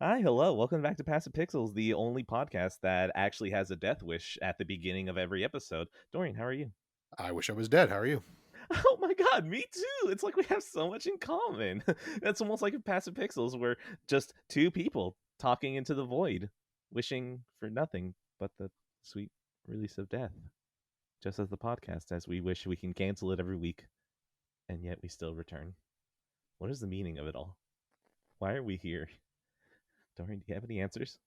Hi, hello. Welcome back to Passive Pixels, the only podcast that actually has a death wish at the beginning of every episode. Dorian, how are you? I wish I was dead. How are you? Oh my god, me too. It's like we have so much in common. It's almost like a Passive Pixels where just two people talking into the void, wishing for nothing but the sweet release of death. Just as the podcast, as we wish we can cancel it every week, and yet we still return. What is the meaning of it all? Why are we here? Dorian, do you have any answers?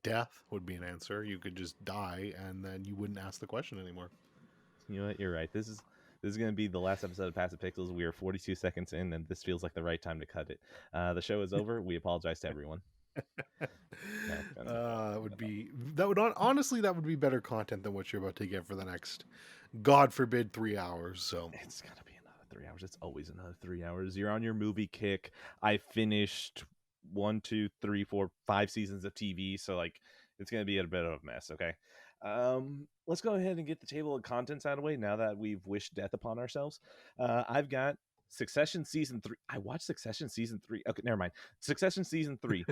Death would be an answer. You could just die, and then you wouldn't ask the question anymore. You know what? You're right. This is going to be the last episode of Passive Pixels. We are 42 seconds in, and this feels like the right time to cut it. The show is over. We apologize to everyone. Honestly, that would be better content than what you're about to get for the next, God forbid, 3 hours. So It's gonna be another 3 hours. It's always another 3 hours. You're on your movie kick. I finished 1, 2, 3, 4, 5 seasons of TV, so like it's gonna be a bit of a mess. Okay. Let's go ahead and get the table of contents out of the way now that we've wished death upon ourselves. I've got Succession season 3. I watched Succession season 3. Okay, never mind. Succession season 3.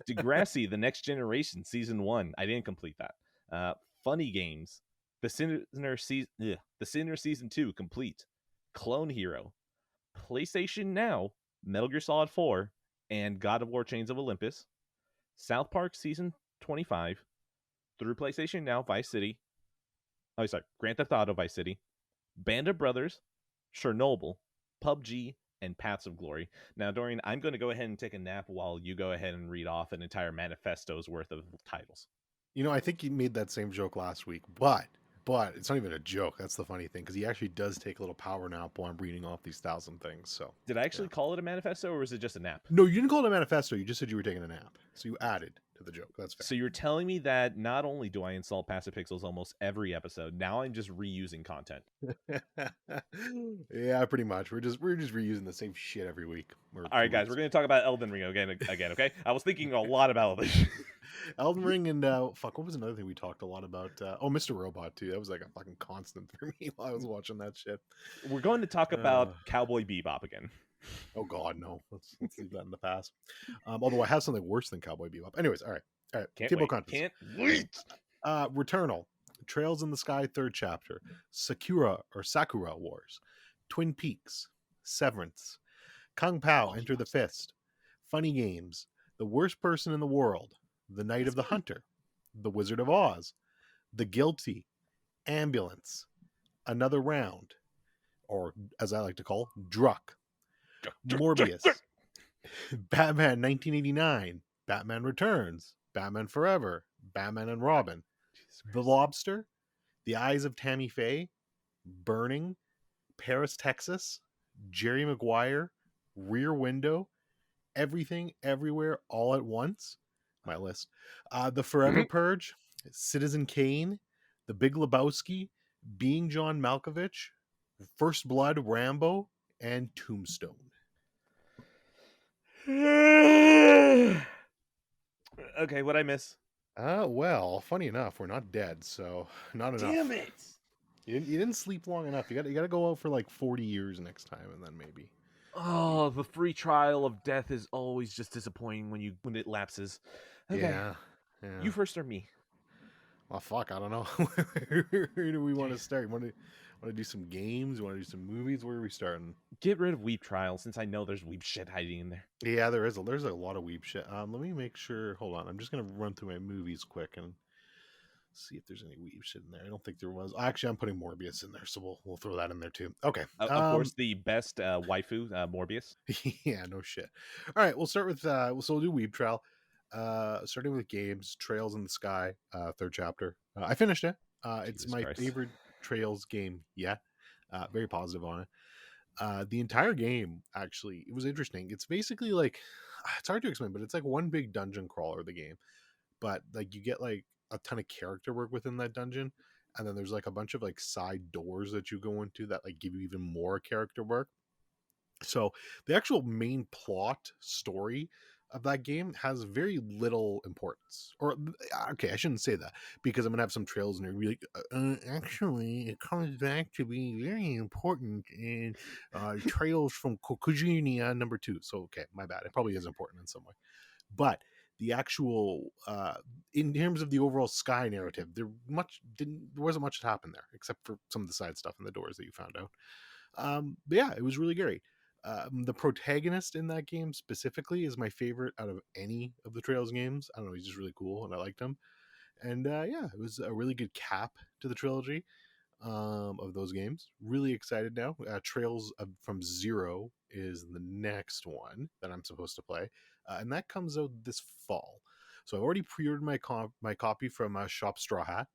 Degrassi, The Next Generation season 1. I didn't complete that. Funny Games. The Sinner season 2 complete. Clone Hero. PlayStation Now, Metal Gear Solid 4, and God of War Chains of Olympus. South Park season 25 through PlayStation Now, Vice City. Oh, sorry, Grand Theft Auto Vice City. Band of Brothers, Chernobyl, PUBG, and Paths of Glory. Now, Dorian, I'm going to go ahead and take a nap while you go ahead and read off an entire manifesto's worth of titles. I think you made that same joke last week, but it's not even a joke. That's the funny thing, because he actually does take a little power nap while I'm reading off these 1,000 things. So Did I yeah. actually call it a manifesto, or was it just a nap? No, you didn't call it a manifesto. You just said you were taking a nap, so you added to the joke. That's fair. So you're telling me that not only do I install Passive Pixels almost every episode, now I'm just reusing content. Yeah, pretty much. We're just reusing the same shit every week. All right, guys, we're going to talk about Elden Ring again. Okay, I was thinking a lot about this. Elden Ring and fuck. What was another thing we talked a lot about? Mr. Robot too. That was like a fucking constant for me while I was watching that shit. We're going to talk about Cowboy Bebop again. Oh God, no. Let's leave that in the past. Although I have something worse than Cowboy Bebop. Anyways, all right. Table contents. Can't wait. Returnal, Trails in the Sky, third chapter, Sakura Wars, Twin Peaks, Severance, Kung Pao, Enter the Fist, Funny Games, The Worst Person in the World, The Night of the Hunter, The Wizard of Oz, The Guilty, Ambulance, Another Round, or as I like to call, Druk, Morbius, Batman 1989, Batman Returns, Batman Forever, Batman and Robin, The Lobster, The Eyes of Tammy Faye, Burning, Paris, Texas, Jerry Maguire, Rear Window, Everything, Everywhere, All at Once. My list. The Forever Purge, Citizen Kane, The Big Lebowski, Being John Malkovich, First Blood, Rambo, and Tombstone. Okay, what'd I miss? Well, funny enough, we're not dead, so not enough. Damn it! You didn't sleep long enough. You got to go out for like 40 years next time, and then maybe. Oh, the free trial of death is always just disappointing when it lapses. Okay, Yeah. you first or me? Well, fuck, I don't know. Where do we want to start? Want to do some games? Want to do some movies? Where are we starting? Get rid of Weep Trial, since I know there's Weep shit hiding in there. Yeah, there's a lot of weep shit. Let me make sure. Hold on, I'm just gonna run through my movies quick and see if there's any weep shit in there. I don't think there was. Actually, I'm putting Morbius in there, so we'll throw that in there too. Okay. Of course, the best waifu, Morbius. Yeah, no shit. All right, we'll start with we'll do Weep Trial. Starting with games, Trails in the Sky, third chapter. I finished it. It's my favorite Trails game yet. Very positive on it. The entire game, actually, it was interesting. It's basically like, it's hard to explain, but it's like one big dungeon crawler, the game. But like you get like a ton of character work within that dungeon. And then there's like a bunch of like side doors that you go into that like give you even more character work. So the actual main plot story of that game has very little importance. Or okay, I shouldn't say that, because I'm gonna have some trails and be like, actually, it comes back to being very important in Trails from Kokujunia number 2. So okay, my bad. It probably is important in some way, but the actual in terms of the overall Sky narrative, there wasn't much that happened there except for some of the side stuff and the doors that you found out. But yeah, it was really great. The protagonist in that game specifically is my favorite out of any of the Trails games. I don't know, he's just really cool and I liked him. And yeah, it was a really good cap to the trilogy of those games. Really excited now. Trails from Zero is the next one that I'm supposed to play, and that comes out this fall. So I've already pre-ordered my copy from Shop Straw Hat,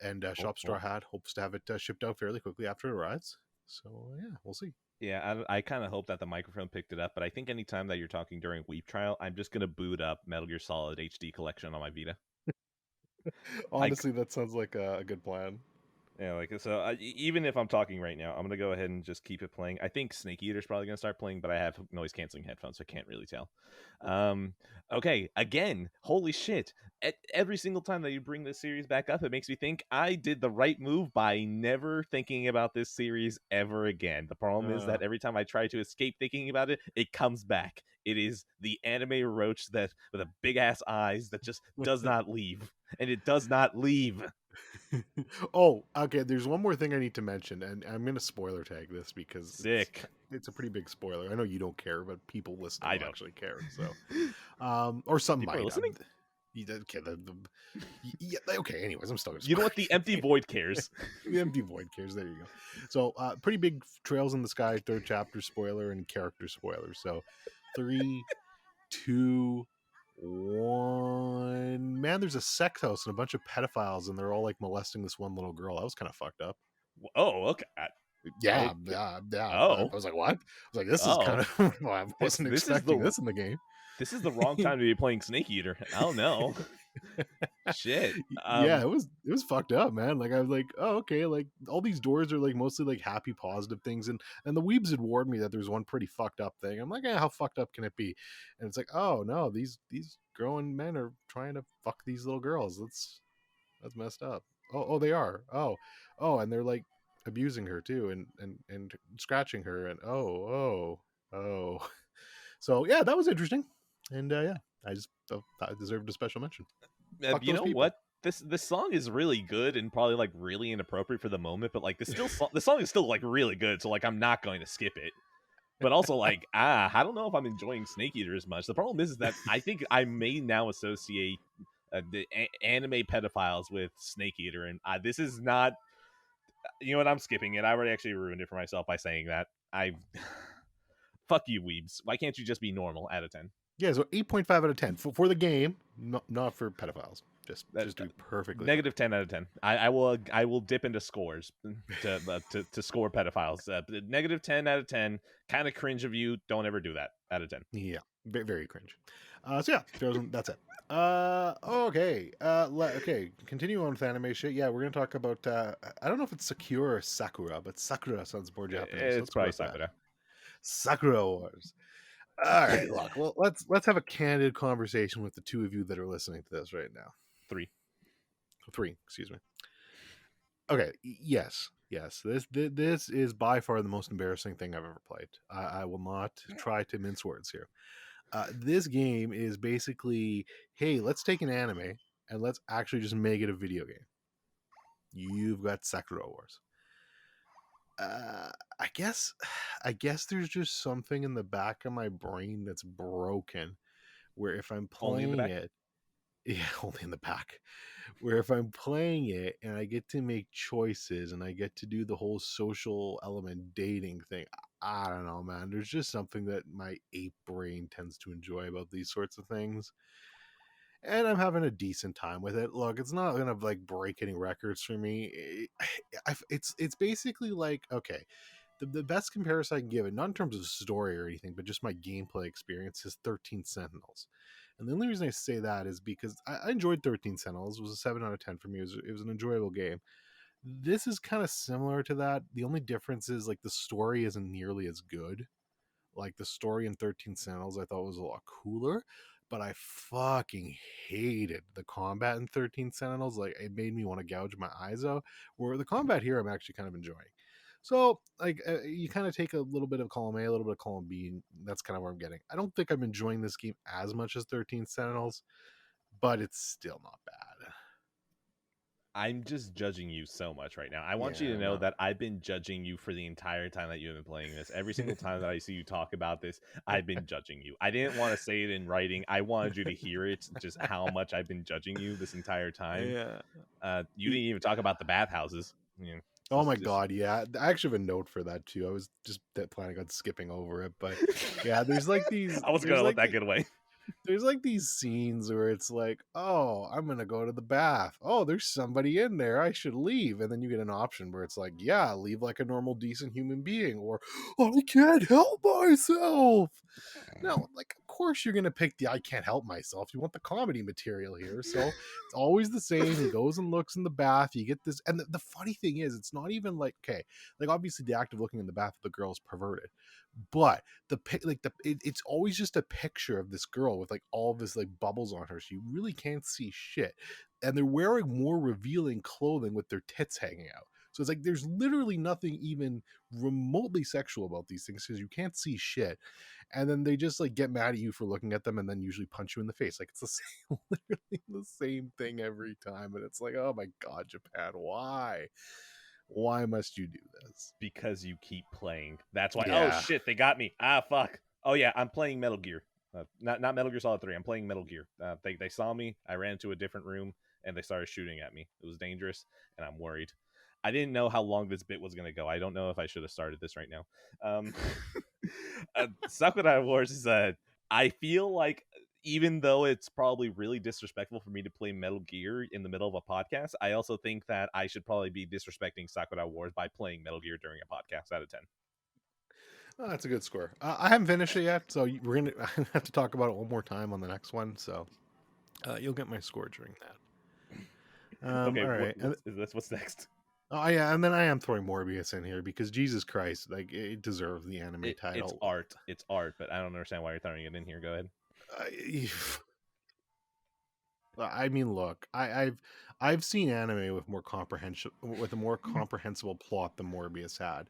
and Shop Straw Hat hopes to have it shipped out fairly quickly after it arrives. So yeah, we'll see. Yeah, I kind of hope that the microphone picked it up, but I think anytime that you're talking during Weep Trial, I'm just gonna boot up Metal Gear Solid HD Collection on my Vita. Honestly, that sounds like a good plan. Yeah, like so. Even if I'm talking right now, I'm gonna go ahead and just keep it playing. I think Snake Eater's probably gonna start playing, but I have noise canceling headphones, so I can't really tell. Okay, again, holy shit! Every single time that you bring this series back up, it makes me think I did the right move by never thinking about this series ever again. The problem is that every time I try to escape thinking about it, it comes back. It is the anime roach that with a big ass eyes that just does not leave, and it does not leave. Oh, okay. There's one more thing I need to mention, and I'm gonna spoiler tag this because Sick. It's a pretty big spoiler. I know you don't care, but people listening I will don't actually care. So, or some People might. are listening. Okay, yeah, okay. Anyways, I'm still gonna. You know what? The empty void cares. The empty void cares. There you go. So, pretty big Trails in the Sky third chapter spoiler and character spoiler. So, 3, 2, 1. Man, there's a sex house and a bunch of pedophiles, and they're all like molesting this one little girl. That was kind of fucked up. Oh, okay. Yeah. Oh. I was like, what? I was like, this is kind of. Well, I wasn't expecting this in the game. This is the wrong time to be playing Snake Eater. Oh no. Shit. Yeah, it was fucked up, man. Like I was like, oh, okay, like all these doors are like mostly like happy, positive things, and the weebs had warned me that there's one pretty fucked up thing. I'm like, how fucked up can it be? And it's like, oh no, these grown men are trying to fuck these little girls. That's messed up. Oh, they are. Oh, and they're like abusing her too, and scratching her, and oh. So yeah, that was interesting, and yeah, I just thought it deserved a special mention. You know people. What? This song is really good and probably like really inappropriate for the moment, but like the song is still like really good, so like I'm not going to skip it. But also like I don't know if I'm enjoying Snake Eater as much. The problem is that I think I may now associate the anime pedophiles with Snake Eater, and this is not. You know what? I'm skipping it. I already actually ruined it for myself by saying that. Fuck you, weebs. Why can't you just be normal out of 10? Yeah, so 8.5 out of 10 for the game, not for pedophiles. Just to be perfectly negative 10 out of 10. I will dip into scores to score pedophiles. Negative 10 out of 10. Kind of cringe of you. Don't ever do that. Out of 10. Yeah, very, very cringe. So yeah, that's it. Okay. Okay. Continue on with anime shit. Yeah, we're gonna talk about. I don't know if it's Sakura or Sakura, but Sakura sounds more Japanese. It's probably Sakura. Sakura Wars. All right, look. Well, let's have a candid conversation with the two of you that are listening to this right now. 3. Excuse me. Okay. Yes. This is by far the most embarrassing thing I've ever played. I will not try to mince words here. This game is basically, hey, let's take an anime and let's actually just make it a video game. You've got Sakura Wars. I guess there's just something in the back of my brain that's broken, where if I'm playing it, yeah, only in the back, where if I'm playing it and I get to make choices and I get to do the whole social element dating thing, I don't know, man. There's just something that my ape brain tends to enjoy about these sorts of things. And I'm having a decent time with it. Look, it's not gonna like break any records for me. It's basically like, okay, the best comparison I can give it, not in terms of story or anything, but just my gameplay experience, is 13 Sentinels. And the only reason I say that is because I enjoyed 13 Sentinels. It was a 7 out of 10 for me. It was an enjoyable game. This is kind of similar to that. The only difference is like the story isn't nearly as good. Like the story in 13 Sentinels I thought was a lot cooler, but I fucking hated the combat in 13 Sentinels. Like it made me want to gouge my eyes out. Where the combat here I'm actually kind of enjoying. So like you kind of take a little bit of column A, a little bit of column B, and that's kind of where I'm getting. I don't think I'm enjoying this game as much as 13 Sentinels, but it's still not bad. I'm just judging you so much right now. I want you Yeah, to know no. that I've been judging you for the entire time that you've been playing this. Every single time that I see you talk about this, I've been judging you. I didn't want to say it in writing. I wanted you to hear it, just how much I've been judging you this entire time. Yeah. You didn't even talk about the bathhouses. Yeah, Oh my god, yeah. I actually have a note for that too. I was just planning on skipping over it, but yeah, there's like these I was gonna let that get away. there's like these scenes where it's like, oh, I'm gonna go to the bath. Oh, there's somebody in there. I should leave. And then you get an option where it's like, yeah, leave like a normal, decent human being, or oh, I can't help myself. No, like of course you're gonna pick the I can't help myself. You want the comedy material here, so it's always the same. He goes and looks in the bath. You get this, and the funny thing is, it's not even like okay, like obviously the act of looking in the bath of the girl is perverted, but it's always just a picture of this girl with like all of this like bubbles on her, so you really can't see shit, and they're wearing more revealing clothing with their tits hanging out. So it's like there's literally nothing even remotely sexual about these things because you can't see shit, and then they just like get mad at you for looking at them and then usually punch you in the face. Like it's the same, literally the same thing every time, and it's like, oh my god, Japan, why must you do this? Because you keep playing. That's why. Oh Yeah. shit, they got me. Ah fuck. Oh yeah, I'm playing Metal Gear. Not Metal Gear Solid 3. I'm playing Metal Gear. They saw me. I ran into a different room and they started shooting at me. It was dangerous and I'm worried. I didn't know how long this bit was going to go. I don't know if I should have started this right now. Sakura Wars is I feel like even though it's probably really disrespectful for me to play Metal Gear in the middle of a podcast, I also think that I should probably be disrespecting Sakura Wars by playing Metal Gear during a podcast out of 10. Oh, that's a good score. I haven't finished it yet, so we're gonna have to talk about it one more time on the next one. So you'll get my score during that. Okay, All right. what's next? Oh yeah, and then I am throwing Morbius in here because Jesus Christ, like it deserves the anime It's title. art, but I don't understand why you're throwing it in here. Go ahead. I mean, look, I've seen anime with a more comprehensible plot than Morbius had.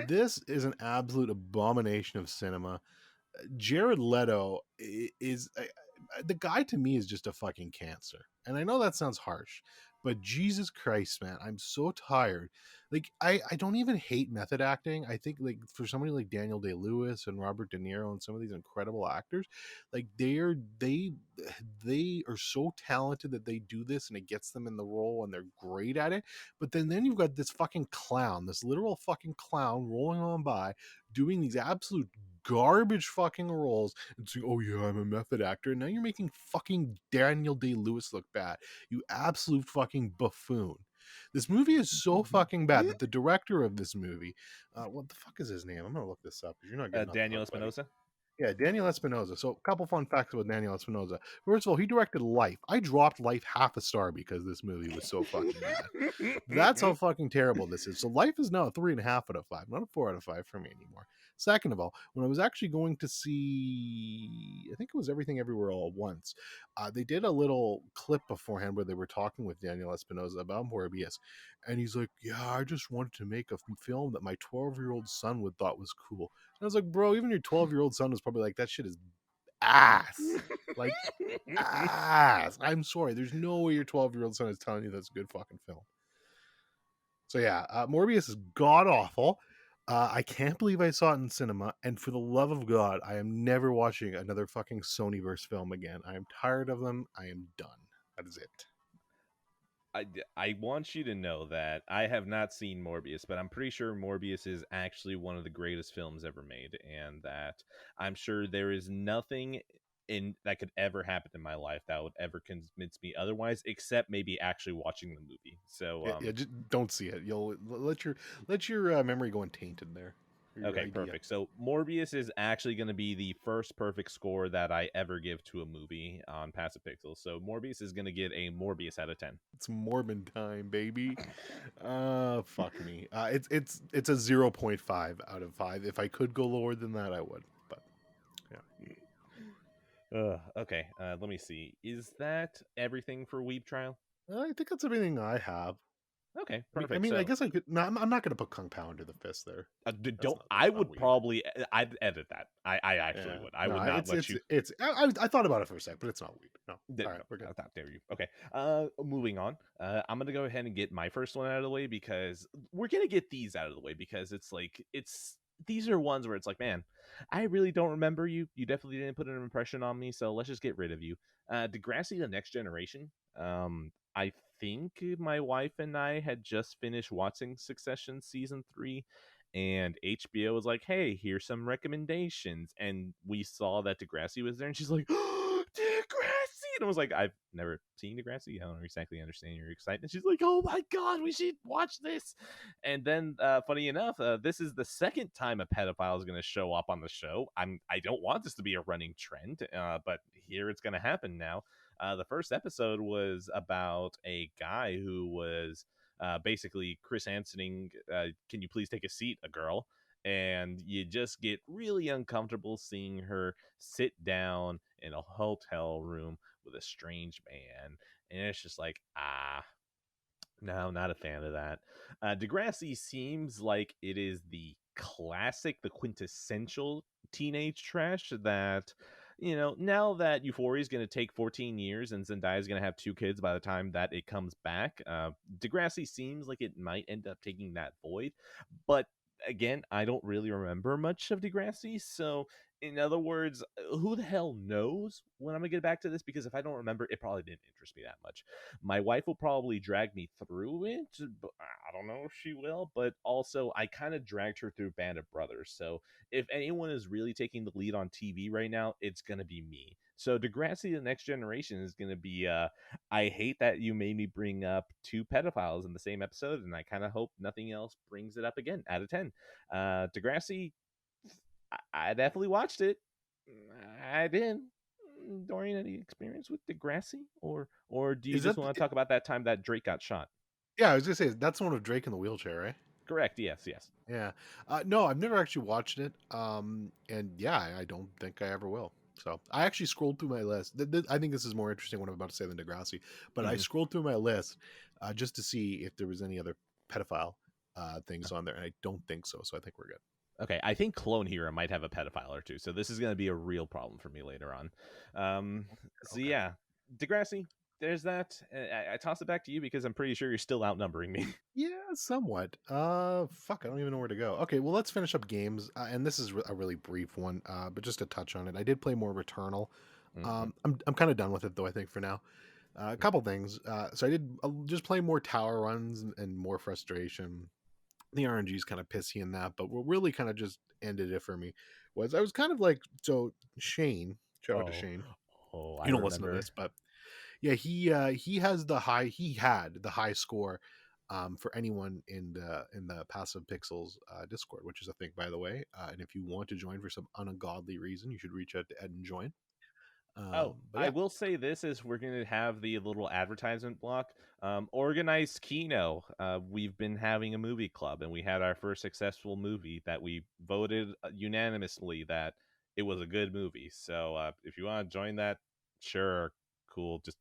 This is an absolute abomination of cinema. Jared Leto is the guy to me is just a fucking cancer. And I know that sounds harsh, but Jesus Christ, man, I'm so tired. Like I don't even hate method acting. I think like for somebody like Daniel Day-Lewis and Robert De Niro and some of these incredible actors, like they are so talented that they do this and it gets them in the role and they're great at it. But then you've got this fucking clown, this literal fucking clown rolling on by doing these absolute garbage fucking roles and saying, "Oh yeah, I'm a method actor." And now you're making fucking Daniel Day-Lewis look bad. You absolute fucking buffoon. This movie is so fucking bad that the director of this movie, what the fuck is his name? I'm gonna look this up because you're not getting off the Daniel hook, buddy. Espinosa. Yeah, Daniel Espinosa. So, a couple fun facts about Daniel Espinosa. First of all, he directed Life. I dropped Life half a star because this movie was so fucking bad. That's how fucking terrible this is. So, Life is now a 3.5 out of 5, not a 4 out of 5 for me anymore. Second of all, when I was actually going to see, I think it was Everything Everywhere All at Once, they did a little clip beforehand where they were talking with Daniel Espinosa about Morbius. And he's like, "Yeah, I just wanted to make a film that my 12-year-old son would thought was cool." I was like, bro, even your 12-year-old son was probably like, that shit is ass. Like, ass. I'm sorry. There's no way your 12-year-old son is telling you that's a good fucking film. So, yeah, Morbius is god awful. I can't believe I saw it in cinema. And for the love of God, I am never watching another fucking Sonyverse film again. I am tired of them. I am done. That is it. I want you to know that I have not seen Morbius, but I'm pretty sure Morbius is actually one of the greatest films ever made, and that I'm sure there is nothing in that could ever happen in my life that would ever convince me otherwise, except maybe actually watching the movie. So, Yeah, just don't see it. You'll let your memory go untainted there. okay, perfect. So Morbius is actually going to be the first perfect score that I ever give to a movie on Passive Pixels. So Morbius is going to get a Morbius out of 10. It's Morbin time, baby. Fuck me. It's a 0.5 out of 5. If I could go lower than that, I would. But yeah. Okay, let me see. Is that everything for Weeb Trial? I think that's everything I have. Okay, I perfect. mean, I So guess I could. No, I'm not going to put Kung Pao into the fist there. don't. I That's not would weed. probably. I'd edit that. I actually Yeah, would. I no, would not let you. it's. I thought about it for a sec, but it's not weed. No, all right, No, we're good. how dare you? Okay. Moving on. I'm gonna go ahead and get my first one out of the way because we're gonna get these out of the way because it's like these are ones where it's like, man, I really don't remember you. You definitely didn't put an impression on me, so let's just get rid of you. Degrassi, The Next Generation. I think my wife and I had just finished watching Succession season 3, and HBO was like, "Hey, here's some recommendations," and we saw that Degrassi was there, and she's like, Degrassi, and I was like, I've never seen Degrassi. I don't exactly understand your excitement. She's like, oh my god, we should watch this. And then, funny enough, this is the second time a pedophile is going to show up on the show. I don't want this to be a running trend, but here it's going to happen now. The first episode was about a guy who was basically Chris answering, "Can you please take a seat?" A girl, and you just get really uncomfortable seeing her sit down in a hotel room with a strange man, and it's just like, no, not a fan of that. Degrassi seems like it is the classic, the quintessential teenage trash that, now that Euphoria is going to take 14 years and Zendaya is going to have 2 kids by the time that it comes back, Degrassi seems like it might end up taking that void. But again, I don't really remember much of Degrassi, so in other words, who the hell knows when I'm gonna get back to this? Because if I don't remember, it probably didn't interest me that much. My wife will probably drag me through it, but I don't know if she will. But also, I kind of dragged her through Band of Brothers. So if anyone is really taking the lead on TV right now, it's gonna be me. So Degrassi, The Next Generation is gonna be. I hate that you made me bring up 2 pedophiles in the same episode, and I kind of hope nothing else brings it up again. Out of 10, Degrassi, I definitely watched it. I did. Dorian, any experience with Degrassi, or do you Is just that? want to talk about that time that Drake got shot? Yeah, I was gonna say that's one of Drake in the wheelchair, right? Correct. Yes. Yes. Yeah. No, I've never actually watched it. And yeah, I don't think I ever will. So I actually scrolled through my list. I think this is more interesting what I'm about to say than Degrassi. But I Mhm. scrolled through my list just to see if there was any other pedophile things on there, and I don't think so. So I think we're good. Okay, I think Clone Hero might have a pedophile or two, so this is going to be a real problem for me later on. So Okay. yeah, Degrassi, there's that. I toss it back to you because I'm pretty sure you're still outnumbering me. Yeah, somewhat. Fuck, I don't even know where to go. Okay, well, let's finish up games, and this is a really brief one, but just to touch on it, I did play more Returnal. Mhm. I'm kind of done with it though. I think for now. A couple things. So I did just play more tower runs and more frustration. The RNG is kind of pissy in that, but what really kind of just ended it for me was I was kind of like, so Shane, shout out to Oh, Shane. oh, I You don't listen to remember. this, but yeah, he has he had the high score for anyone in the Passive Pixels Discord, which is a thing, by the way. And if you want to join for some ungodly reason, you should reach out to Ed and join. Oh, But I yeah, will say this is we're going to have the little advertisement block. Organized Kino. We've been having a movie club, and we had our first successful movie that we voted unanimously that it was a good movie. So if you want to join that, sure, cool. Just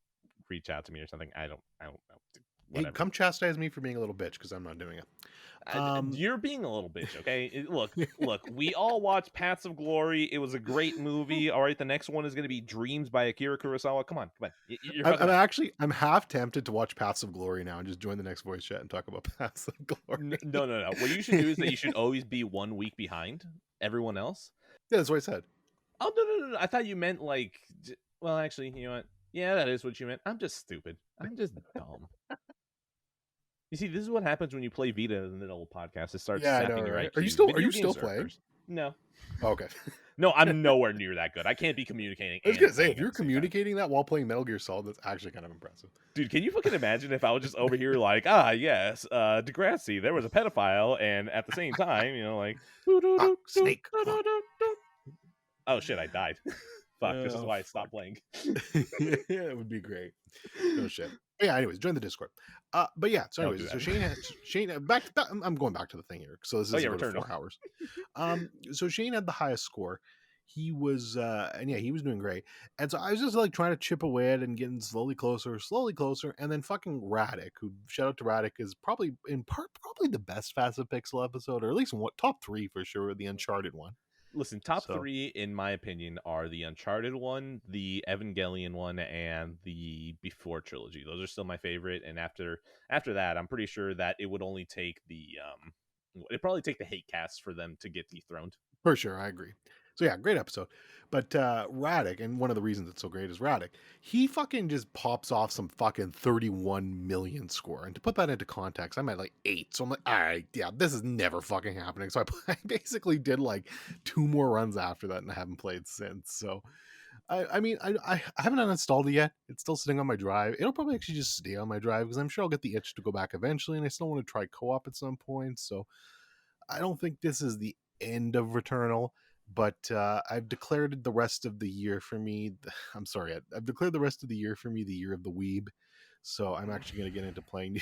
reach out to me or something. I don't know. hey, Whatever. come chastise me for being a little bitch because I'm not doing it. Um, You're being a little bitch, okay? Look. We all watched Paths of Glory. It was a great movie. All right, the next one is going to be Dreams by Akira Kurosawa. Come on. You're fucking up. I'm half tempted to watch Paths of Glory now and just join the next voice chat and talk about Paths of Glory. No. What you should do is that you should always be 1 week behind everyone else. Yeah, that's what I said. Oh no. I thought you meant like. Well, actually, you know what? Yeah, that is what you meant. I'm just stupid. I'm just dumb. You see, this is what happens when you play Vita in the middle of a podcast. It starts Yeah, I know, sapping your right? IQ. Are Video you games still are playing? first. No. Okay. No, I'm nowhere near that good. I can't be communicating. I was And gonna say, playing if at you're the same time. communicating that while playing Metal Gear Solid, that's actually kind of impressive. Dude, can you fucking imagine if I was just over here like, yes, Degrassi, there was a pedophile, and at the same time, like, Snake. oh shit, I died. Fuck, this is why I Fuck. stopped playing. Yeah, it would be great. No shit. But yeah, anyways, join the Discord. But yeah, so Don't do anyways, so that. Shane I'm going back to the thing here. So this Oh is yeah, about Returnal. 4 hours. So Shane had the highest score. he was and yeah, he was doing great. And so I was just like trying to chip away at it and getting slowly closer, and then fucking Radic, who, shout out to Radic, is probably in part probably the best Facet Pixel episode, or at least what top 3 for sure, the Uncharted one. Listen, top So 3 in my opinion are the Uncharted one, the Evangelion one, and the Before trilogy. Those are still my favorite. And after that, I'm pretty sure that it would only take it'd probably take the hate cast for them to get dethroned. for sure, I agree. So yeah, great episode. But Radic, and one of the reasons it's so great is Radic. He fucking just pops off some fucking 31 million score. And to put that into context, I'm at like 8. So I'm like, all right, yeah, this is never fucking happening. So I basically did like 2 more runs after that and I haven't played since. So I mean, I haven't uninstalled it yet. It's still sitting on my drive. It'll probably actually just stay on my drive because I'm sure I'll get the itch to go back eventually. And I still want to try co-op at some point. So I don't think this is the end of Returnal, but I've declared the rest of the year for me. I'm sorry, I've declared the rest of the year for me the year of the weeb. So I'm actually going to get into playing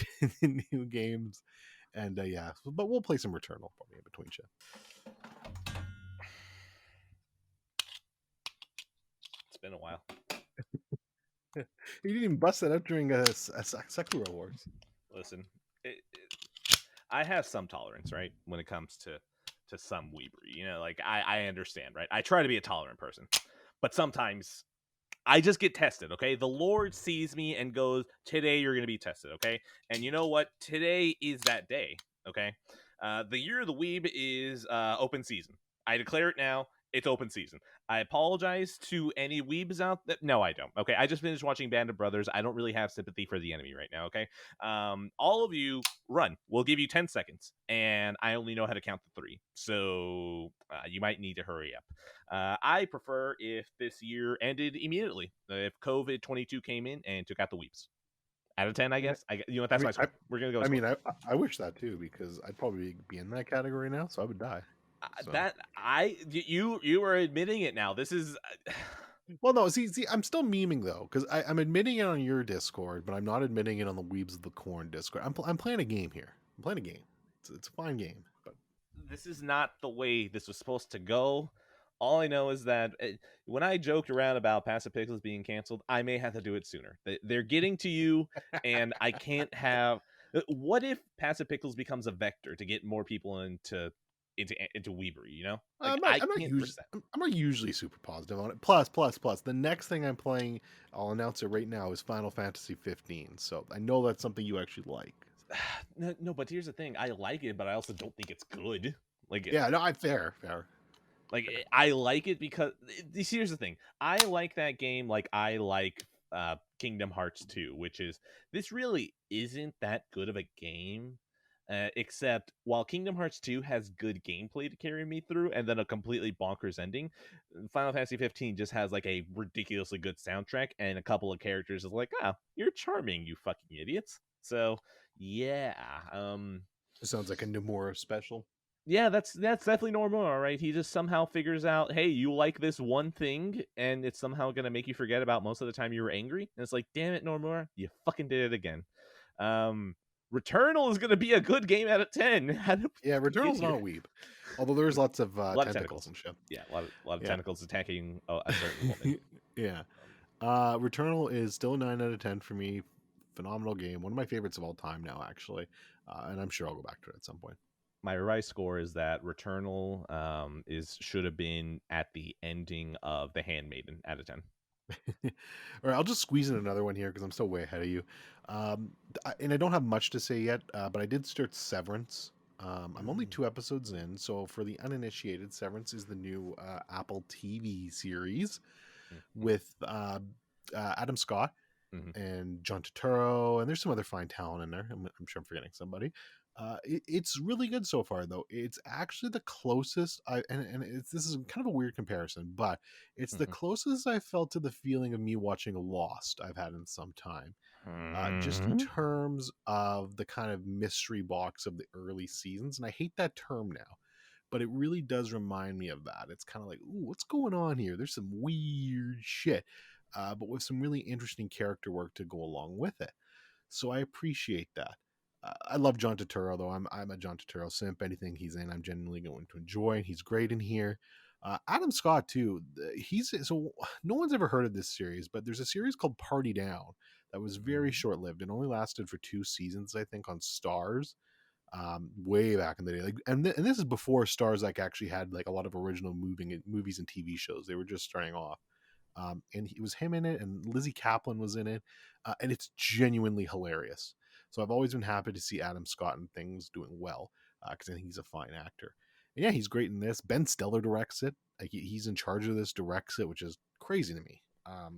new games, and yeah, but we'll play some Returnal probably in between shit. It's been a while. You didn't even bust that out during a Sakura Wars. Listen, I have some tolerance, right, when it comes to some weebery. You know, like I understand, right? I try to be a tolerant person, but sometimes I just get tested, okay? The Lord sees me and goes, today you're going to be tested, okay? And you know what? Today is that day, okay? The year of the weeb is open season. I declare it now. It's open season. I apologize to any weebs out there. No, I don't. Okay, I just finished watching Band of Brothers. I don't really have sympathy for the enemy right now, okay? All of you, run. We'll give you 10 seconds, and I only know how to count to 3. So you might need to hurry up. I prefer if this year ended immediately. If COVID-22 came in and took out the weeps. Out of 10, I guess. You know what? That's my score. We're going to go. I mean, I wish that too, because I'd probably be in that category now, so I would die. So. You are admitting it now. This is well, no. See, I'm still memeing though, because I'm admitting it on your Discord, but I'm not admitting it on the Weebs of the Corn Discord. I'm playing a game here. I'm playing a game. It's a fine game, but this is not the way this was supposed to go. All I know is that when I joked around about Passive Pixels being canceled, I may have to do it sooner. They're getting to you, and I can't have. What if Passive Pixels becomes a vector to get more people into weebery, you know? Like, I'm not usually super positive on it. Plus, the next thing I'm playing, I'll announce it right now, is Final Fantasy 15. So I know that's something you actually like. No, but here's the thing: I like it, but I also don't think it's good. Like, yeah, no, fair. Like, I like it because here's the thing: I like that game. Like, I like Kingdom Hearts 2, which is this really isn't that good of a game. Except while Kingdom Hearts 2 has good gameplay to carry me through and then a completely bonkers ending, Final Fantasy 15 just has like a ridiculously good soundtrack and a couple of characters is like, oh, you're charming, you fucking idiots. So yeah. It sounds like a Nomura special. Yeah, that's definitely Nomura, right? He just somehow figures out, hey, you like this one thing, and it's somehow gonna make you forget about most of the time you were angry. And it's like, damn it, Nomura, you fucking did it again. Returnal is going to be a good game out of 10. Yeah, Returnal's not a weeb. Although there's lots of tentacles and shit. Yeah, a lot of tentacles attacking a certain woman. Yeah. Returnal is still a 9 out of 10 for me. Phenomenal game. One of my favorites of all time now, actually. And I'm sure I'll go back to it at some point. My revised score is that Returnal should have been at the ending of The Handmaiden out of 10. All right, I'll just squeeze in another one here because I'm still way ahead of you. And I don't have much to say yet, but I did start Severance. I'm only 2 episodes in, so for the uninitiated, Severance is the new Apple TV series with Adam Scott and John Turturro, and there's some other fine talent in there. I'm sure I'm forgetting somebody. It's really good so far, though. It's actually the closest this is kind of a weird comparison, but it's the closest I felt to the feeling of me watching Lost I've had in some time. Just in terms of the kind of mystery box of the early seasons. And I hate that term now, but it really does remind me of that. It's kind of like, ooh, what's going on here? There's some weird shit, but with some really interesting character work to go along with it. So I appreciate that. I love John Turturro, though. I'm a John Turturro simp. Anything he's in, I'm genuinely going to enjoy. He's great in here. Adam Scott too. He's so no one's ever heard of this series, but there's a series called Party Down that was very Mhm. short lived. It only lasted for 2 seasons, I think, on Stars. Way back in the day, like, and this is before Stars like actually had like a lot of original movies and TV shows. They were just starting off. And it was him in it, and Lizzie Kaplan was in it, and it's genuinely hilarious. So I've always been happy to see Adam Scott in things doing well, because I think he's a fine actor. And yeah, he's great in this. Ben Stiller directs it. Like he's in charge of this, directs it, which is crazy to me.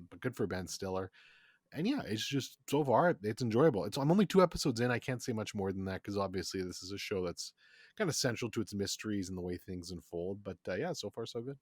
But good for Ben Stiller. And yeah, it's just so far it's enjoyable. I'm only 2 episodes in. I can't say much more than that because obviously this is a show that's kind of central to its mysteries and the way things unfold. But yeah, so far so good.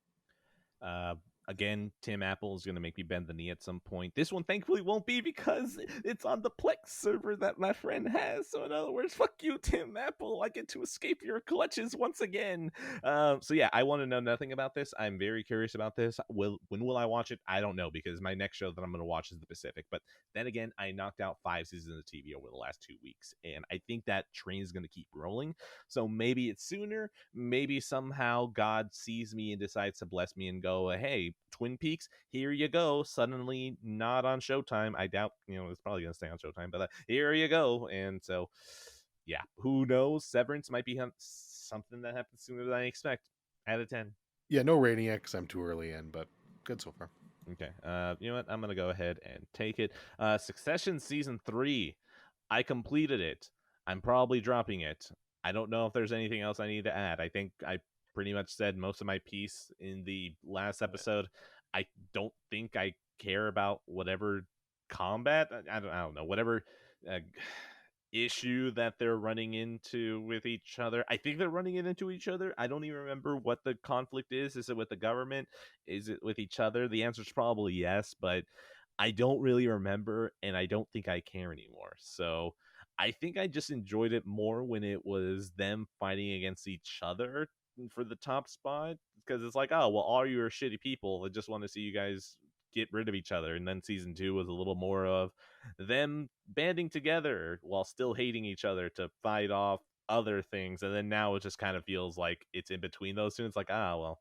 Uh, Again, Tim Apple is going to make me bend the knee at some point. This one, thankfully, won't be because it's on the Plex server that my friend has. So, in other words, fuck you, Tim Apple. I get to escape your clutches once again. So, yeah, I want to know nothing about this. I'm very curious about this. When will I watch it? I don't know because my next show that I'm going to watch is The Pacific. But then again, I knocked out 5 seasons of TV over the last 2 weeks, and I think that train is going to keep rolling. So maybe it's sooner. Maybe somehow God sees me and decides to bless me and go, hey, Twin Peaks, here you go. Suddenly not on Showtime. I doubt, it's probably going to stay on Showtime, but here you go. And so, yeah, who knows? Severance might be something that happens sooner than I expect. Out of 10. Yeah, no rating yet because I'm too early in, but good so far. Okay. You know what? I'm gonna go ahead and take it. Succession season 3. I completed it. I'm probably dropping it. I don't know if there's anything else I need to add. I think I pretty much said most of my piece in the last episode. I don't think I care about whatever combat. I don't know, whatever uh, issue that they're running into with each other. I think they're running it into each other. I don't even remember what the conflict is. Is it with the government? Is it with each other? The answer is probably yes, but I don't really remember, and I don't think I care anymore. So I think I just enjoyed it more when it was them fighting against each other for the top spot, because it's like, oh, well, all you are shitty people. I just want to see you guys get rid of each other. And then season 2 was a little more of them banding together while still hating each other to fight off other things. And then now it just kind of feels like it's in between those two. It's like, well,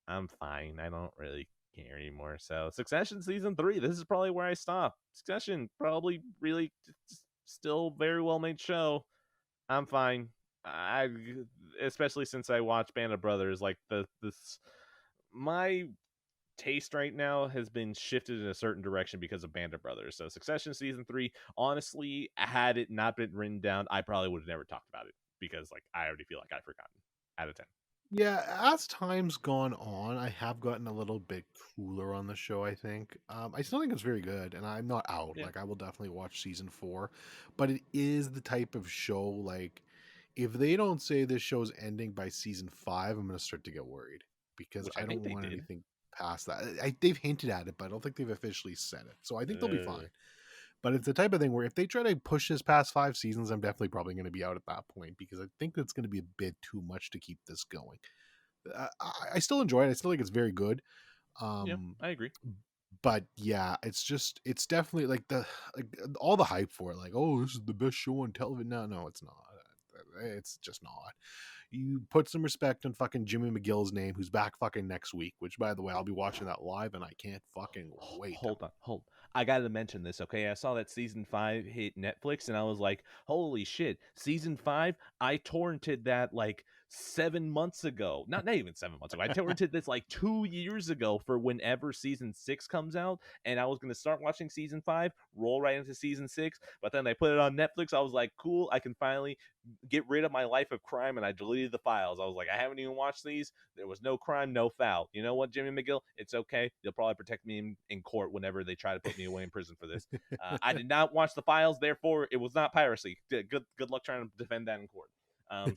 I'm fine. I don't really care anymore. So Succession season 3, this is probably where I stop. Succession, probably really still very well made show. I'm fine. I Especially since I watch Band of Brothers, like this my taste right now has been shifted in a certain direction because of Band of Brothers. So Succession season 3, honestly, had it not been written down, I probably would have never talked about it because like I already feel like I've forgotten. Out of 10. Yeah, as time's gone on, I have gotten a little bit cooler on the show, I think. I still think it's very good, and I'm not out. Yeah. Like, I will definitely watch season 4, but it is the type of show, like, if they don't say this show's ending by season 5, I'm going to start to get worried because Which I I think don't they want did. anything past that. They've hinted at it, but I don't think they've officially said it. So I think they'll be fine. But it's the type of thing where if they try to push this past 5 seasons, I'm definitely probably going to be out at that point because I think it's going to be a bit too much to keep this going. I still enjoy it. I still think it's very good. Yeah, Um, I agree. but yeah, it's definitely like like all the hype for it. Like, oh, this is the best show on television. No, it's not. It's just not. You put some respect on fucking Jimmy McGill's name, who's back fucking next week. Which, by the way, I'll be watching that live, and I can't fucking wait. Hold on. I gotta mention this, okay? I saw that season 5 hit Netflix, and I was like, "Holy shit!" Season 5, I torrented that like 7 months ago. Not even 7 months ago. I torrented this like 2 years ago for whenever season 6 comes out, and I was gonna start watching season 5, roll right into season 6, but then they put it on Netflix. I was like, "Cool! I can finally get rid of my life of crime," and I deleted the files. I was like, "I haven't even watched these. There was no crime, no foul. You know what, Jimmy McGill? It's okay. They'll probably protect me in court whenever they try to put me away in prison for this. I did not watch the files, therefore it was not piracy. Good luck trying to defend that in court.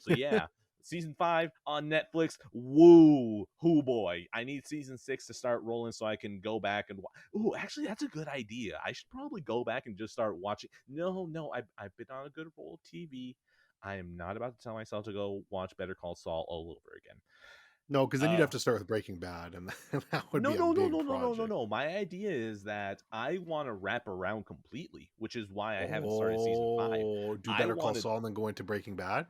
So yeah, season 5 on Netflix. Woo, hoo boy! I need season 6 to start rolling so I can go back and. Ooh, actually, that's a good idea. I should probably go back and just start watching. No, I've been on a good roll of TV. I am not about to tell myself to go watch Better Call Saul all over again. No, because then you'd have to start with Breaking Bad, and that would No, be a no, no, big no, no, no, no, project. no. My idea is that I want to wrap around completely, which is why I haven't started season 5. Oh, do I Better Call wanted Saul and then go into Breaking Bad.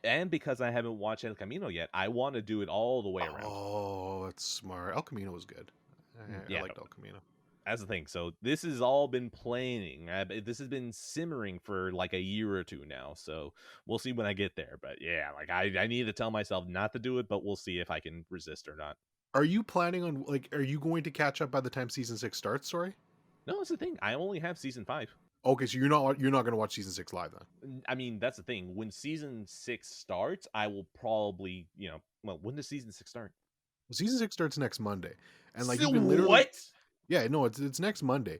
And because I haven't watched El Camino yet, I want to do it all the way around. Oh, that's smart. El Camino was good. I Yeah, liked El Camino. that's the thing. So this has all been planning. This has been simmering for like a year or two now. So we'll see when I get there. But yeah, like I need to tell myself not to do it, but we'll see if I can resist or not. Are you planning on like? Are you going to catch up by the time season 6 starts? Sorry. No, that's the thing. I only have season 5. Okay, so you're not going to watch season 6 live then. I mean, that's the thing. When season 6 starts, I will probably, well, when does season 6 start? Well, season 6 starts next Monday, and like you So can literally, what? yeah, no, it's next Monday,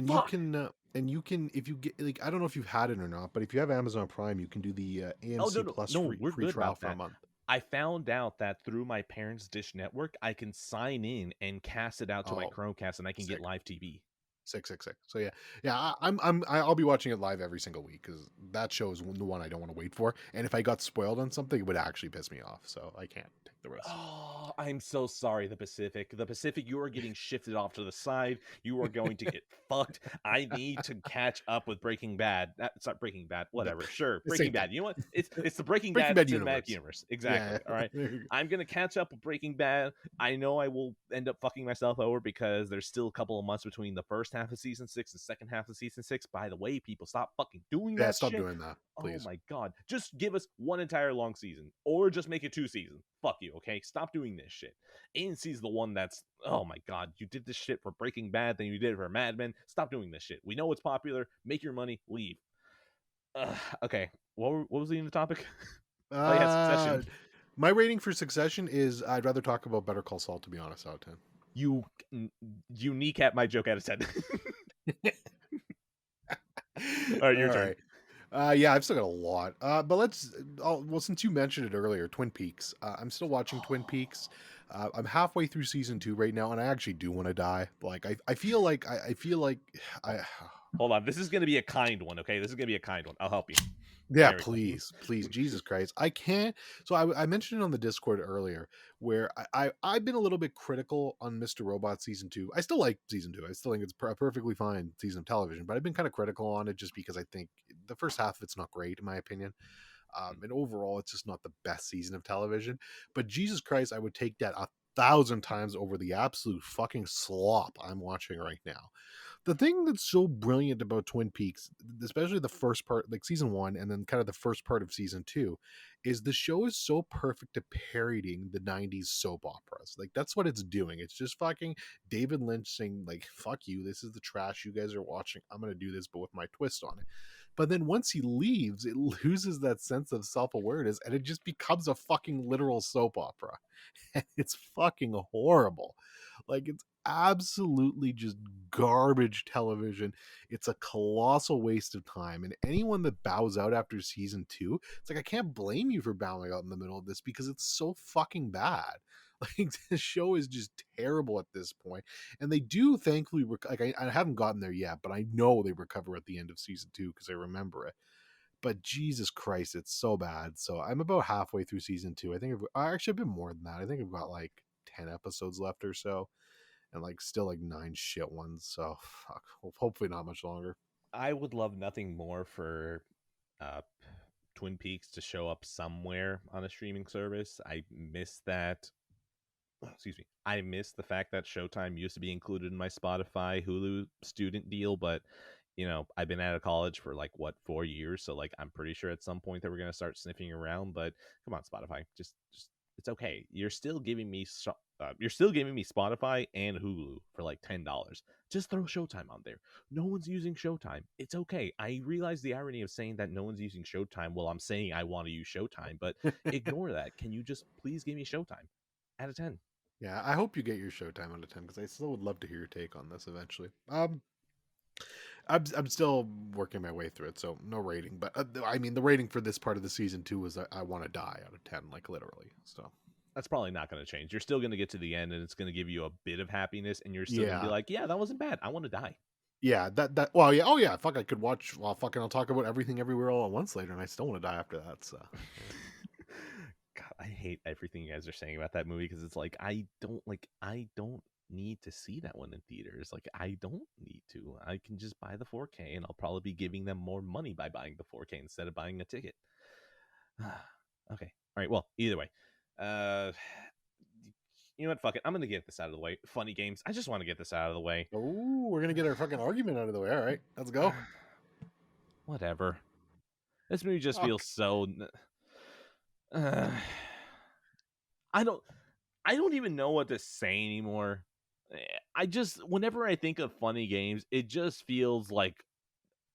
Fuck. and you can if you get like I don't know if you've had it or not, but if you have Amazon Prime, you can do the Oh no AMC no Plus no, we're free good trial about for a that. month. I found out that through my parents' Dish Network, I can sign in and cast it out to my Oh, Chromecast, and I can get sick. live TV. 666. So yeah, yeah. I'll be watching it live every single week because that show is the one I don't want to wait for. And if I got spoiled on something, it would actually piss me off. So I can't take the risk. Oh, I'm so sorry, the Pacific. The Pacific, you are getting shifted off to the side. You are going to get fucked. I need to catch up with Breaking Bad. It's not Breaking Bad, whatever. Sure, The Breaking same thing. Bad. You know what? It's the Breaking Breaking Bad Bad cinematic universe. universe. Yeah. Exactly. All right. I'm gonna catch up with Breaking Bad. I know I will end up fucking myself over because there's still a couple of months between the first half of season 6 and second half of season 6. By the way, people, stop fucking doing Yeah. that Stop shit. doing that, Oh please. my god. Just give us one entire long season. Or just make it 2 seasons. Fuck you, okay? Stop doing this shit. AMC's the one that's, oh my god, you did this shit for Breaking Bad, then you did it for Mad Men. Stop doing this shit. We know it's popular. Make your money, leave. Okay. What was the end of the topic? Oh yeah, Uh, Succession. my rating for Succession is I'd rather talk about Better Call Saul, to be honest, out of 10. You kneecap my joke out of 10. All right, your All turn. right. Yeah, I've still got a lot. But well, since you mentioned it earlier, Twin Peaks. I'm still watching Twin Peaks. I'm halfway through season 2 right now, and I actually do want to die. Like, I feel like, I feel like, I, Hold on. This is going to be a kind one, okay? This is going to be a kind one. I'll help you. yeah, There we go. please, Jesus Christ. I can't. So I mentioned it on the Discord earlier where I've been a little bit critical on Mr. Robot season 2. I still like season 2. I still think it's a perfectly fine season of television, but I've been kind of critical on it just because I think the first half of it's not great, in my opinion. And overall, it's just not the best season of television. But Jesus Christ, I would take that 1,000 times over the absolute fucking slop I'm watching right now. The thing that's so brilliant about Twin Peaks, especially the first part, like season 1, and then kind of the first part of season 2, is the show is so perfect at parodying the 90s soap operas. Like, that's what it's doing. It's just fucking David Lynch saying, like, fuck you, this is the trash you guys are watching. I'm going to do this, but with my twist on it. But then once he leaves, it loses that sense of self awareness and it just becomes a fucking literal soap opera. And it's fucking horrible. Like, it's absolutely just garbage television. It's a colossal waste of time. And anyone that bows out after season 2, it's like, I can't blame you for bowing out in the middle of this because it's so fucking bad. Like, the show is just terrible at this point. And they do thankfully, like, I haven't gotten there yet, but I know they recover at the end of season 2 because I remember it. But Jesus Christ, it's so bad. So I'm about halfway through season 2. I think I actually have been more than that. I think I've got like 10 episodes left or so, and like still like 9 shit ones. So fuck, hopefully not much longer. I would love nothing more for uh, Twin Peaks to show up somewhere on a streaming service. I miss that. Excuse me. I miss the fact that Showtime used to be included in my Spotify Hulu student deal, but I've been out of college for like what 4 years, so like I'm pretty sure at some point that we're gonna start sniffing around. But come on, Spotify, just it's okay. You're still giving me Spotify and Hulu for like $10. Just throw Showtime on there. No one's using Showtime. It's okay. I realize the irony of saying that no one's using Showtime while I'm saying I want to use Showtime, but ignore that. Can you just please give me Showtime out of 10? Yeah, I hope you get your Showtime out of 10 because I still would love to hear your take on this eventually. I'm still working my way through it, so no rating. But I mean, the rating for this part of the season 2 is I want to die out of 10, like literally. So That's probably not going to change. You're still going to get to the end and it's going to give you a bit of happiness and you're still going to be yeah, like, yeah, that wasn't bad. I want to die. yeah, that well, yeah, oh yeah, fuck, I could watch. Well, fucking, I'll talk about everything everywhere all at once later, and I still want to die after that. So God, I hate everything you guys are saying about that movie because it's like I don't need to see that one in theaters. Like I don't need to. I can just buy the 4K and I'll probably be giving them more money by buying the 4K instead of buying a ticket. Okay. All right. Well, either way, uh, you know what? Fuck it. I'm gonna get this out of the way. Funny games. I just want to get this out of the way. Oh, we're gonna get our fucking argument out of the way. All right, let's go. Whatever. This movie just Fuck. feels so. Uh, I don't. I don't even know what to say anymore. I just, whenever I think of funny games, it just feels like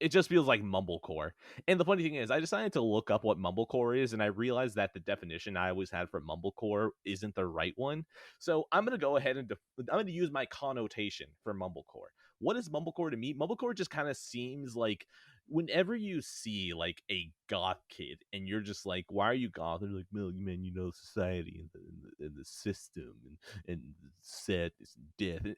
mumblecore. And the funny thing is, I decided to look up what mumblecore is, and I realized that the definition I always had for mumblecore isn't the right one. So I'm gonna go ahead and I'm gonna use my connotation for mumblecore. What is mumblecore to me? Mumblecore just kind of seems like whenever you see like a goth kid and you're just like, why are you goth? They're like, well, man, society and the system and sadness and death.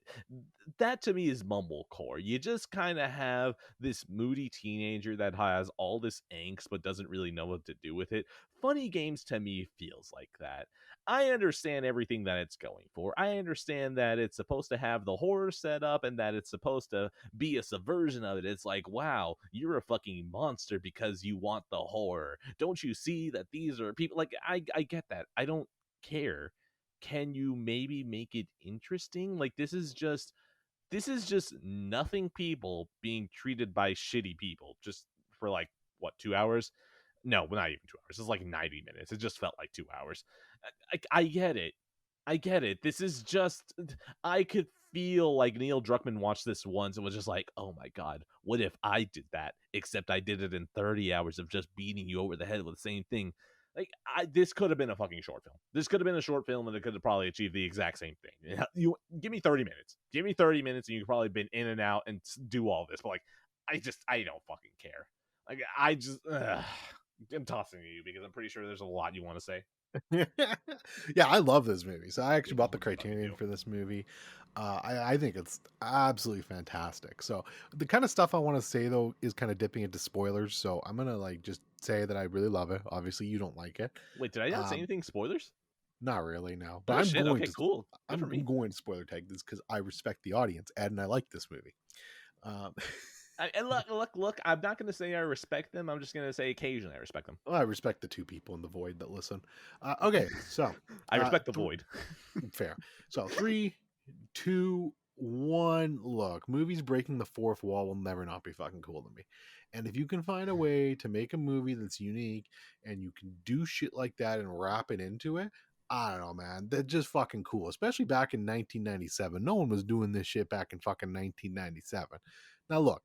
That to me is mumblecore. You just kind of have this moody teenager that has all this angst but doesn't really know what to do with it. Funny games to me feels like that. I understand everything that it's going for. I understand that it's supposed to have the horror set up and that it's supposed to be a subversion of it. It's like, wow, you're a fucking monster because you want the horror. Don't you see that these are people? Like, I get that. I don't care. Can you maybe make it interesting? Like, this is just nothing people being treated by shitty people just for like what 2 hours. No, not even 2 hours. It's like 90 minutes. It just felt like 2 hours. I get it. I get it. This is just, I could feel like Neil Druckmann watched this once and was just like, oh my God, what if I did that? Except I did it in 30 hours of just beating you over the head with the same thing. Like, this could have been a fucking short film. This could have been a short film and it could have probably achieved the exact same thing. You give me 30 minutes. Give me 30 minutes and you could probably been in and out and do all this. But like, I don't fucking care. Like, I'm tossing you because I'm pretty sure there's a lot you want to say. Yeah, I love this movie. So I actually bought the You fucking Criterion do. for this movie. I think it's absolutely fantastic. So the kind of stuff I want to say though is kind of dipping into spoilers. So I'm gonna like just say that I really love it. Obviously, you don't like it. Wait, did I not say Um, anything? Spoilers? Not really, no. But Oh shit. Okay, cool. Good for I'm me. going to spoiler tag this because I respect the audience and I like this movie. Um, And look. I'm not going to say I respect them. I'm just going to say occasionally I respect them. well, I respect the two people in the void that listen. Okay, so I respect the void. fair. So 3, 2, 1. Look, movies breaking the fourth wall will never not be fucking cool to me. And if you can find a way to make a movie that's unique and you can do shit like that and wrap it into it, I don't know, man. That's just fucking cool. Especially back in 1997. No one was doing this shit back in fucking 1997. Now look,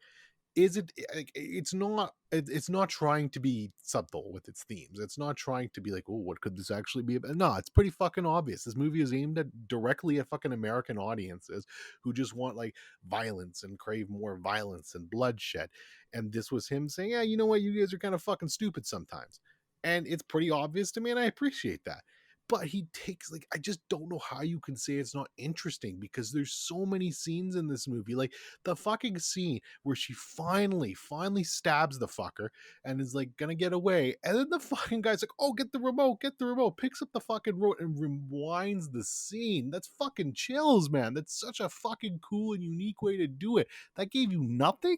is it it's not trying to be subtle with its themes. It's not trying to be like, oh, what could this actually be about? No, it's pretty fucking obvious. This movie is aimed at directly at fucking American audiences who just want like violence and crave more violence and bloodshed. And this was him saying, yeah, you know what, you guys are kind of fucking stupid sometimes. And it's pretty obvious to me, and I appreciate that. But he takes like, I just don't know how you can say it's not interesting because there's so many scenes in this movie. Like the fucking scene where she finally stabs the fucker and is like gonna get away, and then the fucking guy's like, oh, get the remote, picks up the fucking remote and rewinds the scene. That's fucking chills, man. That's such a fucking cool and unique way to do it. That gave you nothing.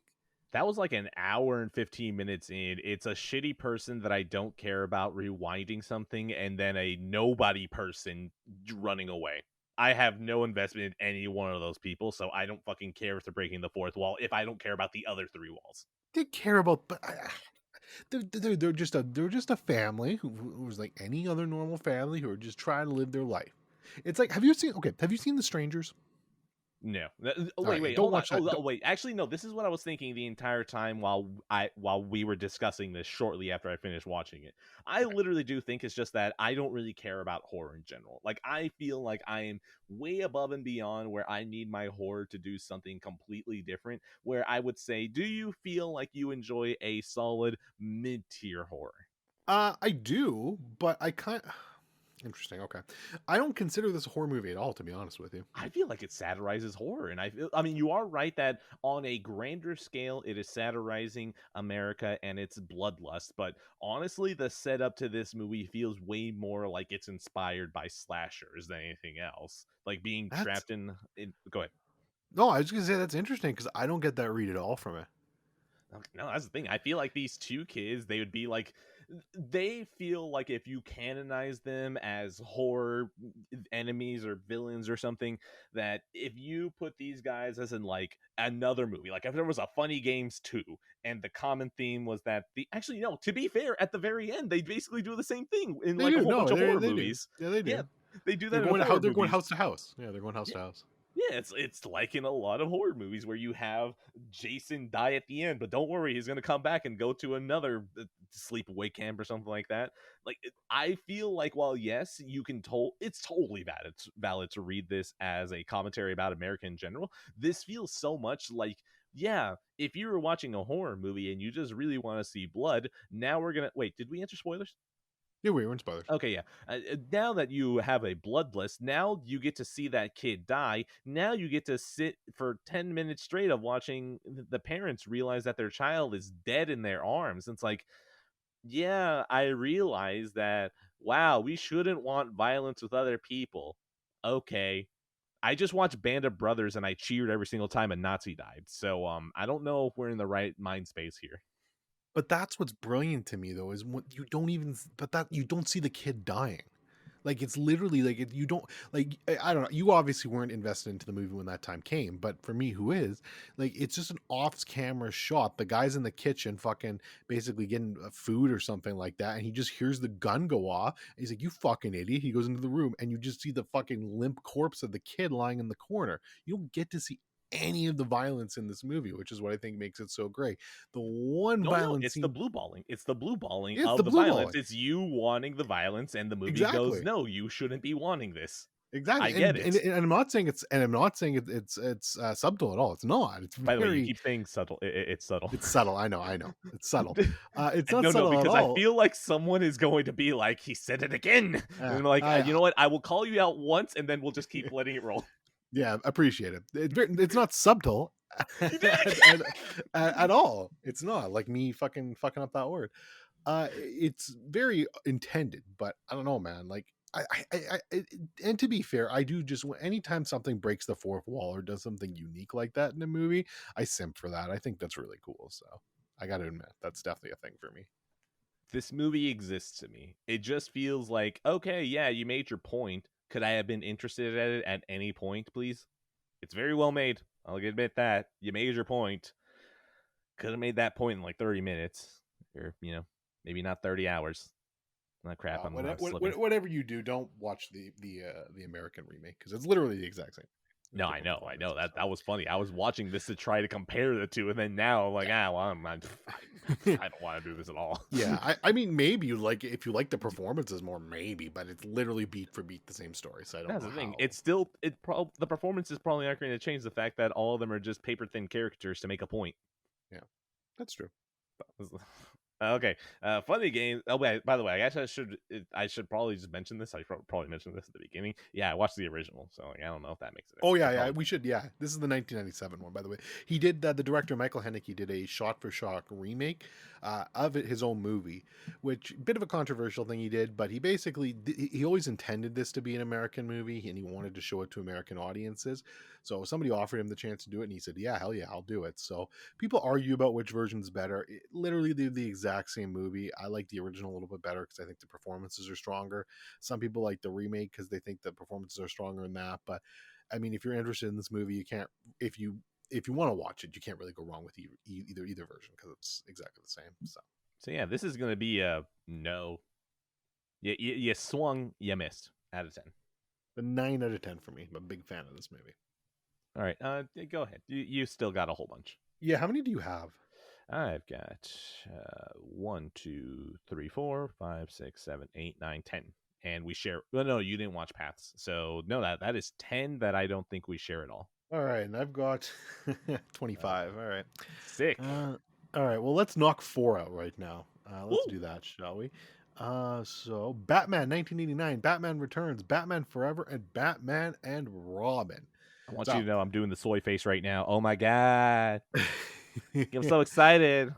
That was like an hour and 15 minutes in. It's a shitty person that I don't care about rewinding something, and then a nobody person running away. I have no investment in any one of those people, so I don't fucking care if they're breaking the fourth wall if I don't care about the other three walls. They care about, but they're just a family who's like any other normal family who are just trying to live their life. It's like, have you seen The Strangers? No. All Wait, right, wait, don't hold on. watch that. Oh, wait. Actually, no. This is what I was thinking the entire time while we were discussing this shortly after I finished watching it. I Okay. literally do think it's just that I don't really care about horror in general. Like, I feel like I am way above and beyond where I need my horror to do something completely different. Where I would say, do you feel like you enjoy a solid mid-tier horror? I do, but I kind interesting. Okay, I don't consider this a horror movie at all, to be honest with you. I feel like it satirizes horror, and I mean, you are right that on a grander scale, it is satirizing America and its bloodlust. But honestly, the setup to this movie feels way more like it's inspired by slashers than anything else. Like being That's trapped in. Go ahead. no, I was just gonna say that's interesting because I don't get that read at all from it. No, that's the thing. I feel like these two kids, they would be like they feel like if you canonize them as horror enemies or villains or something, that if you put these guys as in like another movie, like if there was a Funny Games 2 and the common theme was that the actually no, to be fair, at the very end they basically do the same thing in They like a do. whole No, bunch of horror they do. movies. Yeah, they Yeah, do. they do They're that in going to horror they're going movies. house to house. Yeah, they're going house to house. Yeah, it's like in a lot of horror movies where you have Jason die at the end, but don't worry, he's gonna come back and go to another sleepaway camp or something like that. Like I feel like while yes, you can it's totally valid to read this as a commentary about America in general. This feels so much like yeah, if you were watching a horror movie and you just really want to see blood, now we're gonna wait. Did we enter spoilers? Yeah, we were in spoilers. Okay, yeah. Now that you have a bloodless, now you get to see that kid die. Now you get to sit for 10 minutes straight of watching the parents realize that their child is dead in their arms. It's like, yeah, I realize that, wow, we shouldn't want violence with other people. Okay. I just watched Band of Brothers and I cheered every single time a Nazi died. So I don't know if we're in the right mind space here. But that's what's brilliant to me, though, is what you don't even. But that you don't see the kid dying. Like it's literally like you don't like I don't know. You obviously weren't invested into the movie when that time came, but for me, who is like it's just an off-camera shot. The guy's in the kitchen, fucking basically getting food or something like that, and he just hears the gun go off. And he's like, "You fucking idiot!" He goes into the room, and you just see the fucking limp corpse of the kid lying in the corner. You don't get to see any of the violence in this movie, which is what I think makes it so great. The one violent it's scene, the blue balling. It's the blue balling it's the of the blue violence. balling. It's you wanting the violence, and the movie goes, Exactly. "No, you shouldn't be wanting this." Exactly, I get and, it. and I'm not saying it's subtle at all. It's not. It's By the way, you very. keep saying subtle. It's subtle. It's subtle. I know. It's subtle. It's not No, subtle at because I all. feel like someone is going to be like, "He said it again," and like, you know what? I will call you out once, and then we'll just keep letting it roll. Yeah, appreciate it. It's not subtle at all. It's not like me fucking up that word. It's very intended, but I don't know, man. Like and to be fair, I do just anytime something breaks the fourth wall or does something unique like that in a movie, I simp for that. I think that's really cool. So I got to admit, that's definitely a thing for me. This movie exists to me. It just feels like, okay, yeah, you made your point. Could I have been interested in it at any point, please? It's very well made. I'll admit that. You made your point. Could have made that point in like 30 minutes. Or, maybe not 30 hours. Not crap. Whatever you do, don't watch the American remake because it's literally the exact same. No, I know that was funny. I was watching this to try to compare the two, and then now I'm like, well, I don't want to do this at all. Yeah, I mean, maybe if you like the performances more, maybe, but it's literally beat for beat the same story. So I don't know. That's the thing. It's still the performance is probably not going to change the fact that all of them are just paper thin characters to make a point. Yeah, that's true. Okay, Funny Games. Oh, wait, by the way, I guess I should probably just mention this. I probably mentioned this at the beginning. Yeah, I watched the original, so I don't know if that makes it. Oh yeah, we should. Yeah, this is the 1997 one, by the way. He did that. The director Michael Haneke did a shot-for-shot remake of his own movie, which bit of a controversial thing he did, but he basically he always intended this to be an American movie, and he wanted to show it to American audiences. So somebody offered him the chance to do it, and he said, "Yeah, hell yeah, I'll do it." So people argue about which version's better. Literally, they're the exact same movie. I like the original a little bit better because I think the performances are stronger. Some people like the remake because they think the performances are stronger in that. But I mean, if you're interested in this movie, you can't. If you want to watch it, you can't really go wrong with either version because it's exactly the same. So yeah, this is gonna be a no. You swung, you missed out of 10. A 9 out of 10 for me. I'm a big fan of this movie. All right, go ahead. You still got a whole bunch. Yeah, how many do you have? I've got 1, 2, 3, 4, 5, 6, 7, 8, 9, 10, and we share. Well, no, you didn't watch Paths, so no, that is 10 that I don't think we share at all. All right, and I've got 25. All right, sick. All right, well, let's knock 4 out right now. Let's do that, shall we? So Batman 1989, Batman Returns, Batman Forever, and Batman and Robin. I want you to know I'm doing the soy face right now. Oh my god. I'm so excited.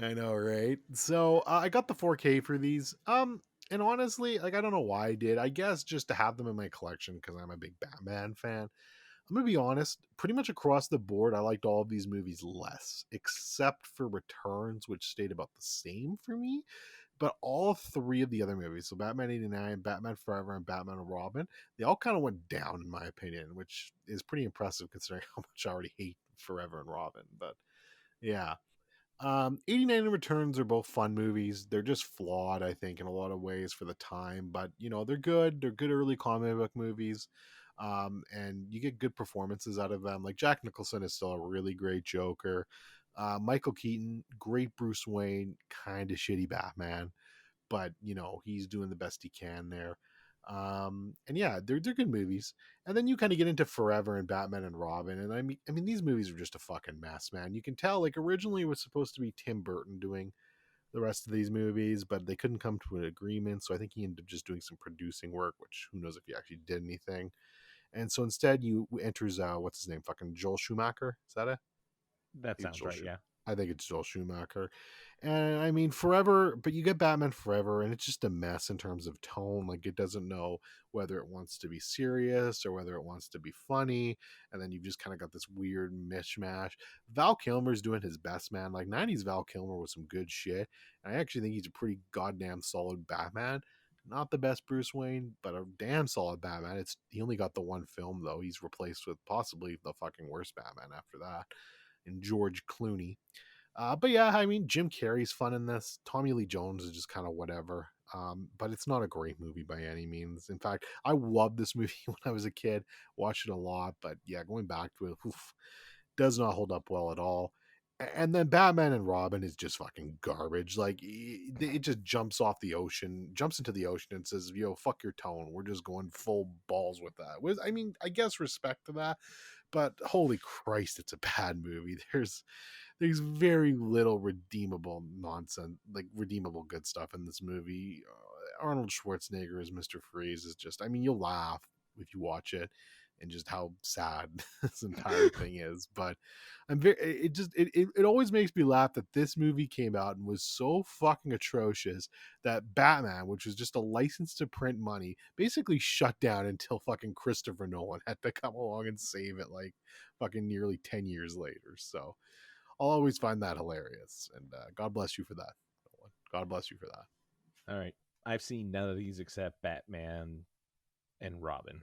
I know, right? So I got the 4K for these. And honestly, like I don't know why I did. I guess just to have them in my collection because I'm a big Batman fan. I'm gonna be honest, pretty much across the board, I liked all of these movies less, except for Returns, which stayed about the same for me. But all three of the other movies, so Batman 89, Batman Forever, and Batman and Robin, they all kind of went down, in my opinion, which is pretty impressive considering how much I already hate Forever and Robin. But yeah. 89 and Returns are both fun movies. They're just flawed, I think, in a lot of ways for the time, but they're good. They're good early comic book movies. And you get good performances out of them. Like Jack Nicholson is still a really great Joker. Michael Keaton, great Bruce Wayne, kind of shitty Batman, but he's doing the best he can there. And yeah, they're good movies. And then you kind of get into Forever and Batman and Robin, and I mean these movies are just a fucking mess, man. You can tell, like, originally it was supposed to be Tim Burton doing the rest of these movies, but they couldn't come to an agreement, so I think he ended up just doing some producing work, which who knows if he actually did anything. And so instead you enters what's his name, fucking Joel Schumacher, is that it? That sounds right. Yeah. I think it's Joel Schumacher. And I mean, Forever, but you get Batman Forever, and it's just a mess in terms of tone. Like, it doesn't know whether it wants to be serious or whether it wants to be funny. And then you've just kind of got this weird mishmash. Val Kilmer's doing his best, man. Like, 90s Val Kilmer was some good shit. And I actually think he's a pretty goddamn solid Batman. Not the best Bruce Wayne, but a damn solid Batman. He only got the one film, though. He's replaced with possibly the fucking worst Batman after that, in George Clooney. But yeah, I mean, Jim Carrey's fun in this. Tommy Lee Jones is just kind of whatever. But it's not a great movie by any means. In fact, I loved this movie when I was a kid, watched it a lot. But yeah, going back to it, does not hold up well at all. And then Batman and Robin is just fucking garbage. Like, it just jumps into the ocean and says, "Yo, fuck your tone. We're just going full balls with that." I mean, I guess respect to that, but holy Christ, it's a bad movie. There's very little redeemable nonsense, like redeemable good stuff in this movie. Arnold Schwarzenegger as Mr. Freeze is just, I mean, you'll laugh if you watch it and just how sad this entire thing is. But it always makes me laugh that this movie came out and was so fucking atrocious that Batman, which was just a license to print money, basically shut down until fucking Christopher Nolan had to come along and save it, like fucking nearly 10 years later. So I'll always find that hilarious, and God bless you for that, Nolan. God bless you for that. All right. I've seen none of these except Batman and Robin.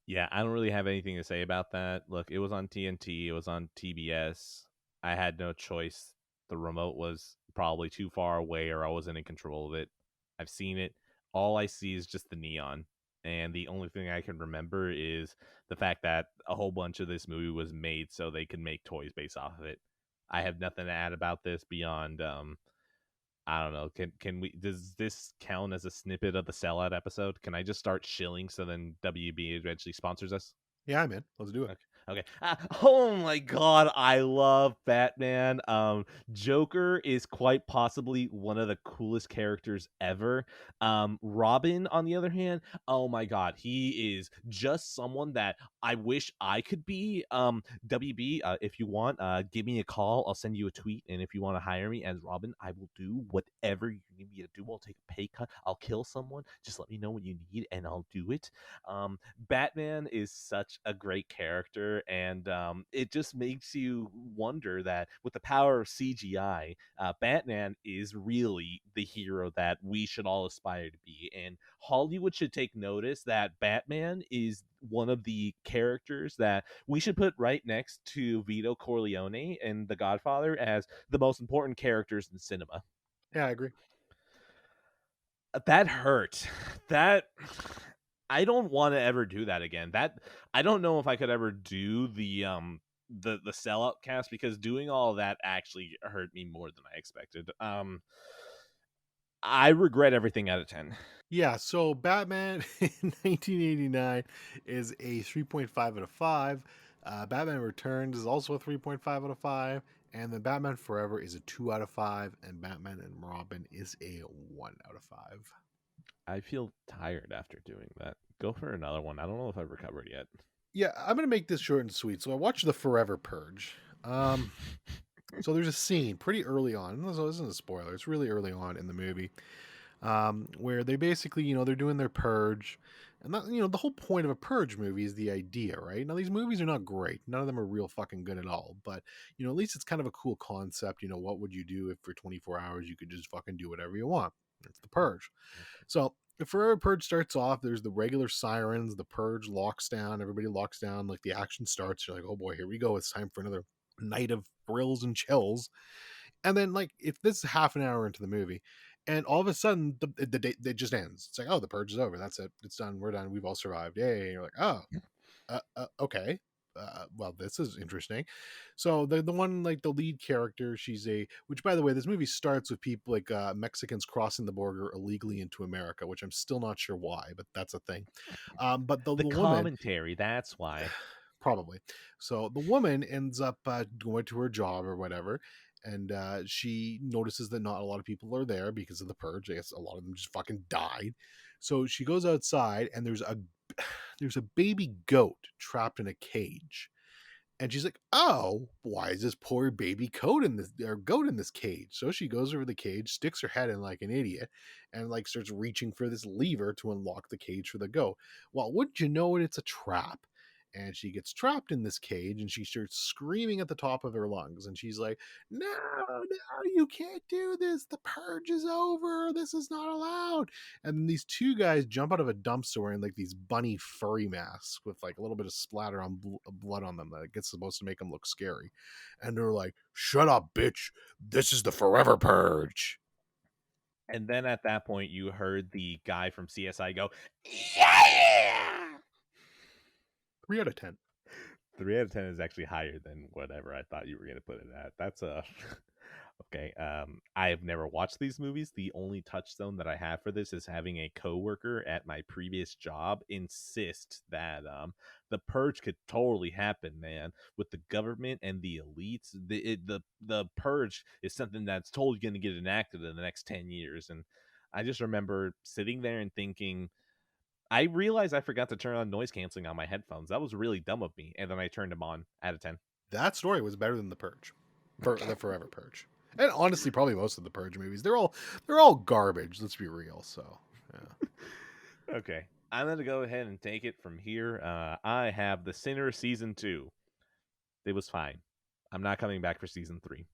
Yeah, I don't really have anything to say about that. Look, it was on TNT, it was on TBS. I had no choice. The remote was probably too far away, or I wasn't in control of it. I've seen it. All I see is just the neon. And the only thing I can remember is the fact that a whole bunch of this movie was made so they could make toys based off of it. I have nothing to add about this beyond I don't know. Does this count as a snippet of the sellout episode? Can I just start shilling so then WB eventually sponsors us? Yeah, man, let's do it. Okay. Okay. Oh my god, I love Batman. Joker is quite possibly one of the coolest characters ever. Robin, on the other hand, oh my god, he is just someone that I wish I could be. WB, if you want, give me a call. I'll send you a tweet, and if you want to hire me as Robin, I will do whatever you need me to do. I'll take a pay cut. I'll kill someone. Just let me know what you need, and I'll do it. Batman is such a great character, and it just makes you wonder that with the power of CGI, Batman is really the hero that we should all aspire to be. And Hollywood should take notice that Batman is one of the characters that we should put right next to Vito Corleone and The Godfather as the most important characters in cinema. Yeah, I agree. That hurt. That I don't want to ever do that again. That I don't know if I could ever do the sellout cast, because doing all of that actually hurt me more than I expected. I regret everything out of 10. Yeah, so Batman in 1989 is a 3.5 out of 5. Batman Returns is also a 3.5 out of 5. And then Batman Forever is a 2 out of 5. And Batman and Robin is a 1 out of 5. I feel tired after doing that. Go for another one. I don't know if I've recovered yet. Yeah, I'm going to make this short and sweet. So I watched the Forever Purge. So there's a scene pretty early on. This isn't a spoiler. It's really early on in the movie. Where they basically, they're doing their purge. And that, the whole point of a Purge movie is the idea, right? Now, these movies are not great. None of them are real fucking good at all. But, at least it's kind of a cool concept. What would you do if for 24 hours you could just fucking do whatever you want? It's the Purge. So, the Forever Purge starts off. There's the regular sirens. The Purge locks down. Everybody locks down. Like, the action starts. You're like, oh boy, here we go. It's time for another night of thrills and chills. And then, like, if this is half an hour into the movie, and all of a sudden the day it just ends. It's like, oh, the Purge is over. That's it. It's done. We're done. We've all survived. Yay! And you're like, oh, okay. Well, this is interesting. So the one, like, the lead character, she's which, by the way, this movie starts with people like Mexicans crossing the border illegally into America, which I'm still not sure why, but that's a thing. But the woman, commentary, that's why. probably. So the woman ends up going to her job or whatever, and she notices that not a lot of people are there because of the Purge. I guess a lot of them just fucking died. So she goes outside, and there's a baby goat trapped in a cage. And she's like, oh, why is this poor baby goat in this cage? So she goes over the cage, sticks her head in like an idiot, and like starts reaching for this lever to unlock the cage for the goat. Well, wouldn't you know it, it's a trap. And she gets trapped in this cage, and she starts screaming at the top of her lungs. And she's like, no, you can't do this. The Purge is over. This is not allowed. And then these two guys jump out of a dumpster wearing like these bunny furry masks with like a little bit of splatter on blood on them that gets supposed to make them look scary. And they're like, shut up, bitch. This is the Forever Purge. And then at that point, you heard the guy from CSI go, yeah! 3 out of 10. 3 out of 10 is actually higher than whatever I thought you were going to put it at. That's a... Okay, I have never watched these movies. The only touchstone that I have for this is having a coworker at my previous job insist that the Purge could totally happen, man. With the government and the elites, the Purge is something that's totally going to get enacted in the next 10 years. And I just remember sitting there and thinking, I realized I forgot to turn on noise canceling on my headphones. That was really dumb of me. And then I turned them on. Out of 10. That story was better than the Purge, the Forever Purge. And honestly, probably most of the Purge movies, they're all garbage. Let's be real. So, yeah. Okay, I'm gonna go ahead and take it from here. I have The Sinner season 2. It was fine. I'm not coming back for season 3.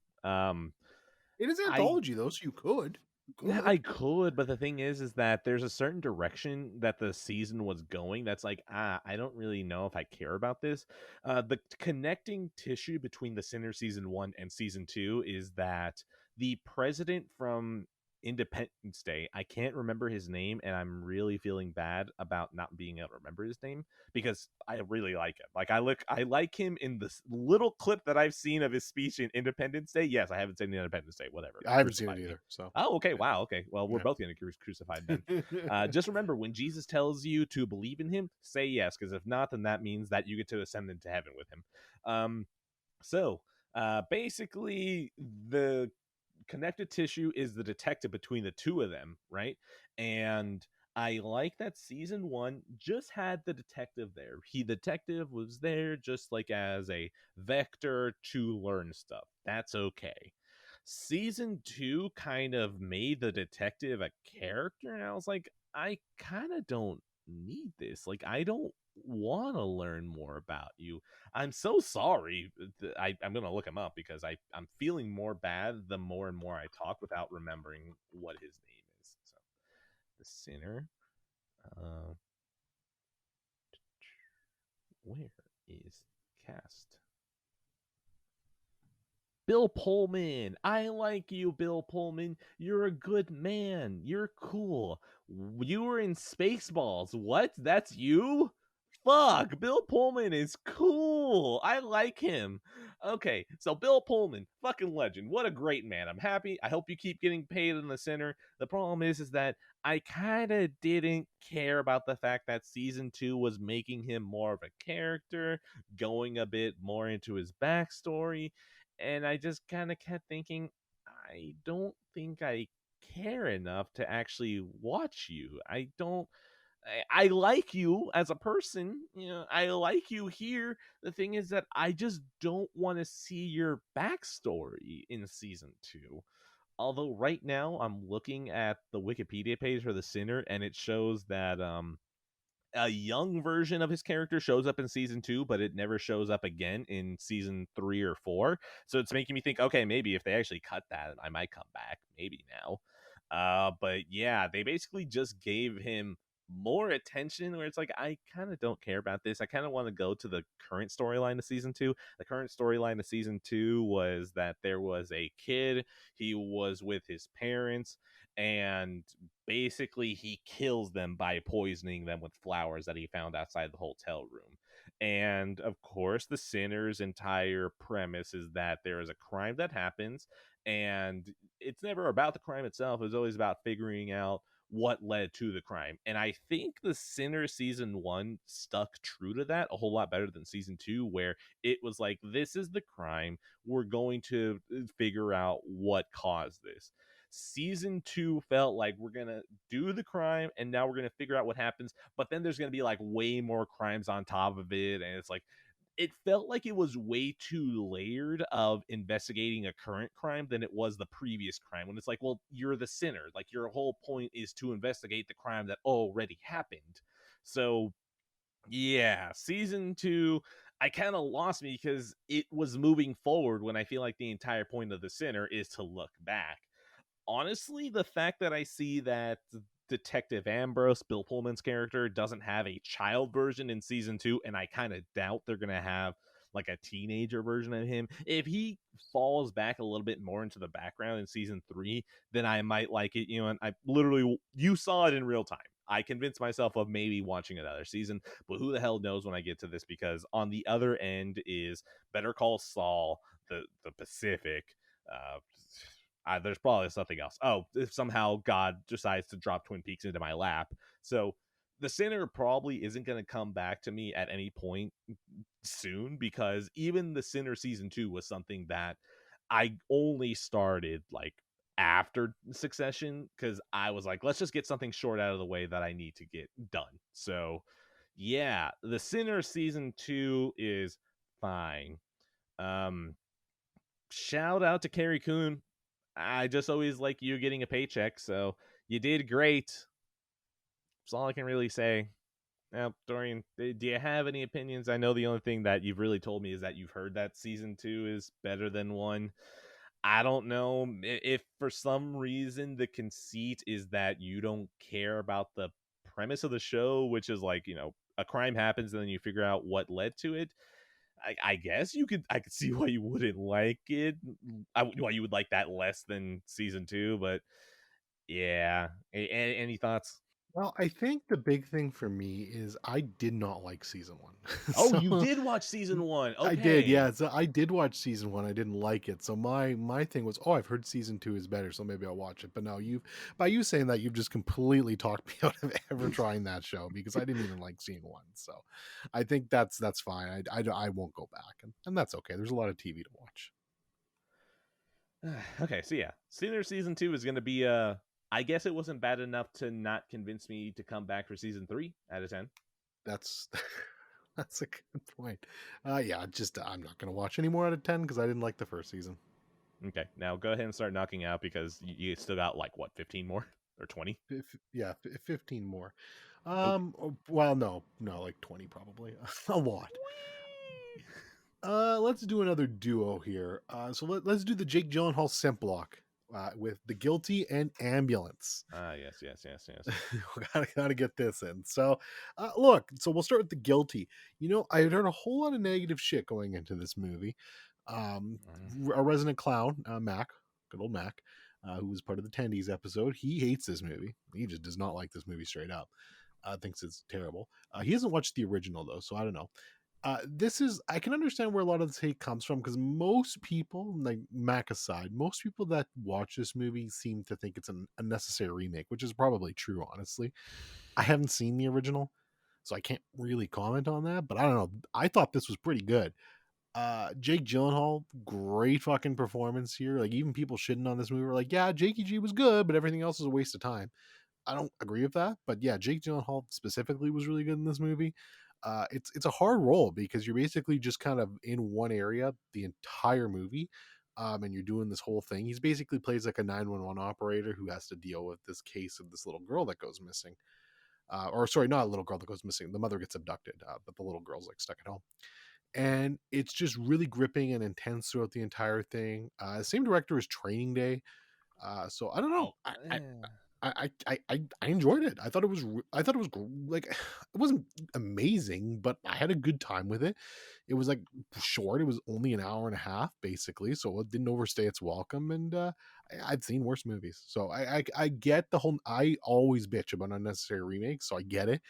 It is anthology though, so you could. Yeah, I could, but the thing is that there's a certain direction that the season was going that's like, I don't really know if I care about this. The connecting tissue between The Sinner season 1 and season 2 is that the president from Independence Day, I can't remember his name, and I'm really feeling bad about not being able to remember his name because I really like him. Like I like him in this little clip that I've seen of his speech in Independence Day. Yes, I haven't seen Independence Day, whatever. I haven't seen it either. So okay, wow, okay. Well, we're both gonna get crucified then. Just remember, when Jesus tells you to believe in him, say yes, because if not, then that means that you get to ascend into heaven with him. So basically, the connective tissue is the detective between the two of them, right? And I like that season 1 just had the detective there. The detective was there just like as a vector to learn stuff. That's okay. Season 2 kind of made the detective a character, and I was like, I kind of don't need this. Like, I don't want to learn more about you. I'm so sorry. I'm going to look him up because I'm feeling more bad the more and more I talk without remembering what his name is. So, The Sinner. Where is cast? Bill Pullman. I like you, Bill Pullman. You're a good man. You're cool. You were in Spaceballs. What? That's you? Fuck, Bill Pullman is cool. I like him. Okay, so Bill Pullman, fucking legend. What a great man. I'm happy. I hope you keep getting paid in The Sinner. The problem is that I kind of didn't care about the fact that season 2 was making him more of a character, going a bit more into his backstory, and I just kind of kept thinking, I don't think I care enough to actually watch you. I like you as a person, I like you here. The thing is that I just don't want to see your backstory in season 2. Although right now I'm looking at the Wikipedia page for The Sinner, and it shows that a young version of his character shows up in season 2, but it never shows up again in season 3 or 4. So it's making me think, okay, maybe if they actually cut that, I might come back maybe now. But yeah, they basically just gave him more attention, where it's like, I kind of don't care about this. I kind of want to go to the current storyline of season 2. The current storyline of season 2 was that there was a kid, he was with his parents, and basically he kills them by poisoning them with flowers that he found outside the hotel room. And of course, the sinner's entire premise is that there is a crime that happens, and it's never about the crime itself. It's always about figuring out what led to the crime. And I think the Sinner season 1 stuck true to that a whole lot better than season 2, where it was like, this is the crime, we're going to figure out what caused this. Season 2 felt like, we're gonna do the crime and now we're gonna figure out what happens, but then there's gonna be like way more crimes on top of it, and it's like, it felt like it was way too layered of investigating a current crime than it was the previous crime, when it's like, well, you're the sinner, like your whole point is to investigate the crime that already happened. So yeah, season 2, I kind of lost me because it was moving forward when I feel like the entire point of the sinner is to look back. Honestly, the fact that I see that Detective Ambrose, Bill Pullman's character, doesn't have a child version in season 2, and I kind of doubt they're going to have like a teenager version of him. If he falls back a little bit more into the background in season 3, then I might like it. You know, and I literally, you saw it in real time. I convinced myself of maybe watching another season, but who the hell knows when I get to this, because on the other end is Better Call Saul, the Pacific, uh, there's probably something else. Oh, if somehow God decides to drop Twin Peaks into my lap. So the Sinner probably isn't going to come back to me at any point soon, because even the Sinner season 2 was something that I only started like after Succession, because I was like, let's just get something short out of the way that I need to get done. So yeah, the Sinner season 2 is fine. Um, Shout out to Carrie Coon. I just always like you getting a paycheck, so you did great. That's all I can really say. Now, Dorian, do you have any opinions? I know the only thing that you've really told me is that you've heard that season 2 is better than 1. I don't know if for some reason the conceit is that you don't care about the premise of the show, which is like, a crime happens and then you figure out what led to it. I guess I could see why you wouldn't like it. Why you would like that less than season 2, but yeah. Any thoughts? Well, I think the big thing for me is I did not like season one. Oh, you So did watch season 1. I did, Okay. yeah. So I did watch season one. I didn't like it. So my thing was, oh, I've heard season two is better, so maybe I'll watch it. But no, by you saying that, you've just completely talked me out of ever trying that show, because I didn't even like seeing one. So I think that's fine. I won't go back, and that's okay. There's a lot of TV to watch. Okay, so yeah, Sinner season 2 is going to be I guess it wasn't bad enough to not convince me to come back for season 3 out of 10. That's that's a good point. Yeah, just I'm not gonna watch any more out of 10 because I didn't like the first season. Okay, now go ahead and start knocking out, because you still got like what, 15 more or 20? Yeah, 15 more. Okay. Well, no, like 20 probably. A lot. Whee! Let's do another duo here. So let's do the Jake Gyllenhaal simp block with The Guilty and Ambulance. Ah, yes, yes, yes, yes. We gotta get this in. So, look. So we'll start with The Guilty. I had heard a whole lot of negative shit going into this movie. A resident clown, Mac, good old Mac, who was part of the Tendies episode, he hates this movie. He just does not like this movie straight up. Thinks it's terrible. He hasn't watched the original though, so I don't know. I can understand where a lot of the hate comes from, because most people, like Mac aside, most people that watch this movie seem to think it's an unnecessary remake, which is probably true, honestly. I haven't seen the original, so I can't really comment on that, but I don't know. I thought this was pretty good. Jake Gyllenhaal, great fucking performance here. Like, even people shitting on this movie were like, yeah, Jakey G was good, but everything else is a waste of time. I don't agree with that, but yeah, Jake Gyllenhaal specifically was really good in this movie. It's a hard role because you're basically just kind of in one area the entire movie, and you're doing this whole thing. He's basically plays like a 911 operator who has to deal with this case of this little girl that goes missing. Or sorry, not a little girl that goes missing. The mother gets abducted, but the little girl's like stuck at home. And it's just really gripping and intense throughout the entire thing. Same director as Training Day. So I don't know. Oh, eh. I enjoyed it. I thought it was like it wasn't amazing, but I had a good time with it. It was like short. It was only an hour and a half, basically, so it didn't overstay its welcome. And I've seen worse movies, so I get the whole. I always bitch about unnecessary remakes, so I get it.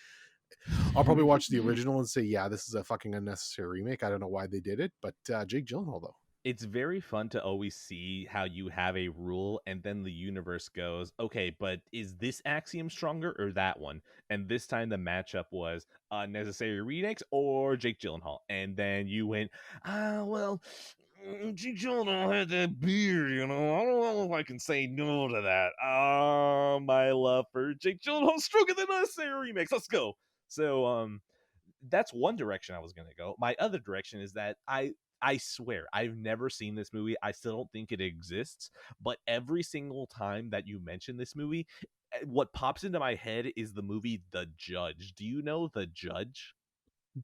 I'll probably watch the original and say, yeah, this is a fucking unnecessary remake. I don't know why they did it, but Jake Gyllenhaal though. It's very fun to always see how you have a rule and then the universe goes, okay, but is this axiom stronger or that one? And this time the matchup was unnecessary remakes or Jake Gyllenhaal. And then you went, well, Jake Gyllenhaal had that beard, I don't know if I can say no to that. My love for Jake Gyllenhaal stronger than unnecessary remakes. Let's go. So, that's one direction I was going to go. My other direction is that I swear I've never seen this movie. I still don't think it exists, but every single time that you mention this movie, what pops into my head is the movie The Judge. Do you know The Judge?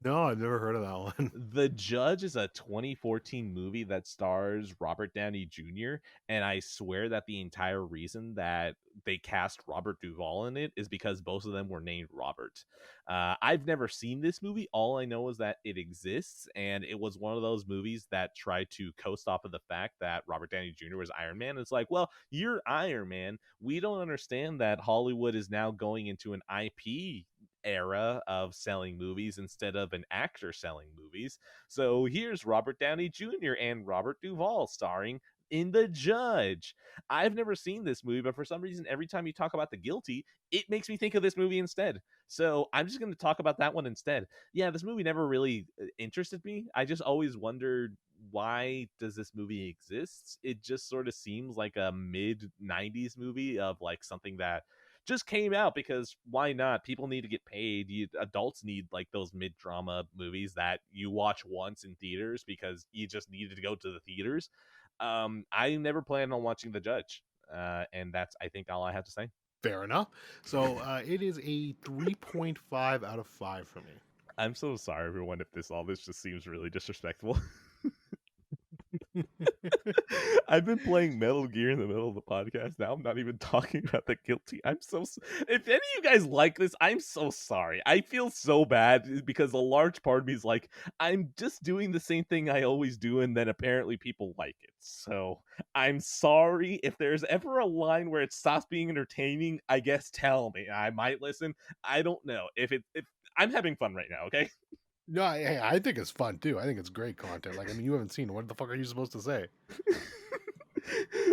No, I've never heard of that one. The Judge is a 2014 movie that stars Robert Downey Jr. And I swear that the entire reason that they cast Robert Duvall in it is because both of them were named Robert. I've never seen this movie. All I know is that it exists, and it was one of those movies that tried to coast off of the fact that Robert Downey Jr. was Iron Man. It's like, well, you're Iron Man. We don't understand that Hollywood is now going into an IP era of selling movies instead of an actor selling movies. So here's Robert Downey Jr. and Robert Duvall starring in The Judge. I've never seen this movie, but for some reason, every time you talk about The Guilty, it makes me think of this movie instead. So I'm just going to talk about that one instead. Yeah, this movie never really interested me. I just always wondered, why does this movie exist? It just sort of seems like a mid 90s movie of like something that just came out because why not? People need to get paid. Adults need like those mid drama movies that you watch once in theaters because you just needed to go to the theaters. I never planned on watching The Judge, and that's I think all I have to say. Fair enough. So it is a 3.5 out of 5 for me. I'm so sorry, everyone, if all this just seems really disrespectful. I've been playing Metal Gear in the middle of the podcast. Now I'm not even talking about The Guilty. If any of you guys like this, I'm so sorry. I feel so bad because a large part of me is like, I'm just doing the same thing I always do, and then apparently people like it. So I'm sorry. If there's ever a line where it stops being entertaining, I guess tell me. I might listen. I don't know. If I'm having fun right now, okay? No, I think it's fun too. I think it's great content. Like, I mean, you haven't seen it. What the fuck are you supposed to say?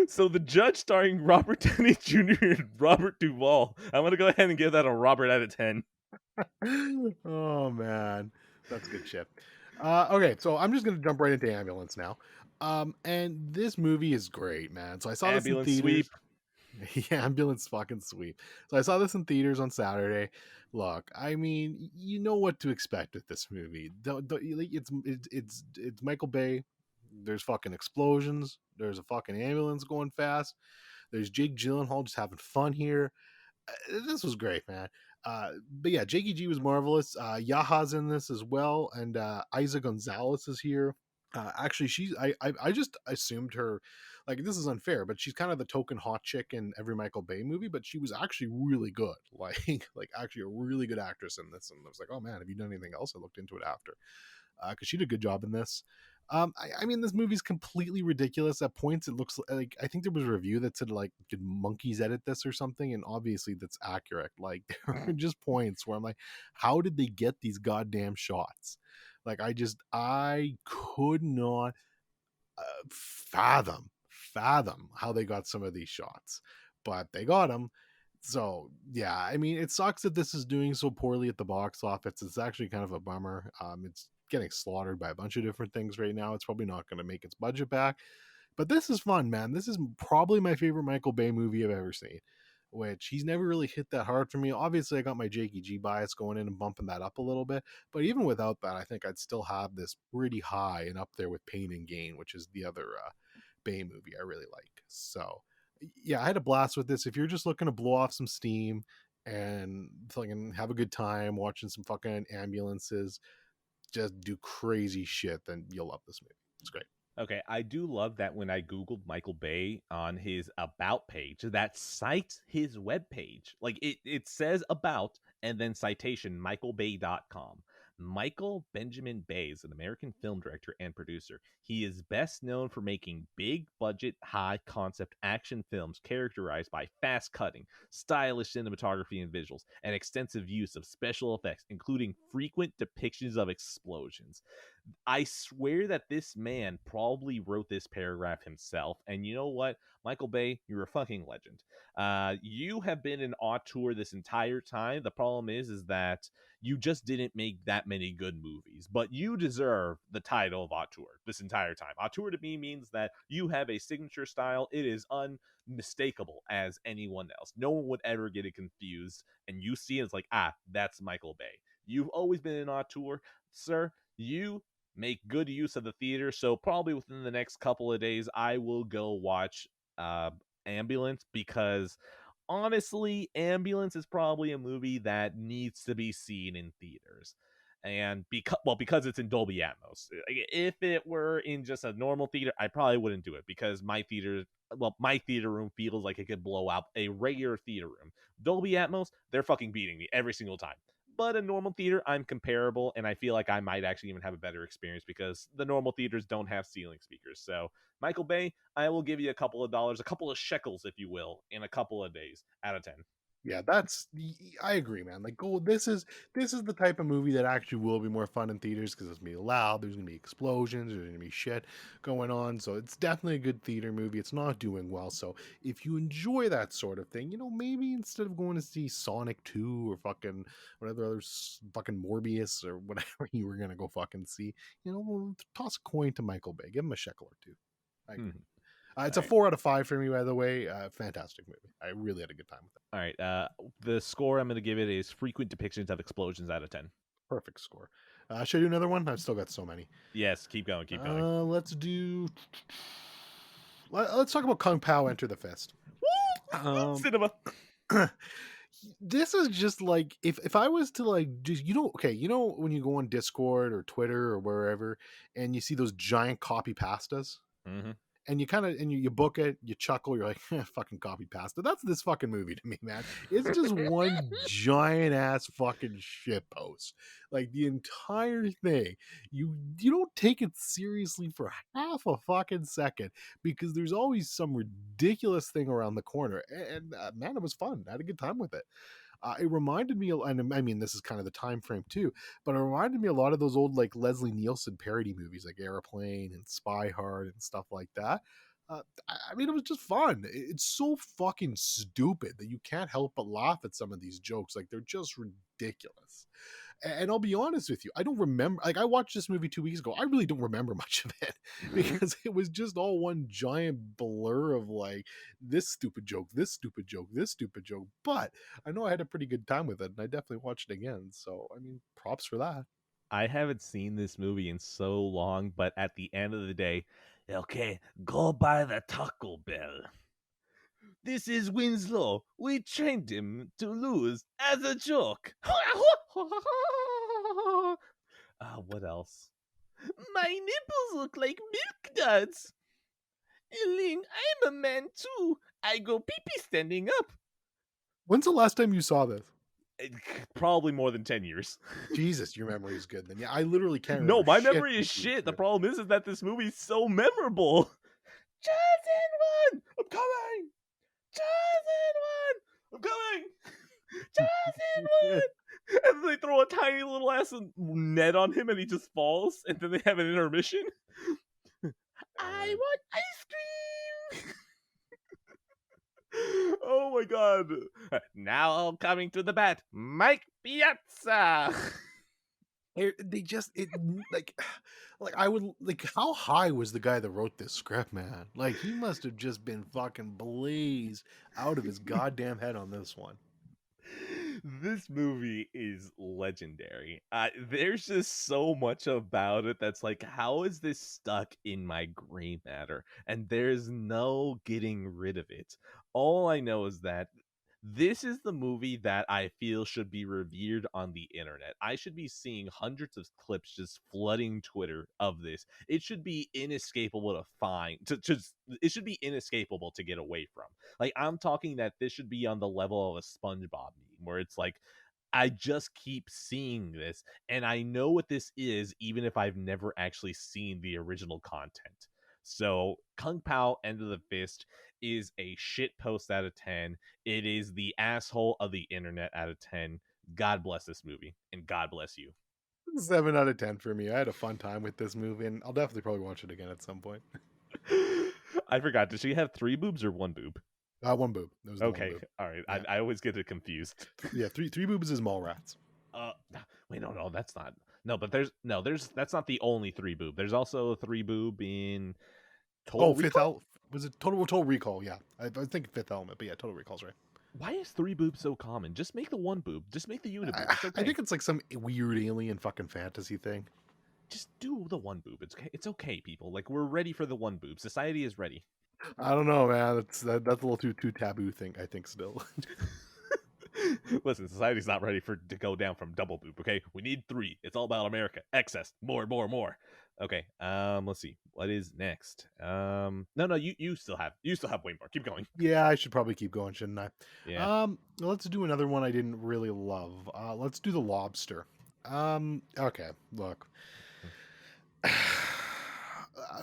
So The Judge starring Robert Downey Jr. and Robert Duvall. I'm gonna go ahead and give that a Robert out of 10. Oh man, that's good shit. Okay, so I'm just gonna jump right into Ambulance now. And this movie is great, man. So I saw this in Ambulance theaters. Sweep. Yeah, Ambulance fucking sweep. So I saw this in theaters on Saturday. Look, I mean, you know what to expect with this movie. It's Michael Bay. There's fucking explosions. There's a fucking ambulance going fast. There's Jake Gyllenhaal just having fun here. This was great, man. But yeah, Jakey G was marvelous. Yaha's in this as well, and Isa Gonzalez is here. Actually, I just assumed her, like, this is unfair, but she's kind of the token hot chick in every Michael Bay movie, but she was actually really good, like actually a really good actress in this. And I was like, oh man, have you done anything else? I looked into it after, because she did a good job in this. I mean, this movie's completely ridiculous. At points, it looks like, I think there was a review that said, like, did monkeys edit this or something? And obviously that's accurate. Like, there are just points where I'm like, how did they get these goddamn shots? Like, I could not fathom how they got some of these shots, but they got them. So yeah, I mean, it sucks that this is doing so poorly at the box office. It's actually kind of a bummer. It's getting slaughtered by a bunch of different things right now. It's probably not going to make its budget back, but this is fun, man. This is probably my favorite Michael Bay movie I've ever seen, which he's never really hit that hard for me. Obviously, I got my Jakey G bias going in and bumping that up a little bit, but even without that, I think I'd still have this pretty high and up there with Pain and Gain, which is the other Bay movie I really like. So yeah, I had a blast with this. If you're just looking to blow off some steam and fucking have a good time watching some fucking ambulances just do crazy shit, then you'll love this movie. It's great. Okay, I do love that when I Googled Michael Bay on his About page, that cites his webpage. Like it says About and then citation michaelbay.com. Michael Benjamin Bay is an American film director and producer. He is best known for making big budget, high concept action films characterized by fast cutting, stylish cinematography and visuals, and extensive use of special effects, including frequent depictions of explosions. I swear that this man probably wrote this paragraph himself. And you know what? Michael Bay, you're a fucking legend. You have been an auteur this entire time. The problem is that you just didn't make that many good movies, but you deserve the title of auteur this entire time. Auteur to me means that you have a signature style. It is unmistakable as anyone else. No one would ever get it confused. And you see it, it's like, that's Michael Bay. You've always been an auteur, sir. You make good use of the theater. So probably within the next couple of days, I will go watch Ambulance, because honestly, Ambulance is probably a movie that needs to be seen in theaters. And because it's in Dolby Atmos. If it were in just a normal theater, I probably wouldn't do it, because my theater room feels like it could blow out a regular theater room. Dolby Atmos, they're fucking beating me every single time. But a normal theater, I'm comparable, and I feel like I might actually even have a better experience, because the normal theaters don't have ceiling speakers. So, Michael Bay, I will give you a couple of dollars, a couple of shekels, if you will, in a couple of days out of 10. Yeah, I agree, man. Like, this is the type of movie that actually will be more fun in theaters because it's gonna be loud. There's gonna be explosions. There's gonna be shit going on. So it's definitely a good theater movie. It's not doing well. So if you enjoy that sort of thing, maybe instead of going to see Sonic 2 or fucking whatever other fucking Morbius or whatever you were gonna go fucking see, toss a coin to Michael Bay. Give him a shekel or two. I agree. It's a 4 out of 5 for me, by the way. Fantastic movie. I really had a good time with it. All right. The score I'm going to give it is frequent depictions of explosions out of 10. Perfect score. Should I do another one? I've still got so many. Yes, keep going. Let's talk about Kung Pao Enter the Fist. Cinema. This is just like, if I was to like just when you go on Discord or Twitter or wherever and you see those giant copy pastas. Mm-hmm. And you book it, you chuckle, you're like, fucking copy pasta. That's this fucking movie to me, man. It's just one giant ass fucking shit post. Like the entire thing. You don't take it seriously for half a fucking second, because there's always some ridiculous thing around the corner. And man, it was fun. I had a good time with it. It reminded me, and I mean, this is kind of the time frame too, but it reminded me a lot of those old like Leslie Nielsen parody movies, like Airplane and Spy Hard and stuff like that. I mean, it was just fun. It's so fucking stupid that you can't help but laugh at some of these jokes. Like, they're just ridiculous. And I'll be honest with you, I don't remember. Like, I watched this movie 2 weeks ago. I really don't remember much of it, because it was just all one giant blur of like this stupid joke, this stupid joke, this stupid joke. But I know I had a pretty good time with it, and I definitely watched it again. So, I mean, props for that. I haven't seen this movie in so long, but at the end of the day, okay, go buy the Taco Bell. This is Winslow. We trained him to lose as a joke. What else? My nipples look like milk duds. Eileen, I'm a man too. I go pee-pee standing up. When's the last time you saw this? Probably more than 10 years. Jesus, your memory is good then. Yeah, I literally can't No, remember. my memory is shit. The problem is that this movie is so memorable. Chosen one! I'm coming! Chosen one! I'm coming! Chosen one! And then they throw a tiny little ass net on him and he just falls, and then they have an intermission. I want ice cream! Oh my god. Now coming to the bat, Mike Piazza. They just like I would like, how high was the guy that wrote this script, man? Like, he must have just been fucking blazed out of his goddamn head on this one. This movie is legendary. There's just so much about it that's like, how is this stuck in my gray matter? And there's no getting rid of it. All I know is that This is the movie that I feel should be revered on the internet. I should be seeing hundreds of clips just flooding Twitter of this. It should be inescapable to find. It should be inescapable to get away from. Like, I'm talking that this should be on the level of a SpongeBob meme, where it's like, I just keep seeing this, and I know what this is, even if I've never actually seen the original content. So, Kung Pao End of the Fist is a shit post out of 10. It is the asshole of the internet out of 10. God bless this movie, and God bless you. 7 out of 10 for me. I had a fun time with this movie, and I'll definitely probably watch it again at some point. I forgot. Does she have 3 boobs or 1 boob? One boob. It was the Okay, one boob. all right. Yeah. I always get it confused. Yeah, three boobs is Mallrats. Uh, wait, no, that's not. No, but there's that's not the only 3 boob. There's also a 3 boob in Total Recall. Was it Total Recall? Yeah, I was thinking Fifth Element, but yeah, Total Recall's right. Why is 3 boobs so common? Just make the 1 boob. Just make the uniboob. It's okay. I think it's like some weird alien fucking fantasy thing. Just do the 1 boob. It's okay. It's okay, people. Like, we're ready for the 1 boob. Society is ready. I don't know, man. That's a little too taboo thing, I think, still. Listen, society's not ready to go down from double boob. Okay, we need 3. It's all about America. Excess, more. Okay, let's see what is next. No, you still have way more. Keep going. Yeah, I should probably keep going, shouldn't I? Yeah. Let's do another one I didn't really love. Let's do the Lobster. Okay, look.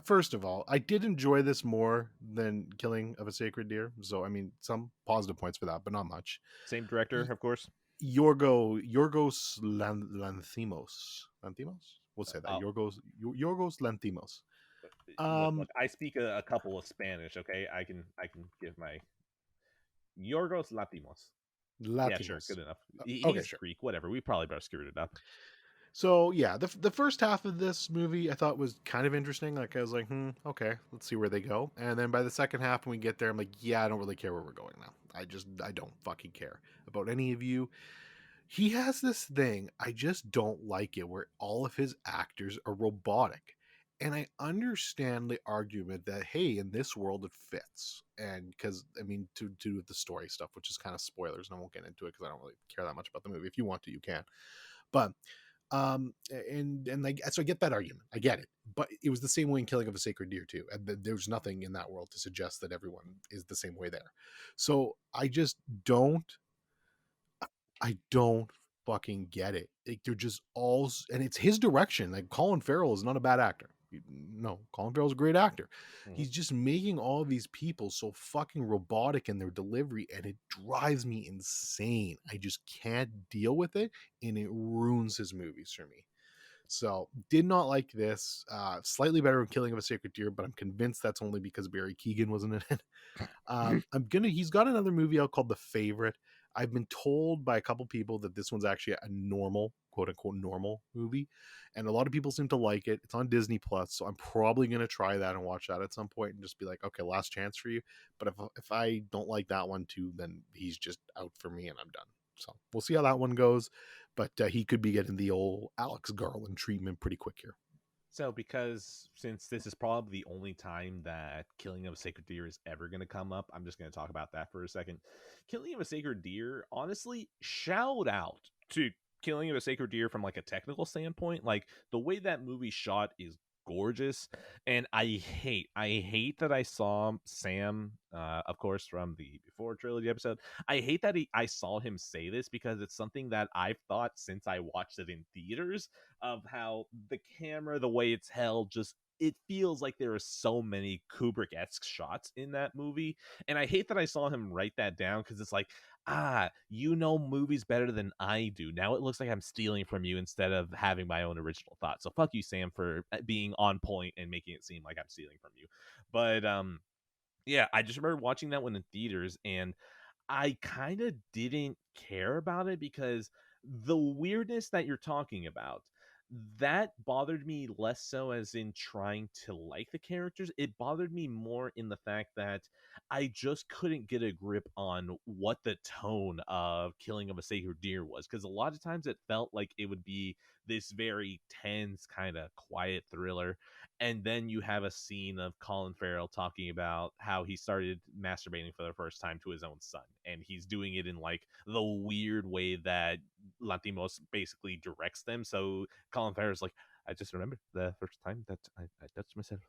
First of all, I did enjoy this more than Killing of a Sacred Deer. So, I mean, some positive points for that, but not much. Same director, of course. Yorgos Lanthimos. Lanthimos? We'll say that. Yorgos Lanthimos. Look, I speak a couple of Spanish. Okay, I can give my Yorgos Lanthimos. Yeah, sure, good enough. He's sure. Greek, whatever. We probably better screwed it up. So yeah, the first half of this movie I thought was kind of interesting. Like I was like, okay, let's see where they go. And then by the second half, when we get there, I'm like, yeah, I don't really care where we're going now. I don't fucking care about any of you. He has this thing, I just don't like it, where all of his actors are robotic. And I understand the argument that, hey, in this world it fits. And because, I mean, to do with the story stuff, which is kind of spoilers, and I won't get into it because I don't really care that much about the movie. If you want to, you can. But and like, so I get that argument, I get it, but it was the same way in Killing of a Sacred Deer too, and there's nothing in that world to suggest that everyone is the same way there. So I don't fucking get it. Like, they're just all, and it's his direction. Like, Colin Farrell is not a bad actor. No, Colin Farrell's a great actor. He's just making all of these people so fucking robotic in their delivery, and it drives me insane. I just can't deal with it, and it ruins his movies for me. So, did not like this. Slightly better than Killing of a Sacred Deer, but I'm convinced that's only because Barry Keoghan wasn't in it. He's got another movie out called The Favorite. I've been told by a couple people that this one's actually a normal, quote unquote, normal movie. And a lot of people seem to like it. It's on Disney Plus. So I'm probably going to try that and watch that at some point and just be like, okay, last chance for you. But if I don't like that one too, then he's just out for me and I'm done. So we'll see how that one goes. But he could be getting the old Alex Garland treatment pretty quick here. So, since this is probably the only time that Killing of a Sacred Deer is ever going to come up, I'm just going to talk about that for a second. Killing of a Sacred Deer, honestly, shout out to Killing of a Sacred Deer from like a technical standpoint. Like, the way that movie shot is gorgeous, and I hate that I saw Sam, of course, from the Before trilogy episode. I hate that I saw him say this, because it's something that I've thought since I watched it in theaters, of how the camera, the way it's held, just, it feels like there are so many Kubrick-esque shots in that movie. And I hate that I saw him write that down, because it's like, you know movies better than I do. Now it looks like I'm stealing from you instead of having my own original thoughts. So fuck you, Sam, for being on point and making it seem like I'm stealing from you. But yeah, I just remember watching that one in theaters, and I kind of didn't care about it, because the weirdness that you're talking about, that bothered me less so as in trying to like the characters. It bothered me more in the fact that I just couldn't get a grip on what the tone of Killing of a Sacred Deer was, because a lot of times it felt like it would be this very tense kind of quiet thriller, and then you have a scene of Colin Farrell talking about how he started masturbating for the first time to his own son, and he's doing it in like the weird way that Lantimos basically directs them. So Colin Farrell's like, I just remember the first time that I touched myself.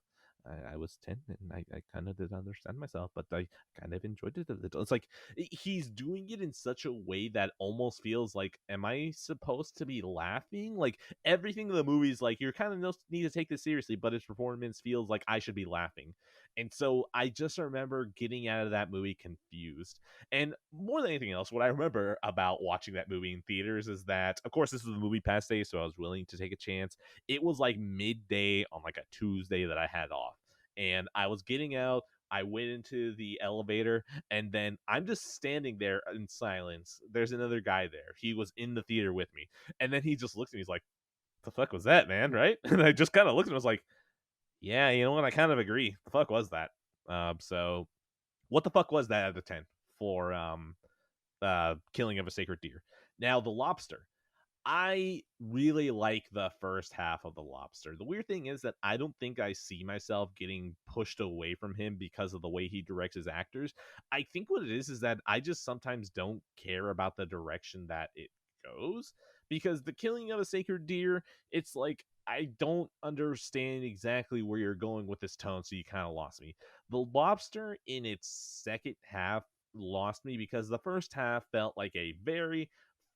I was 10 and I kind of didn't understand myself, but I kind of enjoyed it a little. It's like he's doing it in such a way that almost feels like, am I supposed to be laughing? Like everything in the movie is like, you're kind of need to take this seriously, but his performance feels like I should be laughing. And so I just remember getting out of that movie confused. And more than anything else, what I remember about watching that movie in theaters is that, of course, this was the movie pass day, so I was willing to take a chance. It was like midday on like a Tuesday that I had off. And I was getting out. I went into the elevator, and then I'm just standing there in silence. There's another guy there. He was in the theater with me. And then he just looks at me. He's like, the fuck was that, man? Right? And I just kind of looked at him. I was like, yeah, you know what? I kind of agree. The fuck was that? So what the fuck was that out of 10 for Killing of a Sacred Deer? Now, the Lobster. I really like the first half of the Lobster. The weird thing is that I don't think I see myself getting pushed away from him because of the way he directs his actors. I think what it is that I just sometimes don't care about the direction that it goes, because the Killing of a Sacred Deer, it's like I don't understand exactly where you're going with this tone, so you kind of lost me. The Lobster in its second half lost me because the first half felt like a very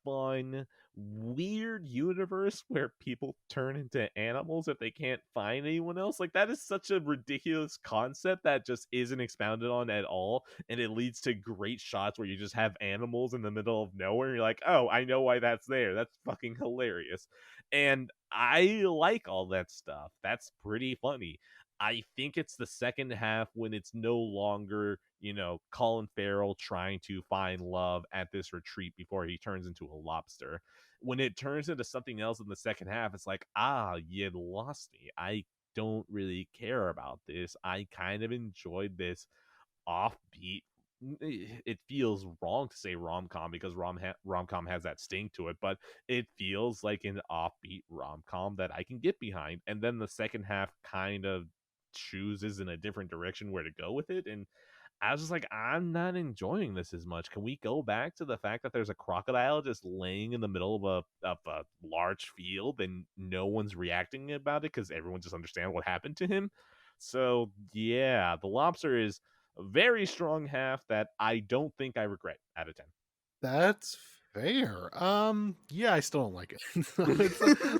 fun, weird universe where people turn into animals if they can't find anyone else. Like, that is such a ridiculous concept that just isn't expounded on at all. And it leads to great shots where you just have animals in the middle of nowhere. And you're like, oh, I know why that's there. That's fucking hilarious. And I like all that stuff. That's pretty funny. I think it's the second half when it's no longer, Colin Farrell trying to find love at this retreat before he turns into a lobster. When it turns into something else in the second half, it's like, you lost me. I don't really care about this. I kind of enjoyed this offbeat. It feels wrong to say rom-com because rom-com has that sting to it, but it feels like an offbeat rom-com that I can get behind. And then the second half kind of chooses in a different direction where to go with it, and I was just like, I'm not enjoying this as much. Can we go back to the fact that there's a crocodile just laying in the middle of a large field and no one's reacting about it because everyone just understands what happened to him? So yeah, the Lobster is a very strong half that I don't think I regret out of 10. That's fair. Yeah, I still don't like it. It's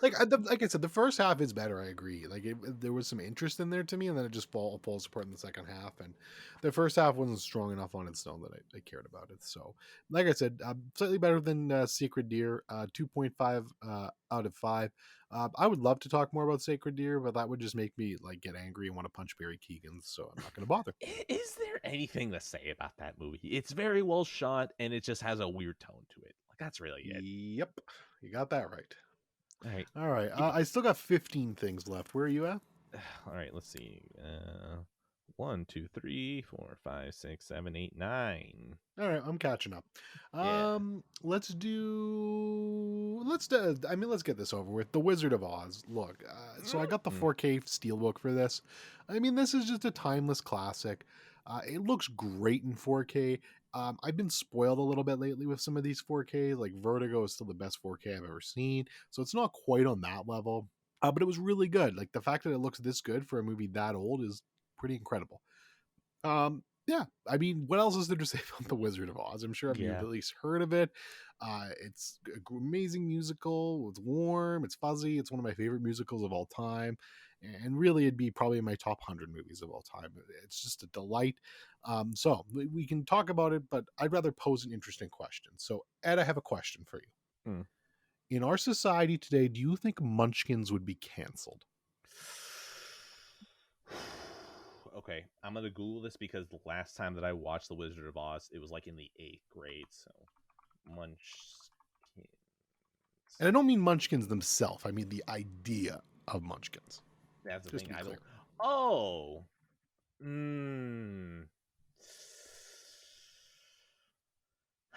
like I said, the first half is better. I agree. Like there was some interest in there to me, and then it just falls apart in the second half. And the first half wasn't strong enough on its own that I cared about it. So, like I said, slightly better than Sacred Deer. 2.5 out of 5. I would love to talk more about Sacred Deer, but that would just make me like get angry and want to punch Barry Keoghan. So I'm not going to bother. Is there anything to say about that movie? It's very well shot and it just has a weird tone to it. Like, that's really it. Yep, you got that right. All right. All right. I still got 15 things left. Where are you at? All right, let's see. 1, 2, 3, 4, 5, 6, 7, 8, 9. All right, I'm catching up. Yeah. Let's get this over with. The Wizard of Oz. Look, so I got the 4K Steelbook for this. I mean, this is just a timeless classic. It looks great in 4K. I've been spoiled a little bit lately with some of these 4K. Like Vertigo is still the best 4K I've ever seen, so it's not quite on that level. But it was really good. Like the fact that it looks this good for a movie that old is pretty incredible. Yeah, I mean, what else is there to say about The Wizard of Oz? I'm sure you've at least heard of it. It's an amazing musical. It's warm, it's fuzzy. It's one of my favorite musicals of all time. And really, it'd be probably in my top 100 movies of all time. It's just a delight. So we can talk about it, but I'd rather pose an interesting question. So, Ed, I have a question for you. In our society today, do you think Munchkins would be canceled? Okay, I'm gonna Google this because the last time that I watched The Wizard of Oz, it was like in the 8th grade. So, Munchkins And I don't mean Munchkins themselves. I mean the idea of Munchkins. That's the Just thing. to be I clear. don't. Oh. Mm.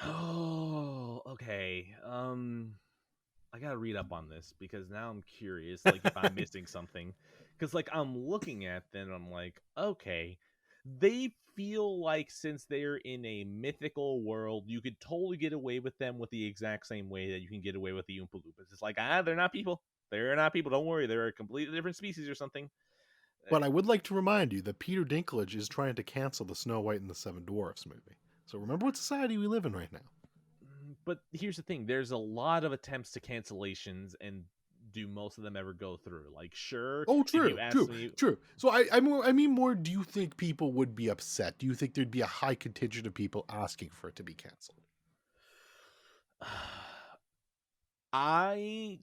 Oh. Okay. I gotta read up on this because now I'm curious. Like, if I'm missing something, because like I'm looking at them, I'm like, okay, they feel like since they're in a mythical world, you could totally get away with them with the exact same way that you can get away with the Oompa Loompas. It's like, they're not people. They're not people. Don't worry, they're a completely different species or something. But I would like to remind you that Peter Dinklage is trying to cancel the Snow White and the Seven Dwarfs movie. So remember what society we live in right now. But here's the thing: there's a lot of attempts to cancellations, and do most of them ever go through? Like, sure, Oh, if you true, ask true, me, true. So I mean more. Do you think people would be upset? Do you think there'd be a high contingent of people asking for it to be canceled? I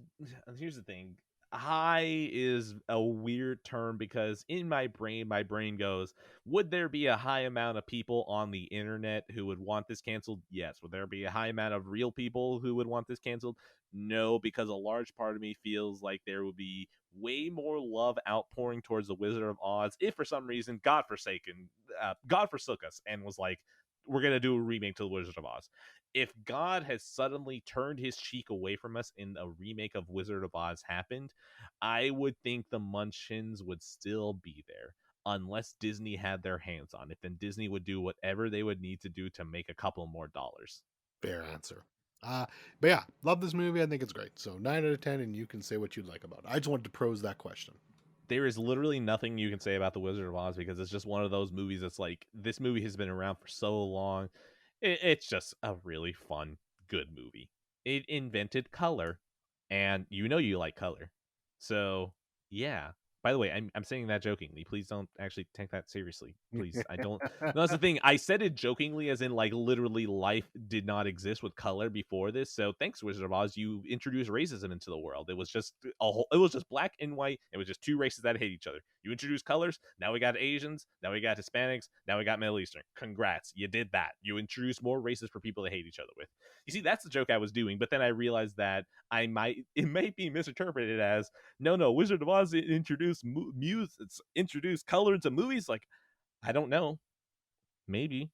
here's the thing. High is a weird term because in my brain goes, would there be a high amount of people on the internet who would want this canceled? Yes. Would there be a high amount of real people who would want this canceled? No, because a large part of me feels like there would be way more love outpouring towards the Wizard of Oz if for some reason God forsook us and was like, we're gonna do a remake to the Wizard of Oz. If God has suddenly turned his cheek away from us and a remake of Wizard of Oz happened, I would think the Munchkins would still be there unless Disney had their hands on it. Then Disney would do whatever they would need to do to make a couple more dollars. Fair answer. But yeah, love this movie. I think it's great. So 9 out of 10, and you can say what you'd like about it. I just wanted to pose that question. There is literally nothing you can say about the Wizard of Oz because it's just one of those movies that's like, this movie has been around for so long. It's just a really fun, good movie. It invented color, and you like color. So, yeah. By the way, I'm saying that jokingly. Please don't actually take that seriously. Please. I don't. No, that's the thing. I said it jokingly, as in, like, literally life did not exist with color before this. So, thanks, Wizard of Oz. You introduced racism into the world. It was just it was just black and white. It was just two races that hate each other. You introduced colors. Now we got Asians. Now we got Hispanics. Now we got Middle Eastern. Congrats. You did that. You introduced more races for people to hate each other with. You see, that's the joke I was doing. But then I realized that it might be misinterpreted as, no, Wizard of Oz introduced introduced color into movies. Like, I don't know. Maybe.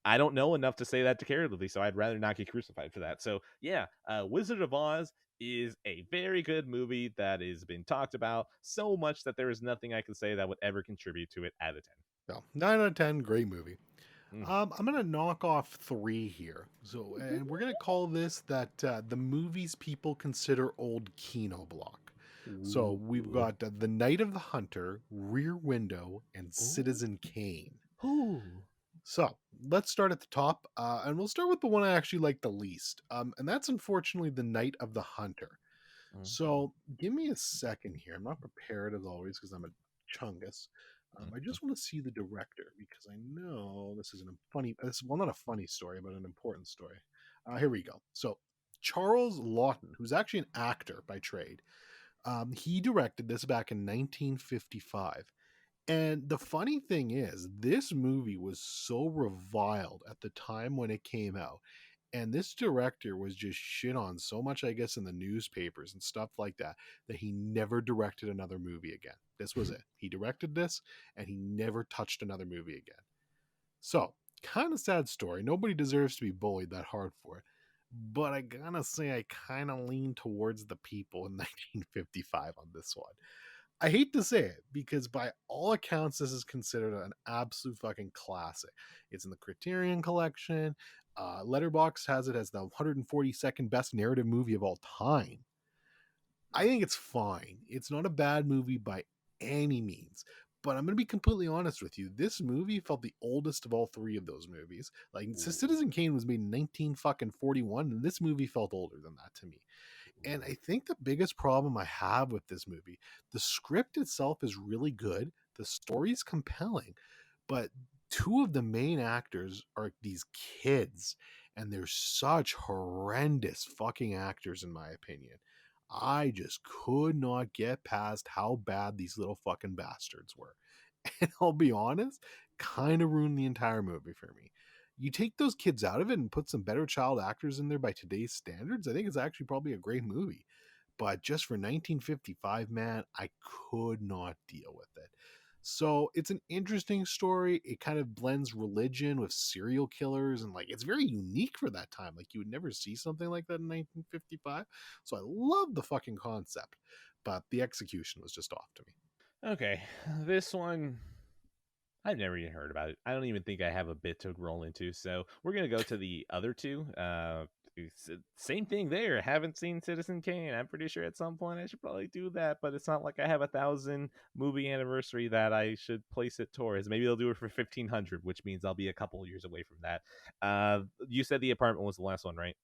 I don't know enough to say that declaratively, so I'd rather not get crucified for that. So, yeah, Wizard of Oz is a very good movie that has been talked about so much that there is nothing I can say that would ever contribute to it out of 10. No, 9 out of 10, great movie. Mm. I'm gonna knock off 3 here. So, and we're gonna call this that the movies people consider old Kino block. So we've got The Night of the Hunter, Rear Window, and Citizen Kane. Ooh. So let's start at the top, and we'll start with the one I actually like the least, and that's unfortunately The Night of the Hunter. So give me a second here. I'm not prepared as always because I'm a chungus. I just want to see the director because I know this is not a funny story, but an important story. Here we go. So Charles Lawton, who's actually an actor by trade, he directed this back in 1955. And the funny thing is, this movie was so reviled at the time when it came out. And this director was just shit on so much, I guess, in the newspapers and stuff like that, that he never directed another movie again. This was it. He directed this and he never touched another movie again. So, kind of sad story. Nobody deserves to be bullied that hard for it. But I gotta say, I kind of lean towards the people in 1955 on this one. I hate to say it because by all accounts, this is considered an absolute fucking classic. It's in the Criterion Collection. Letterboxd has it as the 142nd best narrative movie of all time. I think it's fine. It's not a bad movie by any means. But I'm going to be completely honest with you. This movie felt the oldest of all 3 of those movies. Like, Citizen Kane was made in 1941, and this movie felt older than that to me. And I think the biggest problem I have with this movie, the script itself is really good. The story's compelling, but 2 of the main actors are these kids, and they're such horrendous fucking actors, in my opinion. I just could not get past how bad these little fucking bastards were. And I'll be honest, kind of ruined the entire movie for me. You take those kids out of it and put some better child actors in there by today's standards, I think it's actually probably a great movie. But just for 1955, man, I could not deal with it. So it's an interesting story. It kind of blends religion with serial killers, and like it's very unique for that time. Like you would never see something like that in 1955. So I love the fucking concept, but the execution was just off to me. Okay, this one I've never even heard about it. I don't even think I have a bit to roll into. So we're gonna go to the other two. Same thing there. Haven't seen Citizen Kane. I'm pretty sure at some point I should probably do that, but it's not like I have 1,000 movie anniversary that I should place it towards. Maybe they'll do it for 1,500, which means I'll be a couple years away from that. You said The Apartment was the last one, right?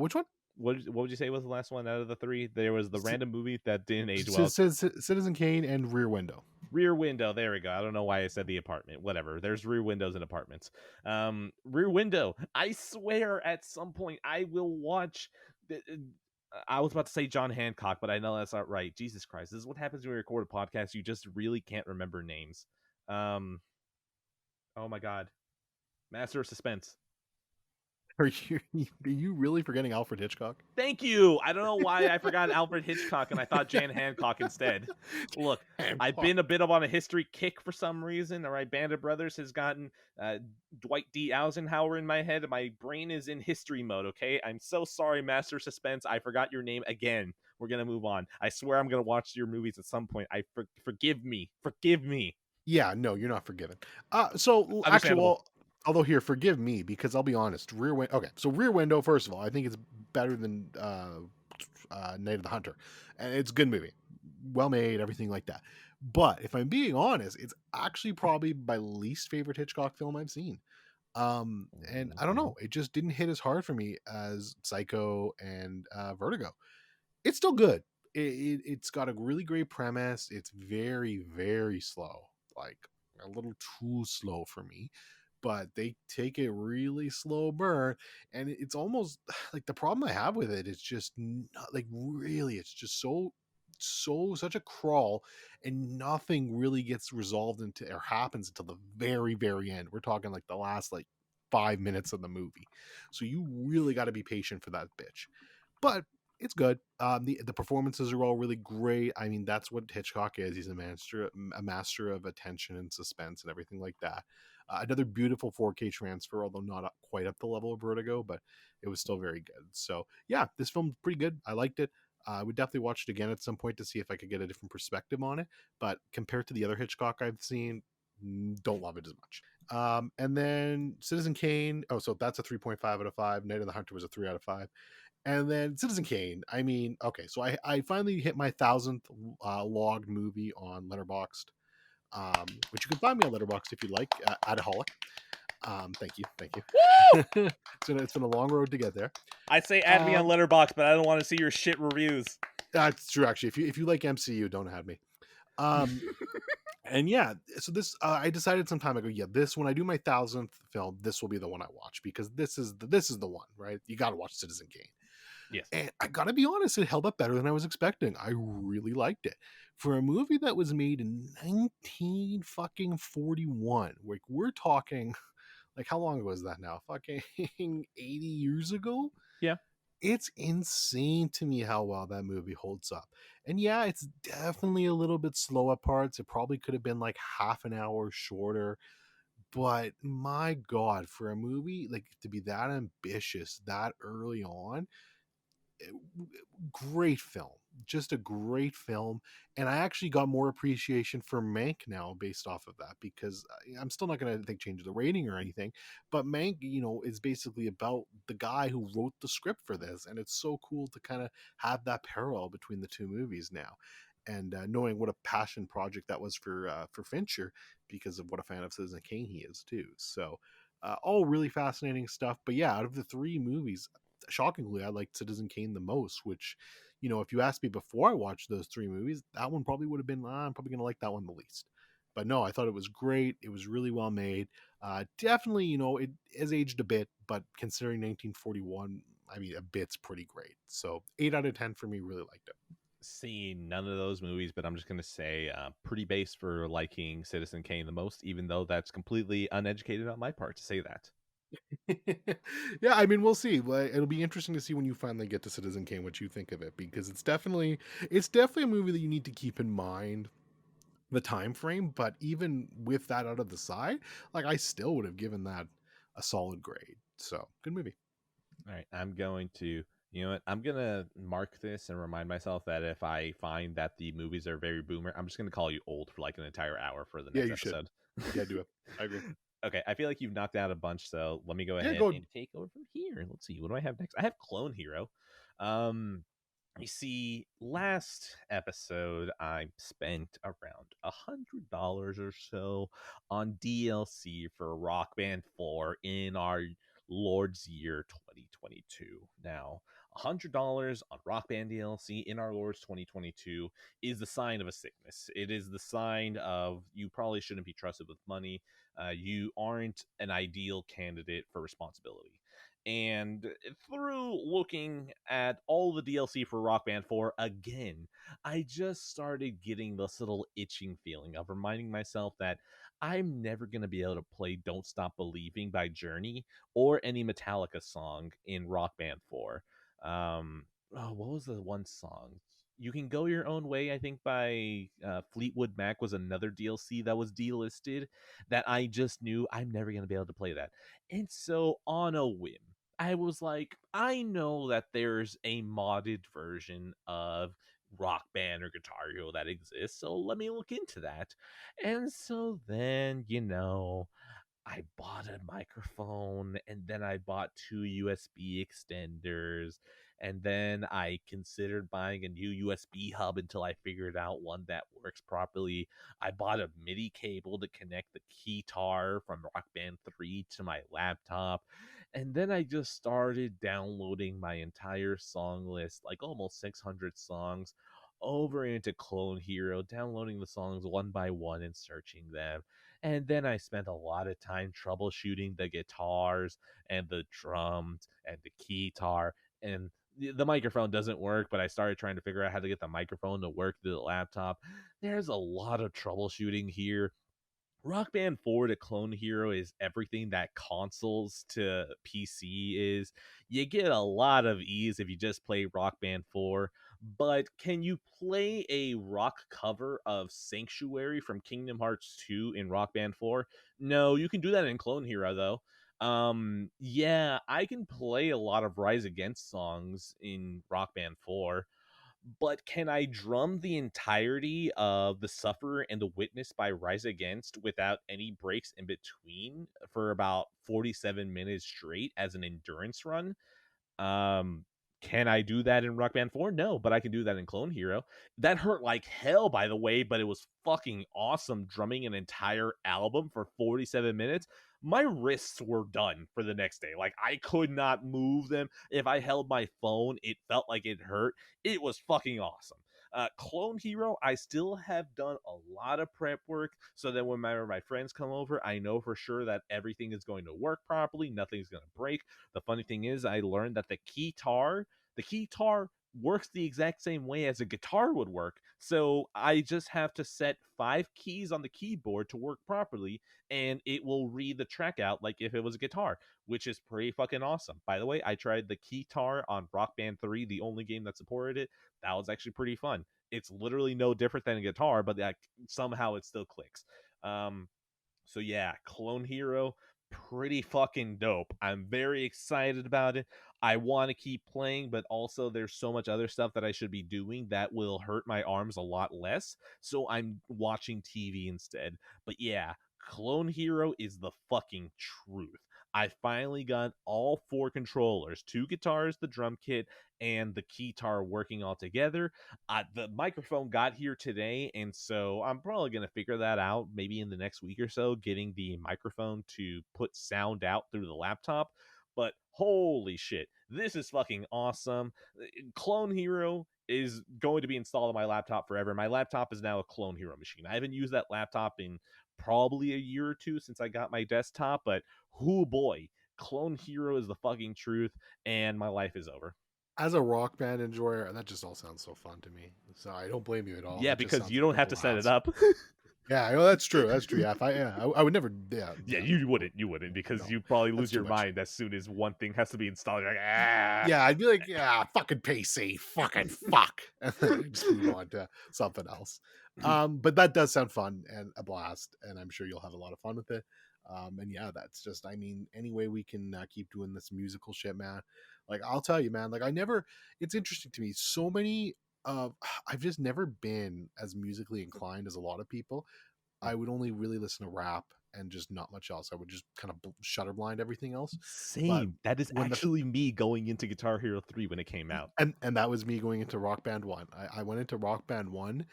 Which one? What would you say was the last one out of the three? There was the C- random movie that didn't age well. Citizen Kane and Rear Window. Rear Window. There we go. I don't know why I said The Apartment. Whatever. There's Rear Windows and Apartments. Rear Window. I swear at some point I will watch. I was about to say John Hancock, but I know that's not right. Jesus Christ. This is what happens when we record a podcast. You just really can't remember names. Oh my God. Master of Suspense. Are you really forgetting Alfred Hitchcock? Thank you. I don't know why I forgot Alfred Hitchcock and I thought Jan Hancock instead. Look, I've been a bit on a history kick for some reason. All right, Band of Brothers has gotten Dwight D. Eisenhower in my head. My brain is in history mode, okay? I'm so sorry, Master Suspense. I forgot your name again. We're going to move on. I swear I'm going to watch your movies at some point. Forgive me. Forgive me. Yeah, no, you're not forgiven. So actually, well, although here, forgive me because I'll be honest. Rear Window. Okay, so Rear Window. First of all, I think it's better than Night of the Hunter, and it's a good movie, well made, everything like that. But if I'm being honest, it's actually probably my least favorite Hitchcock film I've seen. And I don't know, it just didn't hit as hard for me as Psycho and Vertigo. It's still good. It's got a really great premise. It's very, very slow, like a little too slow for me, but they take a really slow burn, and it's almost like the problem I have with it is just not, like really it's just such a crawl, and nothing really gets resolved into or happens until the very, very end. We're talking like the last like 5 minutes of the movie, so you really got to be patient for that bitch. But it's good. The performances are all really great. I mean, that's what Hitchcock is. He's a master of attention and suspense and everything like that. Another beautiful 4K transfer, although not quite up the level of Vertigo, but it was still very good. So yeah, this film's pretty good. I liked it. I would definitely watch it again at some point to see if I could get a different perspective on it. But compared to the other Hitchcock I've seen, don't love it as much. And then Citizen Kane. Oh, so that's a 3.5 out of 5. Night of the Hunter was a 3 out of 5. And then Citizen Kane. I mean, okay, so I finally hit my 1,000th logged movie on Letterboxd, which you can find me on Letterboxd if you like, Adaholic. Thank you. It's been a long road to get there. I say add me on Letterboxd, but I don't want to see your shit reviews. That's true, actually. If you like MCU, don't add me. And yeah, so this I decided some time ago. Yeah, this when I do my 1,000th film, this will be the one I watch because this is the one, right? You got to watch Citizen Kane. Yes. And I gotta be honest, it held up better than I was expecting. I really liked it. For a movie that was made in 1941, like we're talking, like how long was that now? Fucking 80 years ago? Yeah. It's insane to me how well that movie holds up. And yeah, it's definitely a little bit slow at parts. It probably could have been like half an hour shorter. But my God, for a movie like to be that ambitious that early on, great film, just a great film. And I actually got more appreciation for Mank now based off of that, because I'm still not going to change the rating or anything, but Mank, is basically about the guy who wrote the script for this, and it's so cool to kind of have that parallel between the two movies now. And knowing what a passion project that was for Fincher, because of what a fan of Citizen Kane he is too. So all really fascinating stuff. But yeah, out of the three movies, shockingly, I liked Citizen Kane the most, which, if you asked me before I watched those three movies, that one probably would have been, I'm probably going to like that one the least. But no, I thought it was great. It was really well made. Definitely, it has aged a bit, but considering 1941, I mean, a bit's pretty great. So 8 out of 10 for me, really liked it. Seen none of those movies, but I'm just going to say pretty base for liking Citizen Kane the most, even though that's completely uneducated on my part to say that. Yeah, I mean, we'll see. Like, it'll be interesting to see when you finally get to Citizen Kane what you think of it, because it's definitely a movie that you need to keep in mind the time frame. But even with that out of the side, like, I still would have given that a solid grade. So good movie. All right, I'm going to, you know what? I'm gonna mark this and remind myself that if I find that the movies are very boomer, I'm just gonna call you old for like an entire hour for the Yeah, next you should. episode. Yeah, do it. I agree. Okay, I feel like you've knocked out a bunch, so let me go Yeah, ahead go. and take over from here. Let's see, what do I have next? I have Clone Hero. Um, you see, last episode I spent around $100 or so on DLC for Rock Band 4 in our Lord's Year 2022. Now, $100 on Rock Band DLC in our Lord's 2022 is the sign of a sickness. It is the sign of you probably shouldn't be trusted with money. You aren't an ideal candidate for responsibility. And through looking at all the DLC for Rock Band 4 again, I just started getting this little itching feeling of reminding myself that I'm never going to be able to play Don't Stop Believing by Journey or any Metallica song in Rock Band 4. What was the one song? You Can Go Your Own Way, I think, by Fleetwood Mac was another DLC that was delisted that I just knew I'm never going to be able to play that. And so, on a whim, I was like, I know that there's a modded version of Rock Band or Guitar Hero that exists, so let me look into that. And so then, I bought a microphone and then I bought two USB extenders. And then I considered buying a new USB hub until I figured out one that works properly. I bought a MIDI cable to connect the keytar from Rock Band 3 to my laptop. And then I just started downloading my entire song list, like almost 600 songs, over into Clone Hero, downloading the songs one by one and searching them. And then I spent a lot of time troubleshooting the guitars and the drums and the keytar. And the microphone doesn't work, but I started trying to figure out how to get the microphone to work through the laptop. There's a lot of troubleshooting here. Rock Band 4 to Clone Hero is everything that consoles to PC is. You get a lot of ease if you just play Rock Band 4, but can you play a rock cover of Sanctuary from Kingdom Hearts 2 in Rock Band 4? No, you can do that in Clone Hero though. Yeah, I can play a lot of Rise Against songs in Rock Band 4, but can I drum the entirety of The Sufferer and The Witness by Rise Against without any breaks in between for about 47 minutes straight as an endurance run? Um, can I do that in Rock Band 4? No, but I can do that in Clone Hero. That hurt like hell, by the way, but it was fucking awesome drumming an entire album for 47 minutes. My wrists were done for the next day. Like, I could not move them. If I held my phone, it felt like it hurt. It was fucking awesome. Clone Hero, I still have done a lot of prep work so that when my friends come over, I know for sure that everything is going to work properly, nothing's going to break. The funny thing is, I learned that the keytar works the exact same way as a guitar would work. So I just have to set 5 keys on the keyboard to work properly, and it will read the track out like if it was a guitar, which is pretty fucking awesome. By the way, I tried the keytar on Rock Band 3, the only game that supported it. That was actually pretty fun. It's literally no different than a guitar, but somehow it still clicks. So yeah, Clone Hero, pretty fucking dope. I'm very excited about it. I want to keep playing, but also there's so much other stuff that I should be doing that will hurt my arms a lot less. So I'm watching TV instead. But yeah, Clone Hero is the fucking truth. I finally got all 4 controllers, 2 guitars, the drum kit, and the keytar working all together. The microphone got here today, and so I'm probably going to figure that out maybe in the next week or so, getting the microphone to put sound out through the laptop. But holy shit, this is fucking awesome. Clone Hero is going to be installed on my laptop forever. My laptop is now a Clone Hero machine. I haven't used that laptop in probably a year or two since I got my desktop, but whoo boy, Clone Hero is the fucking truth, and my life is over. As a Rock Band enjoyer, that just all sounds so fun to me. So I don't blame you at all. Yeah, That just because sounds you like don't a have to set it blast. up. Yeah, well, that's true. That's true. Yeah, if I would never. Yeah, Yeah, yeah, you wouldn't because no, you probably that's lose too your much. mind as soon as one thing has to be installed. You're like, ah. Yeah, I'd be like, yeah, fucking PC, fucking fuck, and then I just move on to something else. But that does sound fun and a blast, and I'm sure you'll have a lot of fun with it. And yeah, that's just, I mean, any way we can keep doing this musical shit, man. Like, I'll tell you, man. Like, it's interesting to me. So many. I've just never been as musically inclined as a lot of people. I would only really listen to rap and just not much else. I would just kind of shutter blind everything else. But Same. That is when the actually me going into Guitar Hero 3 when it came out. and that was me going into Rock Band 1. I went into Rock Band 1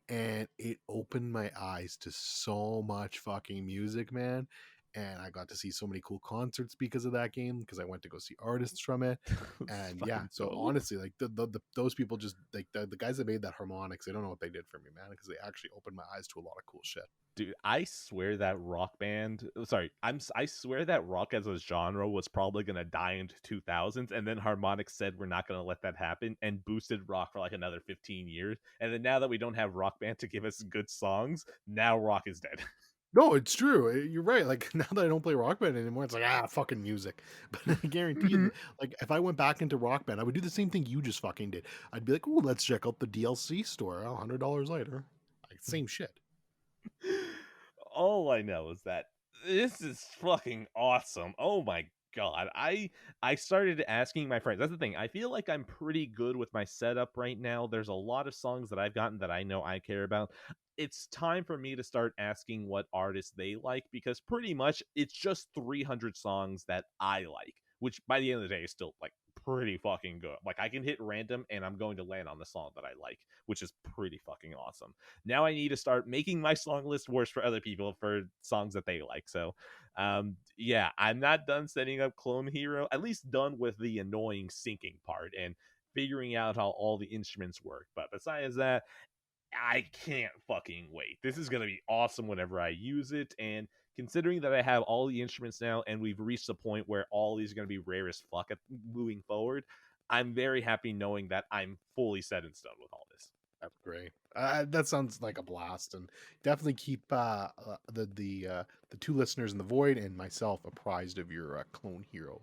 and it opened my eyes to so much fucking music, man. And I got to see so many cool concerts because of that game because I went to go see artists from it. It's And yeah, fucking so dope. honestly, like those people just like the guys that made that harmonics, they don't know what they did for me, man, because they actually opened my eyes to a lot of cool shit. Dude, I swear that rock band. Sorry, I swear that rock as a genre was probably gonna die into 2000s, and then Harmonix said we're not gonna let that happen, and boosted rock for like another 15 years. And then now that we don't have rock band to give us good songs, now rock is dead. No, it's true. You're right. Like now that I don't play Rock Band anymore, it's like fucking music. But I guarantee you, like if I went back into Rock Band, I would do the same thing you just fucking did. I'd be like, "Oh, let's check out the DLC store. $100 later, like same shit." All I know is that this is fucking awesome. Oh my god. I started asking my friends. That's the thing. I feel like I'm pretty good with my setup right now. There's a lot of songs that I've gotten that I know I care about. It's time for me to start asking what artists they like because pretty much it's just 300 songs that I like, which by the end of the day is still like pretty fucking good. Like I can hit random and I'm going to land on the song that I like, which is pretty fucking awesome. Now I need to start making my song list worse for other people for songs that they like. So, yeah, I'm not done setting up Clone Hero, at least done with the annoying syncing part and figuring out how all the instruments work. But besides that, I can't fucking wait. This is going to be awesome whenever I use it. And considering that I have all the instruments now and we've reached the point where all these are going to be rare as fuck moving forward, I'm very happy knowing that I'm fully set in stone with all this. That's great. That sounds like a blast, and definitely keep the two listeners in the void and myself apprised of your Clone Hero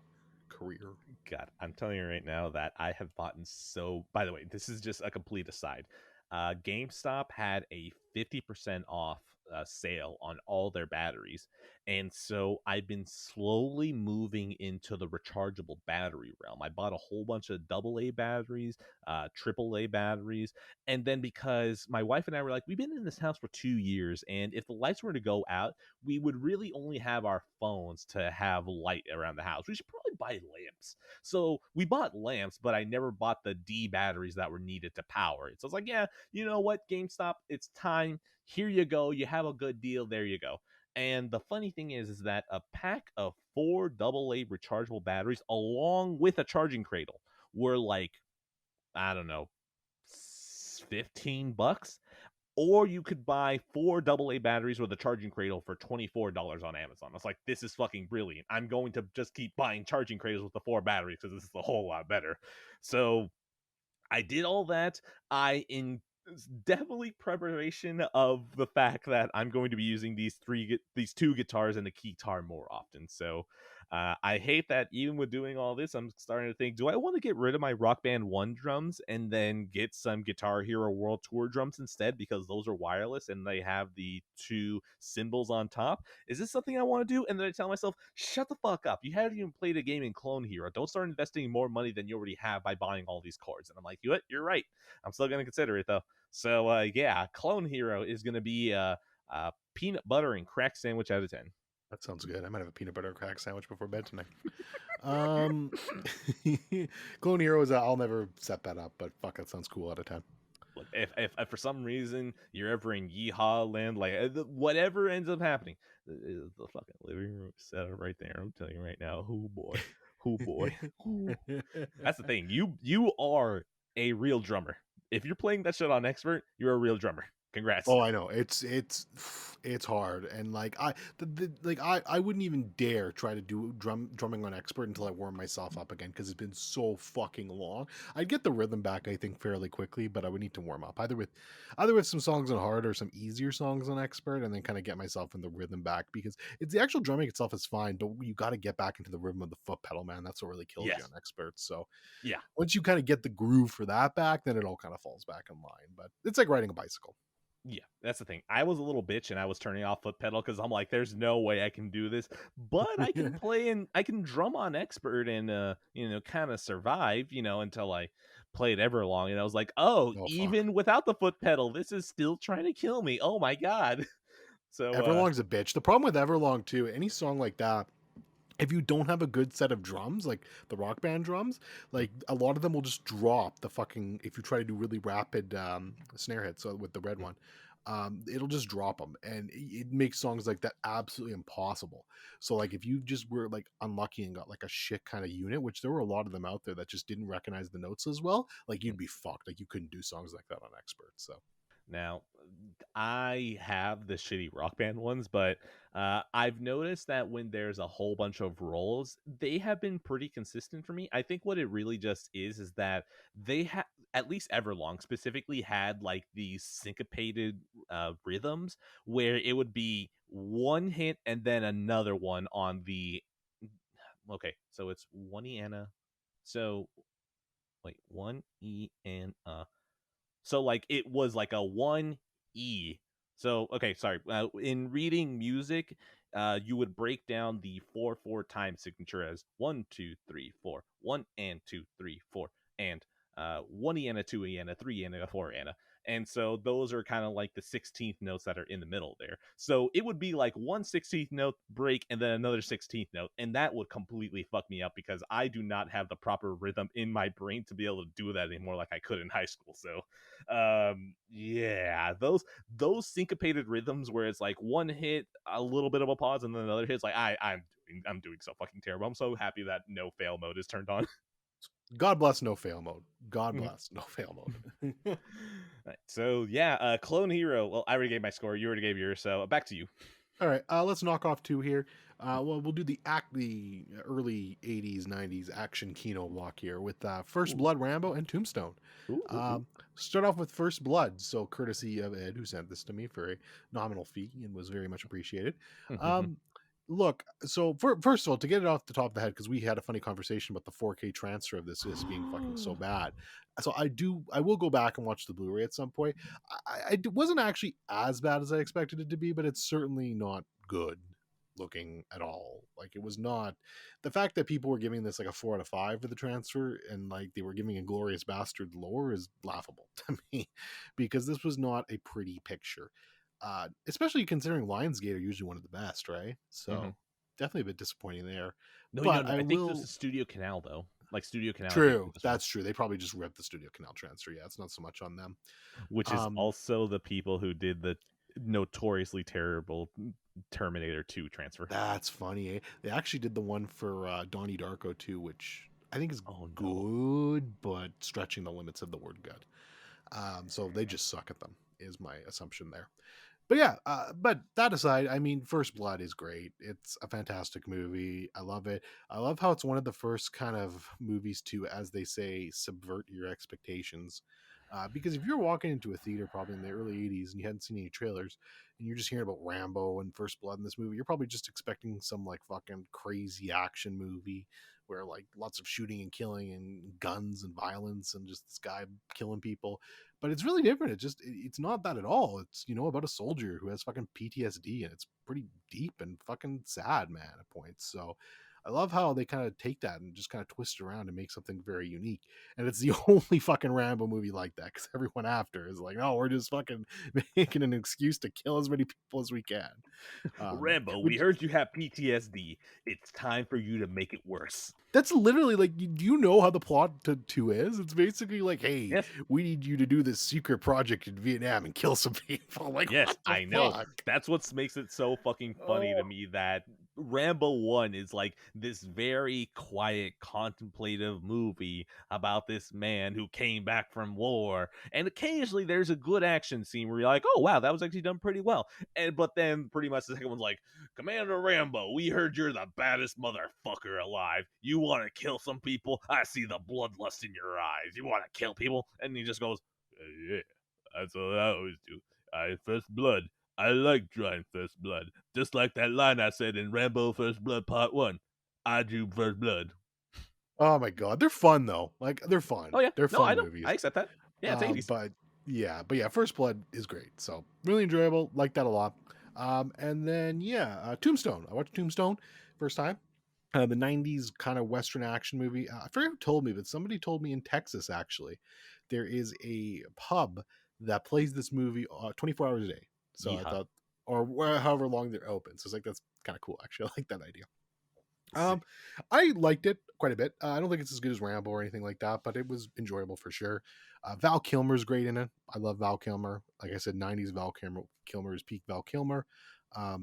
career. God, I'm telling you right now that I have bought so. By the way, this is just a complete aside. GameStop had a 50% off sale on all their batteries. And so I've been slowly moving into the rechargeable battery realm. I bought a whole bunch of AA batteries, AAA batteries. And then because my wife and I were like, we've been in this house for 2 years. And if the lights were to go out, we would really only have our phones to have light around the house. We should probably buy lamps. So we bought lamps, but I never bought the D batteries that were needed to power it. So I was like, yeah, you know what, GameStop, it's time. Here you go. You have a good deal. There you go. And the funny thing is that a pack of 4 AA rechargeable batteries, along with a charging cradle, were like, I don't know, $15. Or you could buy 4 AA batteries with a charging cradle for $24 on Amazon. I was like, this is fucking brilliant. I'm going to just keep buying charging cradles with the 4 batteries because this is a whole lot better. So I did all that. I in definitely preparation of the fact that I'm going to be using these two guitars and the guitar more often. So I hate that even with doing all this, I'm starting to think, do I want to get rid of my Rock Band 1 drums and then get some Guitar Hero World Tour drums instead because those are wireless and they have the two cymbals on top? Is this something I want to do? And then I tell myself, shut the fuck up. You haven't even played a game in Clone Hero. Don't start investing more money than you already have by buying all these cards. And I'm like, you're right. I'm still going to consider it though. So yeah, Clone Hero is going to be a peanut butter and crack sandwich out of 10. That sounds good. I might have a peanut butter and crack sandwich before bed tonight. Um, Clone Heroes, I'll never set that up, but fuck, that sounds cool out of 10. Look, if for some reason you're ever in Yeehaw land, like whatever ends up happening, the fucking living room set up right there. I'm telling you right now, who boy, who. That's the thing. You are a real drummer. If you're playing that shit on expert, you're a real drummer. Congrats. Oh, I know. It's hard, and like I wouldn't even dare try to do drumming on expert until I warm myself up again because it's been so fucking long. I'd get the rhythm back, I think, fairly quickly, but I would need to warm up either with some songs on hard or some easier songs on expert, and then kind of get myself in the rhythm back because it's the actual drumming itself is fine, but you got to get back into the rhythm of the foot pedal, man. That's what really kills you Yes. on expert. So Yeah. once you kind of get the groove for that back, then it all kind of falls back in line. But it's like riding a bicycle. Yeah, that's the thing. I was a little bitch and I was turning off foot pedal because I'm like, there's no way I can do this. But I can play and I can drum on expert and kind of survive, until I played Everlong. And I was like, oh, Oh fuck. even without the foot pedal, this is still trying to kill me. Oh my god. So Everlong's a bitch. The problem with Everlong too, any song like that, if you don't have a good set of drums, like the rock band drums, like a lot of them will just drop the fucking. If you try to do really rapid snare hits, so with the red one, it'll just drop them, and it makes songs like that absolutely impossible. So like if you just were like unlucky and got like a shit kind of unit, which there were a lot of them out there that just didn't recognize the notes as well, like you'd be fucked. Like you couldn't do songs like that on expert. So. now, I have the shitty rock band ones, but I've noticed that when there's a whole bunch of rolls, they have been pretty consistent for me. I think what it really just is that they have, at least Everlong specifically, had like these syncopated rhythms where it would be one hit and then another one on the. Okay, so it's one E and a. So wait, one E and a. So like it was like a 1E. So okay, sorry. In reading music, you would break down the 4/4 time signature as 1 2 3 4, 1 and 2 3 4, and 1E and a 2E and a 3 and a 4 and a. And so those are kind of like the 16th notes that are in the middle there. So it would be like one 16th note break and then another 16th note. And that would completely fuck me up because I do not have the proper rhythm in my brain to be able to do that anymore like I could in high school. So yeah, those syncopated rhythms where it's like one hit, a little bit of a pause, and then another hit. It's like I'm doing so fucking terrible. I'm so happy that no fail mode is turned on. God bless no fail mode. God bless no fail mode. Right, so yeah, Clone Hero. Well, I already gave my score. You already gave yours. So back to you. All right, let's knock off two here. Well, we'll do the early '80s, '90s action Kino block here with First Blood, Rambo, and Tombstone. Ooh. Start off with First Blood, so courtesy of Ed, who sent this to me for a nominal fee and was very much appreciated. Look, so first of all, to get it off the top of the head, because we had a funny conversation about the 4K transfer of this being fucking so bad. So I will go back and watch the Blu-ray at some point. It wasn't actually as bad as I expected it to be, but it's certainly not good looking at all. Like it was not. The fact that people were giving this like a 4 out of 5 for the transfer and like they were giving Inglorious Bastard lower is laughable to me, because this was not a pretty picture. Especially considering Lionsgate are usually one of the best, right? So definitely a bit disappointing there. No, but I think this is Studio Canal though. Like Studio Canal. True, that's true. They probably just ripped the Studio Canal transfer. Yeah, it's not so much on them. Which is also the people who did the notoriously terrible Terminator 2 transfer. That's funny. Eh? They actually did the one for Donnie Darko too, which I think is good, but stretching the limits of the word good. So they just suck at them, is my assumption there. But yeah, but that aside, I mean, First Blood is great. It's a fantastic movie. I love it. I love how it's one of the first kind of movies to, as they say, subvert your expectations. Because if you're walking into a theater probably in the early 80s and you hadn't seen any trailers and you're just hearing about Rambo and First Blood in this movie, you're probably just expecting some like fucking crazy action movie where like lots of shooting and killing and guns and violence and just this guy killing people. But it's really different. It's not that at all. It's, about a soldier who has fucking PTSD, and it's pretty deep and fucking sad, man, at points. So I love how they kind of take that and just kind of twist it around and make something very unique. And it's the only fucking Rambo movie like that, because everyone after is like, no, we're just fucking making an excuse to kill as many people as we can. Rambo, we heard you have PTSD. It's time for you to make it worse. That's literally like, do you know how the plot to 2 is? It's basically like, hey, we need you to do this secret project in Vietnam and kill some people. Like, yes, I know. That's what makes it so fucking funny to me, that Rambo 1 is like this very quiet, contemplative movie about this man who came back from war. And occasionally there's a good action scene where you're like, oh, wow, that was actually done pretty well. But then pretty much the second one's like, Commander Rambo, we heard you're the baddest motherfucker alive. You want to kill some people? I see the bloodlust in your eyes. You want to kill people? And he just goes, yeah, that's what I always do. I first blood. I like drawing first blood. Just like that line I said in Rambo First Blood Part 1. I drew first blood. Oh my god, they're fun though. Like they're fun. Oh, yeah. They're No, I fun know. movies. I accept that. Yeah, it's 80s. But yeah, First Blood is great. So really enjoyable. Like that a lot. And then Tombstone. I watched Tombstone first time. The 90s kind of Western action movie. I forget who told me, but somebody told me in Texas actually, there is a pub that plays this movie 24 hours a day. So I thought, or however long they're open. So it's like, that's kind of cool. Actually, I like that idea. I liked it quite a bit. I don't think it's as good as Rambo or anything like that, but it was enjoyable for sure. Val Kilmer's great in it. I love Val Kilmer. Like I said, 90s Val Kilmer is peak Val Kilmer. I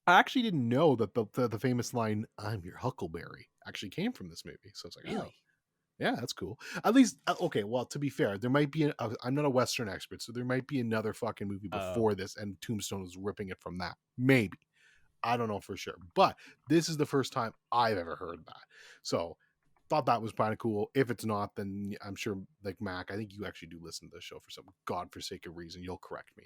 actually didn't know that the famous line "I'm your Huckleberry" actually came from this movie. So it's like, really? oh, yeah, that's cool. At least, okay. Well, to be fair, there might be. I'm not a Western expert, so there might be another fucking movie before this, and Tombstone was ripping it from that. Maybe. I don't know for sure, but this is the first time I've ever heard that. So thought that was kind of cool. If it's not, then I'm sure, like Mac, I think you actually do listen to the show for some godforsaken reason. You'll correct me.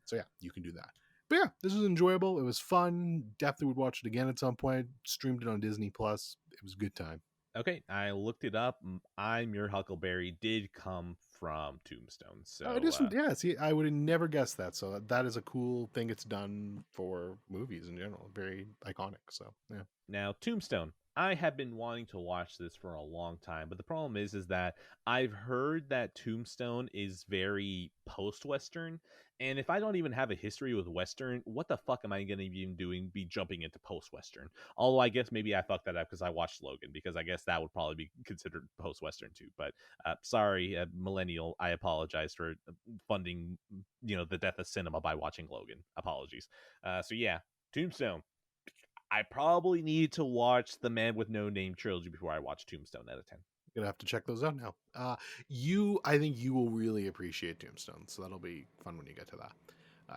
So yeah, you can do that. But yeah, this was enjoyable. It was fun. Definitely would watch it again at some point. Streamed it on Disney Plus. It was a good time. Okay, I looked it up. I'm Your Huckleberry did come from Tombstone. So it is. Yeah, see, I would have never guessed that. So that is a cool thing it's done for movies in general. Very iconic. So yeah. Now, Tombstone. I have been wanting to watch this for a long time, but the problem is that I've heard that Tombstone is very post-Western, and if I don't even have a history with Western, what the fuck am I going to be jumping into post-Western? Although I guess maybe I fucked that up because I watched Logan, because I guess that would probably be considered post-Western too. But sorry, millennial, I apologize for funding, the death of cinema by watching Logan. Apologies. So yeah, Tombstone. I probably need to watch the Man with No Name trilogy before I watch Tombstone out of 10. Gonna have to check those out now. I think you will really appreciate Tombstone, so that'll be fun when you get to that.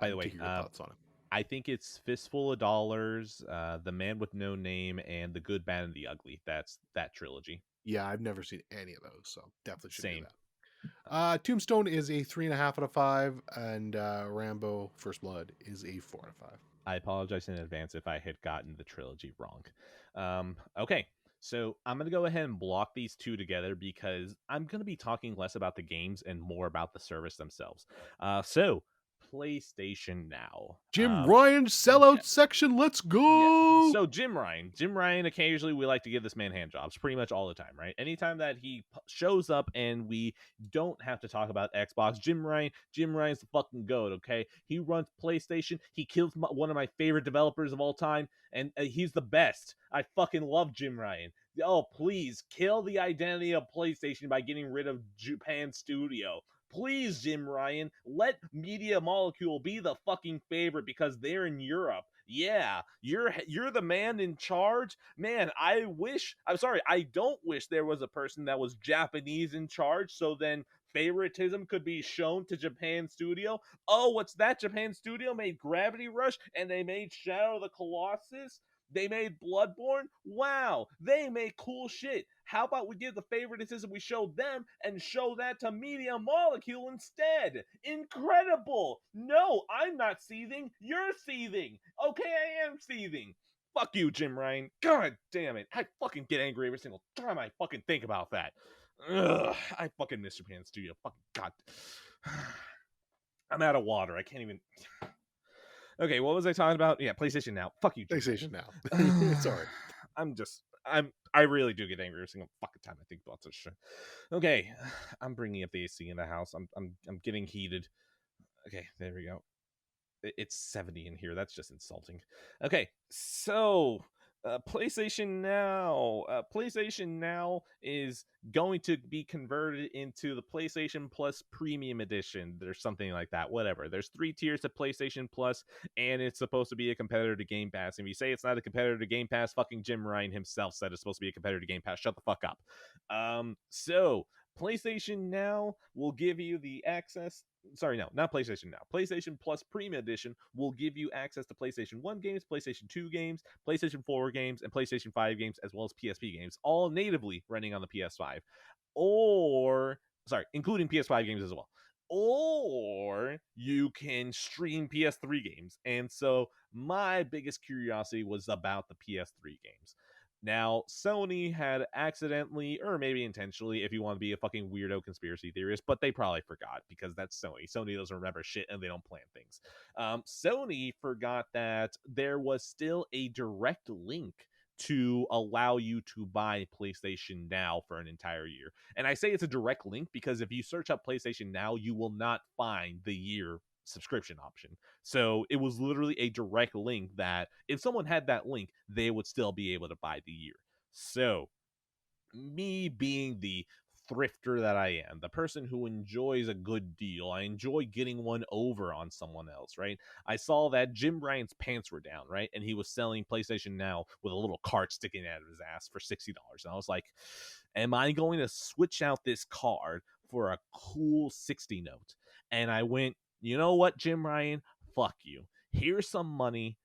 By the way, your thoughts on it. I think it's Fistful of Dollars, The Man with No Name, and The Good, Bad, and the Ugly. That's that trilogy. Yeah, I've never seen any of those, so definitely should do that. Tombstone is a 3.5 out of 5, and Rambo First Blood is a 4 out of 5. I apologize in advance if I had gotten the trilogy wrong. Okay, so I'm going to go ahead and block these two together because I'm going to be talking less about the games and more about the service themselves. So, PlayStation Now. Jim Ryan sellout section. Let's go. Yeah. So Jim Ryan, occasionally we like to give this man hand jobs pretty much all the time, right? Anytime that he shows up and we don't have to talk about Xbox, Jim Ryan's the fucking goat, okay? He runs PlayStation. He kills one of my favorite developers of all time, and he's the best. I fucking love Jim Ryan. Oh, please kill the identity of PlayStation by getting rid of Japan Studio. Please, Jim Ryan, let Media Molecule be the fucking favorite because they're in Europe. Yeah, you're the man in charge. Man, I don't wish there was a person that was Japanese in charge, so then favoritism could be shown to Japan Studio. Oh, what's that? Japan Studio made Gravity Rush and they made Shadow of the Colossus? They made Bloodborne? Wow, they make cool shit. How about we give the favoritism we showed them and show that to Media Molecule instead? Incredible! No, I'm not seething. You're seething. Okay, I am seething. Fuck you, Jim Ryan. God damn it. I fucking get angry every single time I fucking think about that. Ugh, I fucking miss Japan Studio. Fucking God. I'm out of water. I can't even... Okay, what was I talking about? Yeah, PlayStation Now. Fuck you, Jim. PlayStation Now. Sorry. I really do get angry every single fucking time I think about this shit. Okay, I'm bringing up the AC in the house. I'm getting heated. Okay, there we go. It's 70 in here. That's just insulting. Okay, so PlayStation Now. PlayStation Now is going to be converted into the PlayStation Plus Premium Edition. There's something like that. Whatever. There's 3 tiers to PlayStation Plus, and it's supposed to be a competitor to Game Pass. And if you say it's not a competitor to Game Pass, fucking Jim Ryan himself said it's supposed to be a competitor to Game Pass. Shut the fuck up. So PlayStation Now will give you the access. Sorry, no, not PlayStation Now. PlayStation Plus Premium Edition will give you access to PlayStation 1 games, PlayStation 2 games, PlayStation 4 games, and PlayStation 5 games, as well as PSP games, all natively running on the PS5. Or, sorry, including PS5 games as well. Or you can stream PS3 games. And so my biggest curiosity was about the PS3 games. Now, Sony had accidentally, or maybe intentionally, if you want to be a fucking weirdo conspiracy theorist, but they probably forgot because that's Sony. Sony doesn't remember shit and they don't plan things. Sony forgot that there was still a direct link to allow you to buy PlayStation Now for an entire year. And I say it's a direct link because if you search up PlayStation Now, you will not find the year subscription option. So it was literally a direct link that if someone had that link, they would still be able to buy the year. So me being the thrifter that I am, the person who enjoys a good deal, I enjoy getting one over on someone else, right? I saw that Jim Ryan's pants were down, right? And he was selling PlayStation Now with a little card sticking out of his ass for $60. And I was like, am I going to switch out this card for a cool 60 note? And I went, you know what, Jim Ryan? Fuck you. Here's some money.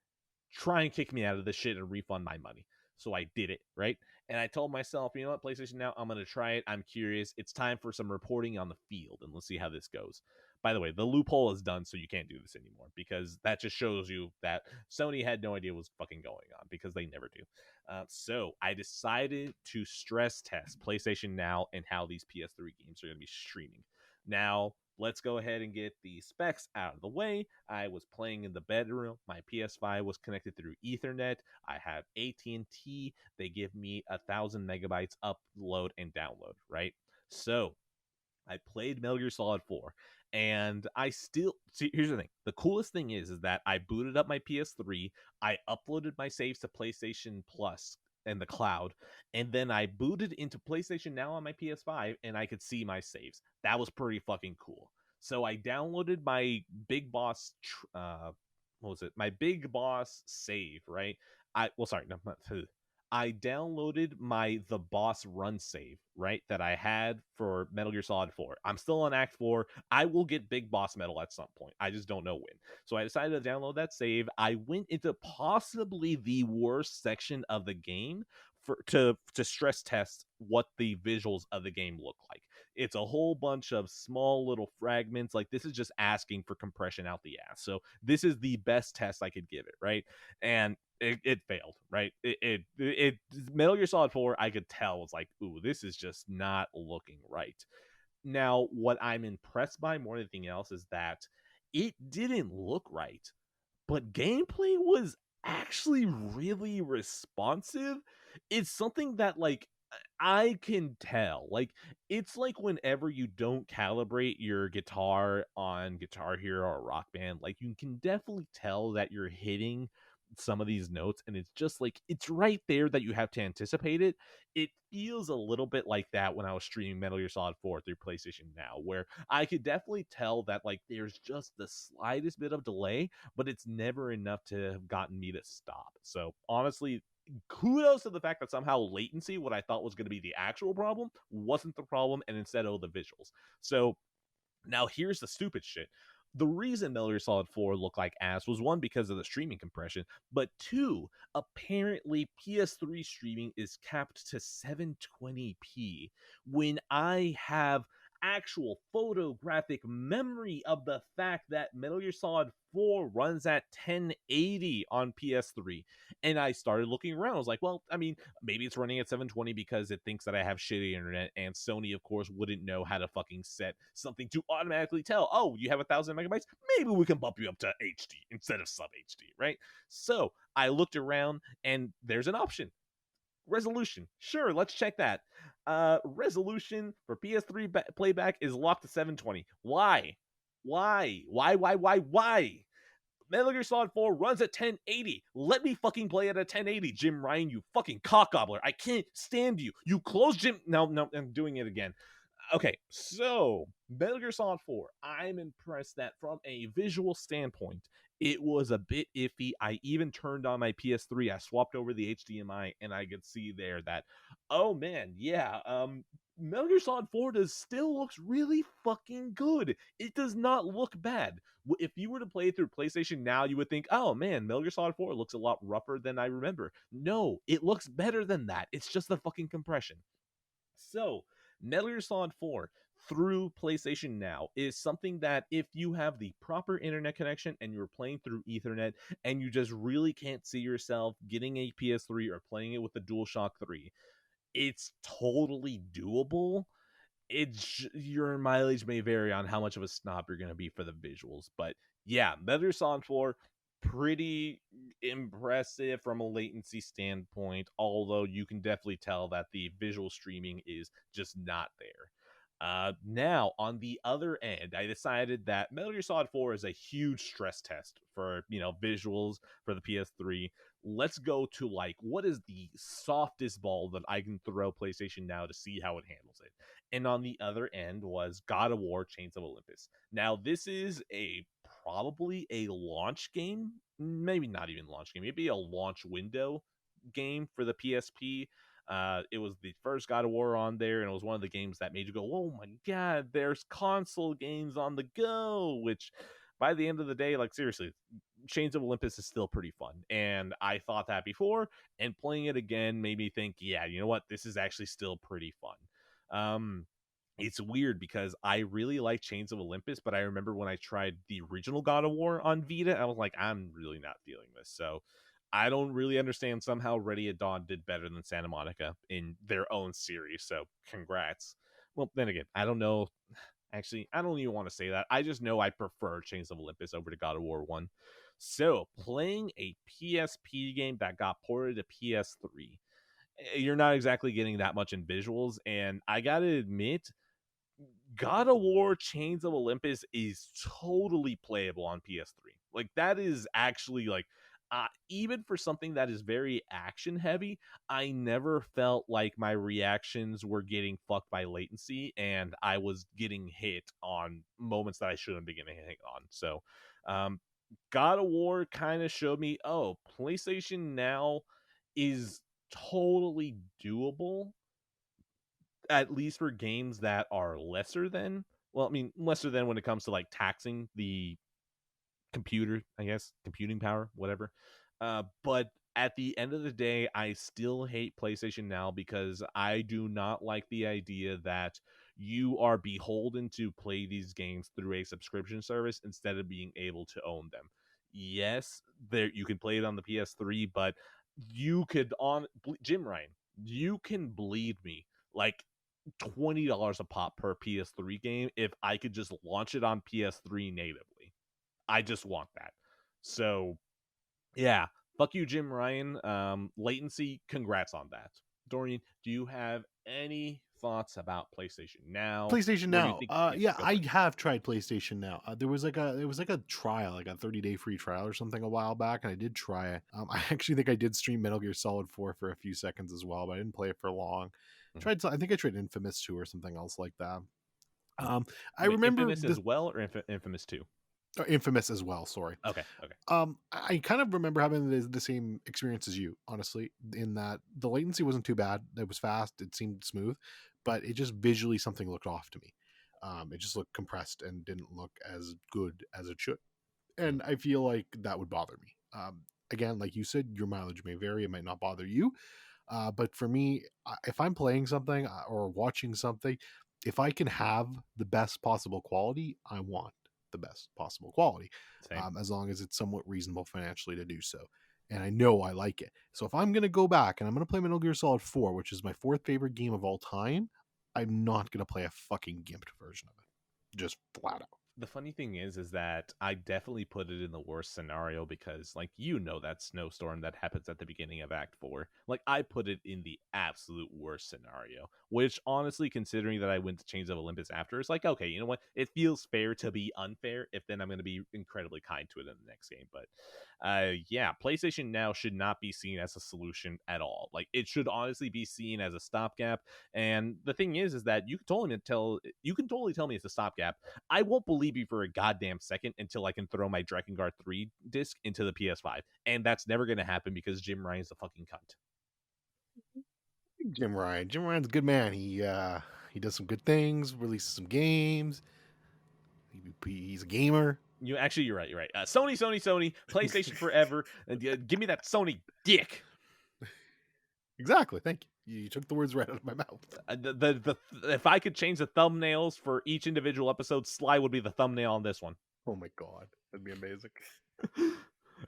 Try and kick me out of this shit and refund my money. So I did it, right? And I told myself, you know what, PlayStation Now, I'm going to try it. I'm curious. It's time for some reporting on the field, and let's see how this goes. By the way, the loophole is done, so you can't do this anymore, because that just shows you that Sony had no idea what was fucking going on, because they never do. So I decided to stress test PlayStation Now and how these PS3 games are going to be streaming. Now, let's go ahead and get the specs out of the way. I was playing in the bedroom. My PS5 was connected through Ethernet. I have AT&T. They give me 1,000 megabytes upload and download, right? So I played Metal Gear Solid 4, and I still see. Here's the thing: the coolest thing is that I booted up my PS3, I uploaded my saves to PlayStation Plus and the cloud, and then I booted into PlayStation Now on my PS5, and I could see my saves. That was pretty fucking cool. So I downloaded my Big Boss. What was it? My Big Boss save, right? Sorry, no, not. I downloaded my The Boss Run save, right, that I had for Metal Gear Solid 4. I'm still on Act 4. I will get Big Boss Medal at some point. I just don't know when. So I decided to download that save. I went into possibly the worst section of the game to stress test what the visuals of the game look like. It's a whole bunch of small little fragments. Like, this is just asking for compression out the ass. So this is the best test I could give it, right? And it failed, right? It Metal Gear Solid 4, I could tell was like, ooh, this is just not looking right. Now, what I'm impressed by more than anything else is that it didn't look right, but gameplay was actually really responsive. It's something that, like, I can tell. Like, it's like whenever you don't calibrate your guitar on Guitar Hero or Rock Band, like, you can definitely tell that you're hitting some of these notes, and it's just like, it's right there that you have to anticipate it. It feels a little bit like that when I was streaming Metal Gear Solid 4 through PlayStation Now, where I could definitely tell that, like, there's just the slightest bit of delay, but it's never enough to have gotten me to stop. So honestly, kudos to the fact that somehow latency, what I thought was going to be the actual problem, wasn't the problem, and instead the visuals. So now here's the stupid shit. The reason Metal Gear Solid 4 looked like ass was, one, because of the streaming compression, but two, apparently PS3 streaming is capped to 720p when I have actual photographic memory of the fact that Metal Gear Solid 4 runs at 1080 on PS3. And I started looking around. I was like, well, I mean, maybe it's running at 720 because it thinks that I have shitty internet, and Sony, of course, wouldn't know how to fucking set something to automatically tell, oh, you have 1,000 megabytes? Maybe we can bump you up to HD instead of sub HD, right? So I looked around, and there's an option. Resolution. Sure, let's check that. Resolution for PS3 playback is locked to 720. Why? Why? Metal Gear Solid 4 runs at 1080. Let me fucking play it at 1080. Jim Ryan, you fucking cockgobbler. I can't stand you. You close Jim. No, I'm doing it again. Okay, so Metal Gear Solid 4, I'm impressed that from a visual standpoint, it was a bit iffy. I even turned on my PS3. I swapped over the HDMI, and I could see there that, oh man, yeah, Metal Gear Solid 4 still looks really fucking good. It does not look bad. If you were to play it through PlayStation now, you would think, oh man, Metal Gear Solid 4 looks a lot rougher than I remember. No, it looks better than that. It's just the fucking compression. So, Metal Gear Solid 4 through PlayStation Now is something that if you have the proper internet connection and you're playing through Ethernet and you just really can't see yourself getting a PS3 or playing it with the DualShock 3, it's totally doable. It's your mileage may vary on how much of a snob you're going to be for the visuals, but yeah, Metal Gear Solid 4 pretty impressive from a latency standpoint, although you can definitely tell that the visual streaming is just not there. Now, on the other end, I decided that Metal Gear Solid 4 is a huge stress test for, visuals for the PS3. Let's go to, like, what is the softest ball that I can throw PlayStation Now to see how it handles it. And on the other end was God of War Chains of Olympus. Now, this is probably a launch game, maybe not even launch game, maybe a launch window game for the PSP. It was the first God of War on there, and it was one of the games that made you go, oh my god, there's console games on the go, which by the end of the day, like, seriously, Chains of Olympus is still pretty fun. And I thought that before, and playing it again made me think, yeah, you know what, this is actually still pretty fun. It's weird because I really like Chains of Olympus, but I remember when I tried the original God of War on Vita, I was like, I'm really not feeling this. So I don't really understand. Somehow Ready at Dawn did better than Santa Monica in their own series. So congrats. Well, then again, I don't know. Actually, I don't even want to say that. I just know I prefer Chains of Olympus over to God of War 1. So playing a PSP game that got ported to PS3, you're not exactly getting that much in visuals. And I got to admit, God of War Chains of Olympus is totally playable on PS3. Like, that is actually, like, even for something that is very action heavy, I never felt like my reactions were getting fucked by latency, and I was getting hit on moments that I shouldn't be getting hit on. So, God of War kind of showed me, oh, PlayStation Now is totally doable, at least for games that are lesser than, well, I mean, lesser than when it comes to, like, taxing the computer, I guess, computing power, whatever. But at the end of the day, I still hate PlayStation Now because I do not like the idea that you are beholden to play these games through a subscription service instead of being able to own them. Yes, there you can play it on the PS3, but you could Jim Ryan, you can bleed me like $20 a pop per PS3 game if I could just launch it on PS3 natively. I just want that. So, yeah, fuck you, Jim Ryan. Latency, congrats on that. Dorian, do you have any thoughts about PlayStation Now? PlayStation Now. Yeah, Go for I it. have tried PlayStation Now. There was like a trial, like a 30-day free trial or something a while back, and I did try it. I actually think I did stream Metal Gear Solid 4 for a few seconds as well, but I didn't play it for long. Mhm. I think I tried Infamous 2 or something else like that. I Wait, remember Infamous as well, or Infamous 2? Infamous as well. Sorry. Okay. I kind of remember having the same experience as you, honestly, in that the latency wasn't too bad. It was fast. It seemed smooth, but it just visually something looked off to me. It just looked compressed and didn't look as good as it should. Mhm. And I feel like that would bother me. Again, like you said, your mileage may vary. It might not bother you. But for me, if I'm playing something or watching something, if I can have the best possible quality, I want the best possible quality, Same. as long as it's somewhat reasonable financially to do so. And I know I like it. So if I'm going to go back and I'm going to play Metal Gear Solid 4, which is my fourth favorite game of all time, I'm not going to play a fucking gimped version of it. Just flat out. The funny thing is that I definitely put it in the worst scenario because, like, that snowstorm that happens at the beginning of Act 4. Like, I put it in the absolute worst scenario, which, honestly, considering that I went to Chains of Olympus after, it's like, okay, you know what? It feels fair to be unfair if then I'm going to be incredibly kind to it in the next game. But, yeah, PlayStation Now should not be seen as a solution at all. Like, it should honestly be seen as a stopgap. And the thing is that you can totally tell me it's a stopgap. I won't believe you for a goddamn second until I can throw my Drakengard 3 disc into the PS5. And that's never going to happen because Jim Ryan's a fucking cunt. Jim Ryan. Jim Ryan's a good man. He does some good things, releases some games. He's a gamer. You're right. You're right. Sony, PlayStation forever. Give me that Sony dick. Exactly. Thank you. You took the words right out of my mouth. If I could change the thumbnails for each individual episode, Sly would be the thumbnail on this one. Oh my god, that'd be amazing.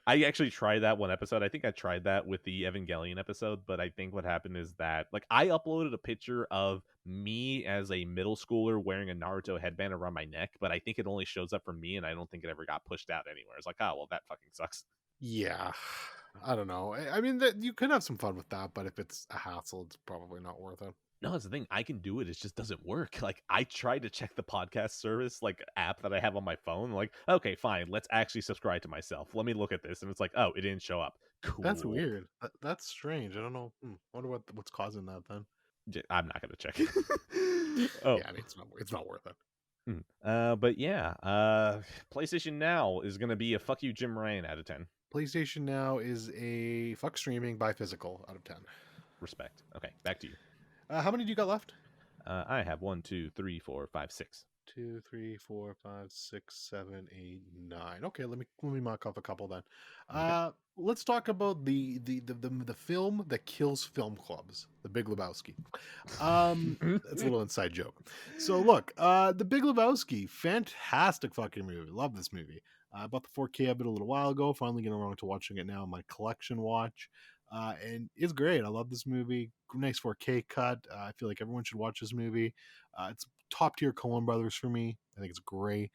I actually tried that one episode. I think I tried that with the Evangelion episode, but I think what happened is that, like, I uploaded a picture of me as a middle schooler wearing a Naruto headband around my neck, but I think it only shows up for me, and I don't think it ever got pushed out anywhere. It's like, oh, well, that fucking sucks. Yeah, I don't know. I mean, you could have some fun with that, but if it's a hassle, it's probably not worth it. No, that's the thing. I can do it. It just doesn't work. Like, I tried to check the podcast service, like, app that I have on my phone. Like, okay, fine. Let's actually subscribe to myself. Let me look at this. And it's like, oh, it didn't show up. Cool. That's weird. That's strange. I don't know. Wonder what's causing that then. I'm not going to check it. Oh. Yeah, I mean, it's not worth it. But yeah, PlayStation Now is going to be a fuck you, Jim Ryan out of 10. PlayStation Now is a fuck streaming by physical out of 10. Respect. Okay, back to you. How many do you got left? I have 1, 2, 3, 4, 5, 6. 2, 3, 4, 5, 6, 7, 8, 9. Okay, let me mark off a couple then. Okay. Let's talk about the film that kills film clubs, The Big Lebowski. That's a little inside joke. So look, The Big Lebowski, fantastic fucking movie. Love this movie. I bought the 4K of it a little while ago. Finally getting around to watching it now on my collection watch. And it's great. I love this movie. Nice 4K cut. I feel like everyone should watch this movie. It's top tier Coen Brothers for me. I think it's great.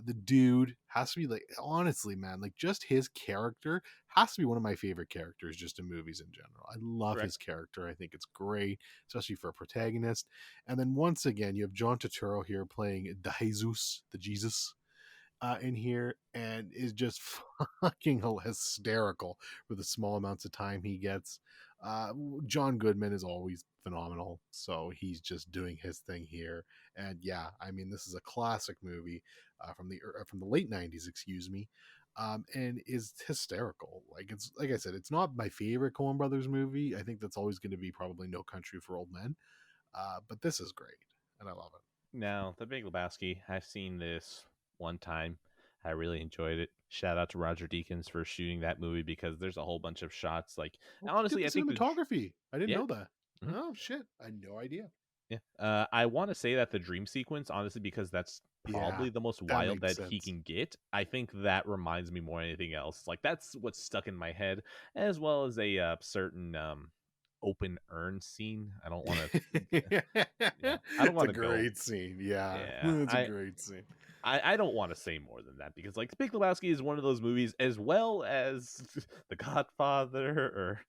The dude has to be, like, honestly, man, like, just his character has to be one of my favorite characters just in movies in general. I love his character. I think it's great, especially for a protagonist. And then once again, you have John Turturro here playing the Jesus, the Jesus, in here, and is just fucking hysterical for the small amounts of time he gets. John Goodman is always phenomenal, so he's just doing his thing here. And yeah, I mean, this is a classic movie from the late '90s, excuse me, and is hysterical. Like, it's like I said, it's not my favorite Coen Brothers movie. I think that's always going to be probably No Country for Old Men, but this is great, and I love it. Now, The Big Lebowski, I've seen this one time. I really enjoyed it. Shout out to Roger Deakins for shooting that movie because there's a whole bunch of shots. Like, honestly, I think cinematography. I didn't know that. Mm-hmm. Oh shit! I had no idea. Yeah, I want to say that the dream sequence, honestly, because that's probably the most wild that he can get. I think that reminds me more than anything else. Like, that's what's stuck in my head, as well as a certain open urn scene. I don't want to. I don't want to go. Great scene. Yeah, it's a great scene. I don't want to say more than that because, like, The Big Lebowski is one of those movies, as well as The Godfather or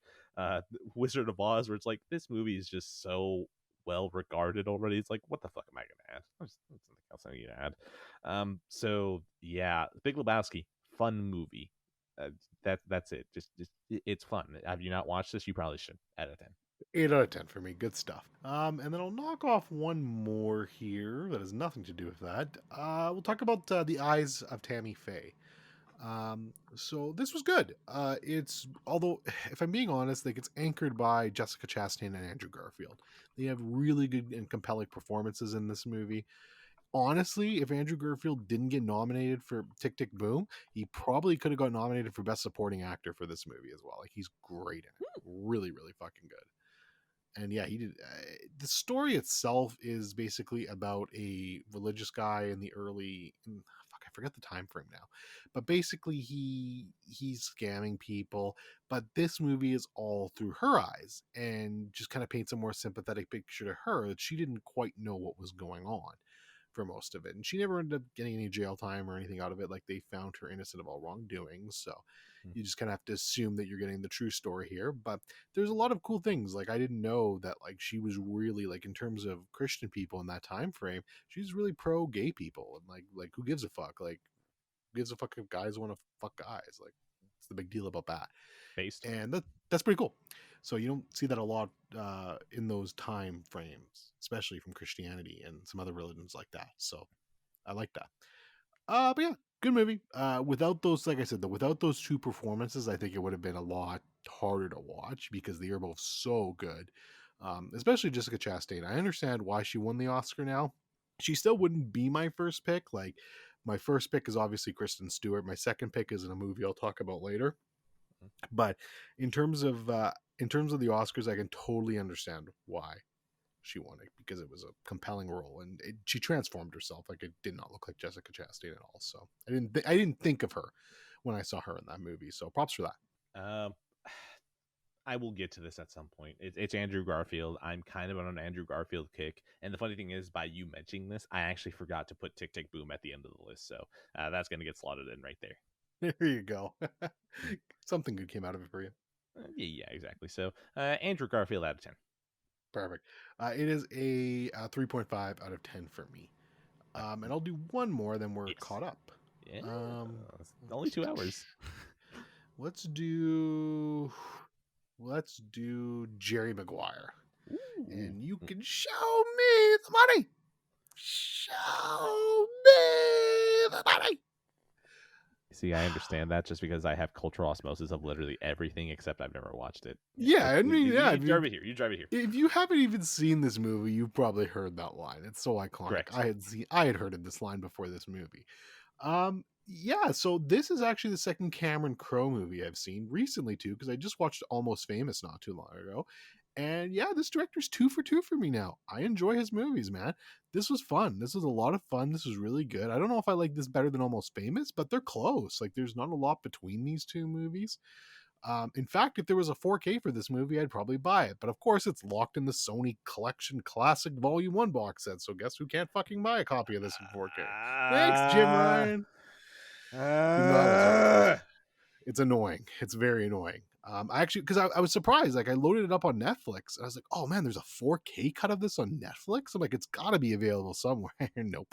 Wizard of Oz, where it's like, this movie is just so well regarded already. It's like, what the fuck am I gonna add? There's nothing else I need to add. So yeah, Big Lebowski, fun movie. That's it. Just it's fun. Have you not watched this? You probably should. Out of 10. 8 out of 10 for me. Good stuff. And then I'll knock off one more here that has nothing to do with that. We'll talk about The Eyes of Tammy Faye. So this was good. Although, if I'm being honest, like, it's anchored by Jessica Chastain and Andrew Garfield. They have really good and compelling performances in this movie. Honestly, if Andrew Garfield didn't get nominated for Tick Tick Boom, he probably could have got nominated for Best Supporting Actor for this movie as well. Like, he's great in it. Really, really fucking good. And yeah, he did. The story itself is basically about a religious guy in the early. I forget the time frame now, but basically he's scamming people. But this movie is all through her eyes, and just kind of paints a more sympathetic picture to her that she didn't quite know what was going on. for most of it, and she never ended up getting any jail time or anything out of it. Like, they found her innocent of all wrongdoing, so you just kind of have to assume that you're getting the true story here. But there's a lot of cool things. Like, I didn't know that, like, she was really, like, in terms of Christian people in that time frame, she's really pro gay people, and like who gives a fuck? Like, who gives a fuck if guys want to fuck guys? Like, what's the big deal about that? Based. And that's pretty cool. So you don't see that a lot in those time frames, especially from Christianity and some other religions like that. So I like that. But yeah, good movie. Without those, like I said, without those two performances, I think it would have been a lot harder to watch because they are both so good. Especially Jessica Chastain. I understand why she won the Oscar now. She still wouldn't be my first pick. Like, my first pick is obviously Kristen Stewart. My second pick is in a movie I'll talk about later. But in terms of the Oscars, I can totally understand why she won it, because it was a compelling role, and she transformed herself. Like, it did not look like Jessica Chastain at all. So I didn't think of her when I saw her in that movie. So props for that. I will get to this at some point. It's Andrew Garfield. I'm kind of on an Andrew Garfield kick. And the funny thing is, by you mentioning this, I actually forgot to put Tick, Tick, Boom at the end of the list. So that's going to get slotted in right there. There you go. Something good came out of it for you. Yeah, exactly. So Andrew Garfield out of 10. Perfect. It is a 3.5 out of 10 for me. And I'll do one more, then we're caught up. Yeah. Only 2 hours. Let's do Jerry Maguire. Ooh. And you can show me the money. Show me the money. See, I understand that just because I have cultural osmosis of literally everything except I've never watched it. Yeah, I mean, yeah. You drive it here. You drive it here. If you haven't even seen this movie, you've probably heard that line. It's so iconic. Correct. I had heard of this line before this movie. Yeah, so this is actually the second Cameron Crowe movie I've seen recently too, because I just watched Almost Famous not too long ago. And yeah, this director's 2 for 2 for me now. I enjoy his movies, man. This was fun. This was a lot of fun. This was really good. I don't know if I like this better than Almost Famous, but they're close. Like, there's not a lot between these two movies. In fact, if there was a 4K for this movie, I'd probably buy it. But of course, it's locked in the Sony Collection Classic Volume 1 box set. So guess who can't fucking buy a copy of this in 4K? Thanks, Jim Ryan. It's annoying. It's very annoying. I actually, because I was surprised, like, I loaded it up on Netflix and I was like, oh man, there's a 4K cut of this on Netflix. I'm like, it's got to be available somewhere. Nope.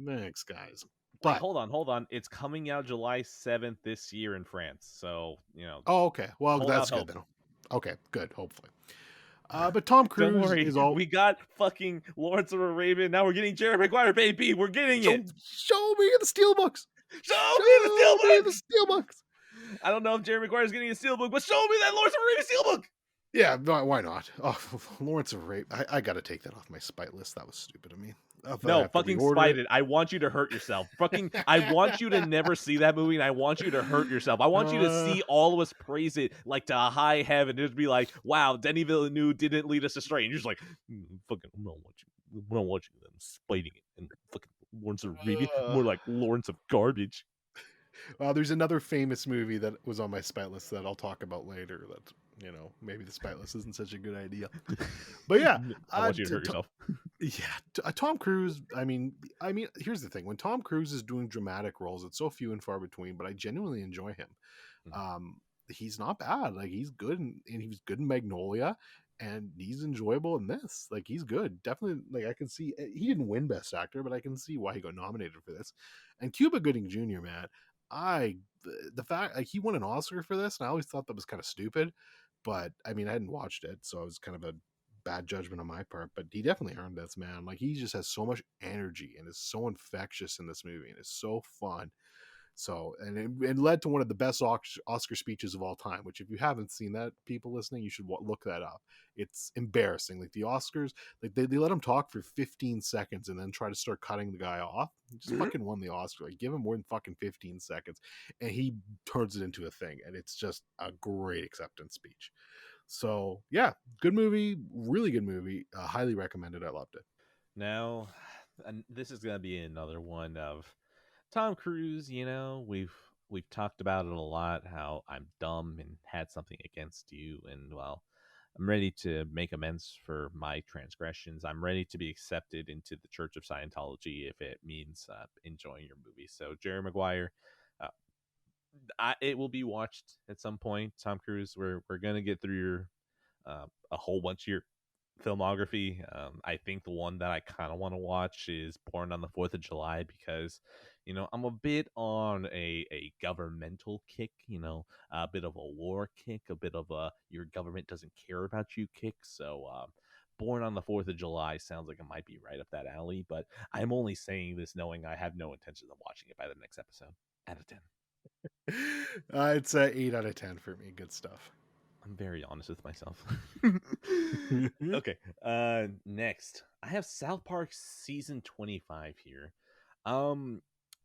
Thanks, guys. But hold on. It's coming out July 7th this year in France. So, you know. Oh, okay. Well, that's good then. Okay, good. Hopefully. But Tom Cruise Don't worry, is all. We got fucking Lawrence of Arabia. Now we're getting Jerry Maguire, baby. We're getting it. Show me the steelbooks. Show me the steelbooks. I don't know if Jerry Maguire is getting a steelbook, but show me that Lawrence of Arabia steelbook. Yeah, why not? Oh, Lawrence of Arabia. I got to take that off my spite list. That was stupid of me. No, fucking spite it. I want you to hurt yourself. Fucking, I want you to never see that movie, and I want you to hurt yourself. I want you to see all of us praise it like to high heaven. Just be like, wow, Denis Villeneuve didn't lead us astray. And you're just like, fucking, I'm not watching them spiting it. And fucking Lawrence of Arabia, more like Lawrence of Garbage. Well, there's another famous movie that was on my spite list that I'll talk about later. That, you know, maybe the spite list isn't such a good idea. But yeah, I want you to hurt yourself. Yeah, Tom Cruise. I mean, here's the thing: when Tom Cruise is doing dramatic roles, it's so few and far between. But I genuinely enjoy him. Mm-hmm. He's not bad. Like, he's good, and he was good in Magnolia, and he's enjoyable in this. Like, he's good. Definitely. Like, I can see he didn't win Best Actor, but I can see why he got nominated for this. And Cuba Gooding Jr., man. The fact, like, he won an Oscar for this, and I always thought that was kind of stupid, but I mean, I hadn't watched it, so it was kind of a bad judgment on my part, but he definitely earned this, man. Like, he just has so much energy and is so infectious in this movie, and it's so fun. So, and it led to one of the best Oscar speeches of all time, which, if you haven't seen that, people listening, you should look that up. It's embarrassing. Like, the Oscars, like, they let him talk for 15 seconds and then try to start cutting the guy off. He just fucking won the Oscar. Like, give him more than fucking 15 seconds. And he turns it into a thing. And it's just a great acceptance speech. So, yeah, good movie. Really good movie. Highly recommended. I loved it. Now, and this is going to be another one of Tom Cruise. You know, we've talked about it a lot, how I'm dumb and had something against you, and well, I'm ready to make amends for my transgressions. I'm ready to be accepted into the Church of Scientology if it means enjoying your movie. So, Jerry Maguire, uh, it will be watched at some point. Tom Cruise, we're gonna get through your a whole bunch of your filmography. I think the one that I kind of want to watch is Born on the 4th of July because, I'm a bit on a governmental kick, a bit of a war kick, a bit of a your government doesn't care about you kick. So, Born on the 4th of July sounds like it might be right up that alley, but I'm only saying this knowing I have no intention of watching it by the next episode. Out of 10. It's a 8 out of 10 for me. Good stuff. I'm very honest with myself. Okay. Next, I have South Park season 25 here. Um,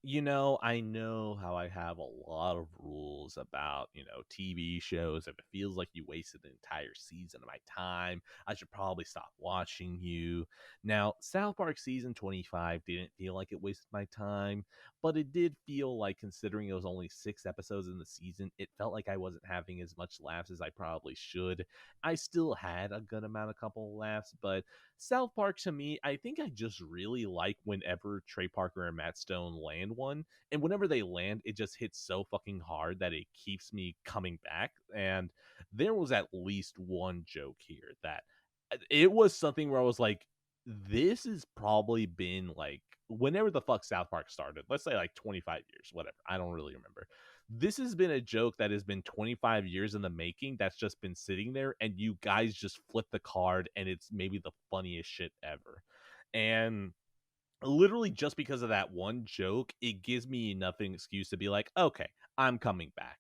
I know how I have a lot of rules about, TV shows. If it feels like you wasted an entire season of my time, I should probably stop watching you. Now, South Park season 25 didn't feel like it wasted my time, but it did feel like, considering it was only 6 episodes in the season, it felt like I wasn't having as much laughs as I probably should. I still had a good amount of couple of laughs, but South Park to me, I think I just really like whenever Trey Parker and Matt Stone land one. And whenever they land, it just hits so fucking hard that it keeps me coming back. And there was at least one joke here that it was something where I was like, this has probably been like whenever the fuck South Park started, let's say like 25 years, whatever. I don't really remember. This has been a joke that has been 25 years in the making that's just been sitting there, and you guys just flip the card, and it's maybe the funniest shit ever. And literally just because of that one joke, it gives me enough an excuse to be like, okay, I'm coming back.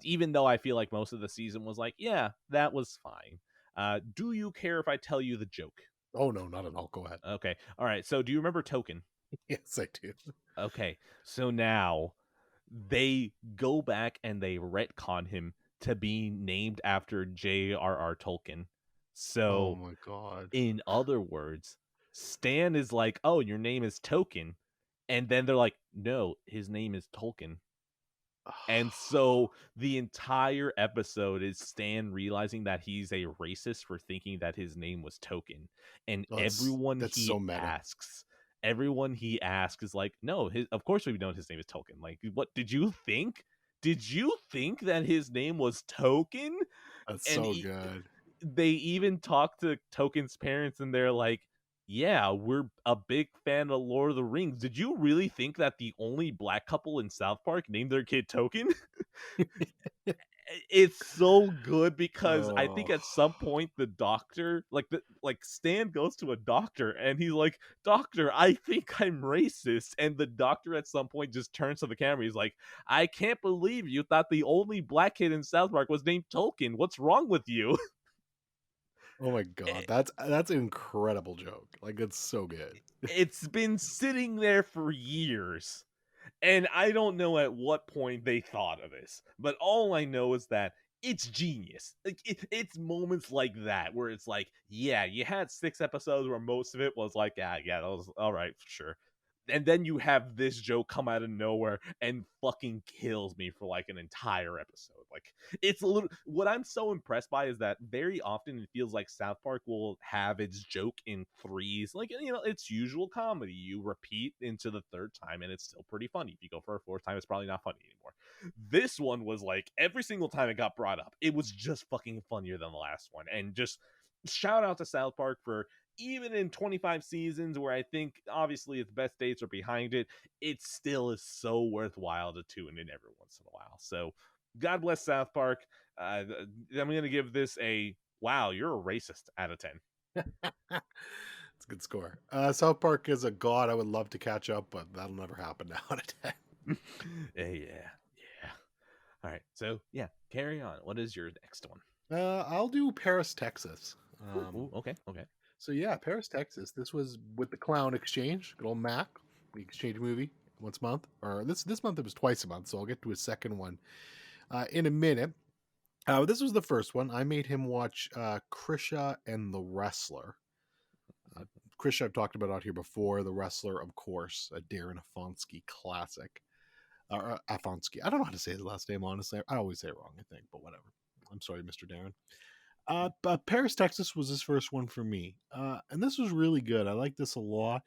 Even though I feel like most of the season was like, yeah, that was fine. Do you care if I tell you the joke? Oh, no, not at all. Go ahead. Okay. All right. So do you remember Token? Yes, I do. Okay. So now they go back and they retcon him to be named after J.R.R. Tolkien. Oh, So, my God. in other words, Stan is like, oh, your name is Token. And then they're like, no, his name is Tolkien. And so the entire episode is Stan realizing that he's a racist for thinking that his name was Token. And Oh, that's so meta. everyone he asks is like, no, of course we know his name is Token. Like, what did you think? Did you think that his name was Token? That's And so good. they even talk to Token's parents and they're like, yeah, we're a big fan of Lord of the Rings. Did you really think that the only black couple in South Park named their kid Token? It's so good because I think Oh, at some point the doctor, like Stan goes to a doctor and he's like, "Doctor, I think I'm racist." And the doctor at some point just turns to the camera. He's like, "I can't believe you thought the only black kid in South Park was named Tolkien. What's wrong with you?" oh my God. That's an incredible joke. Like, it's so good. It's been sitting there for years. And I don't know at what point they thought of this, but all I know is that it's genius. Like it's moments like that where it's like, yeah, you had 6 episodes where most of it was like, yeah, that was all right, sure. And then you have this joke come out of nowhere and fucking kills me for like an entire episode. Like it's a little. What I'm so impressed by is that very often it feels like South Park will have its joke in threes, like it's usual comedy. You repeat into the third time and it's still pretty funny. If you go for a fourth time, it's probably not funny anymore. This one was like every single time it got brought up, it was just fucking funnier than the last one. And just shout out to South Park for even in 25 seasons where I think obviously its best dates are behind it, it still is so worthwhile to tune in every once in a while. So God bless South Park. I'm going to give this a wow, you're a racist out of 10. It's a good score. South Park is a god I would love to catch up, but that'll never happen now out of 10. Yeah. All right. So, yeah, carry on. What is your next one? I'll do Paris, Texas. Ooh, okay. So yeah, Paris, Texas. This was with the Clown Exchange, good old Mac. We exchange movie once a month, or this month it was twice a month. So I'll get to a second one in a minute. This was the first one. I made him watch Krisha and the Wrestler. Krisha I've talked about out here before. The Wrestler, of course, a Darren Afonski classic. Afonski. I don't know how to say his last name, honestly. I always say it wrong, I think, but whatever. I'm sorry, Mr. Darren. Paris, Texas was his first one for me, and this was really good. I like this a lot.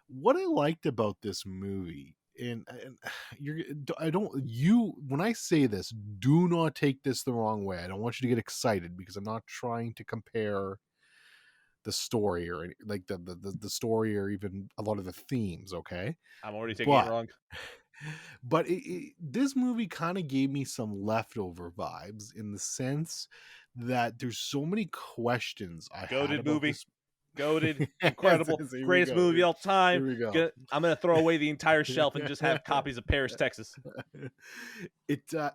What I liked about this movie, and you're, I don't you when I say this, do not take this the wrong way. I don't want you to get excited because I'm not trying to compare the story or like the story or even a lot of the themes. Okay, I'm already taking it but wrong. but this movie kind of gave me some leftover vibes in the sense that there's so many questions I had Goated about movie. this. Goated, Yes, incredible, here we greatest go. movie all time. Here we go. I'm gonna throw away the entire shelf and just have copies of Paris, Texas. The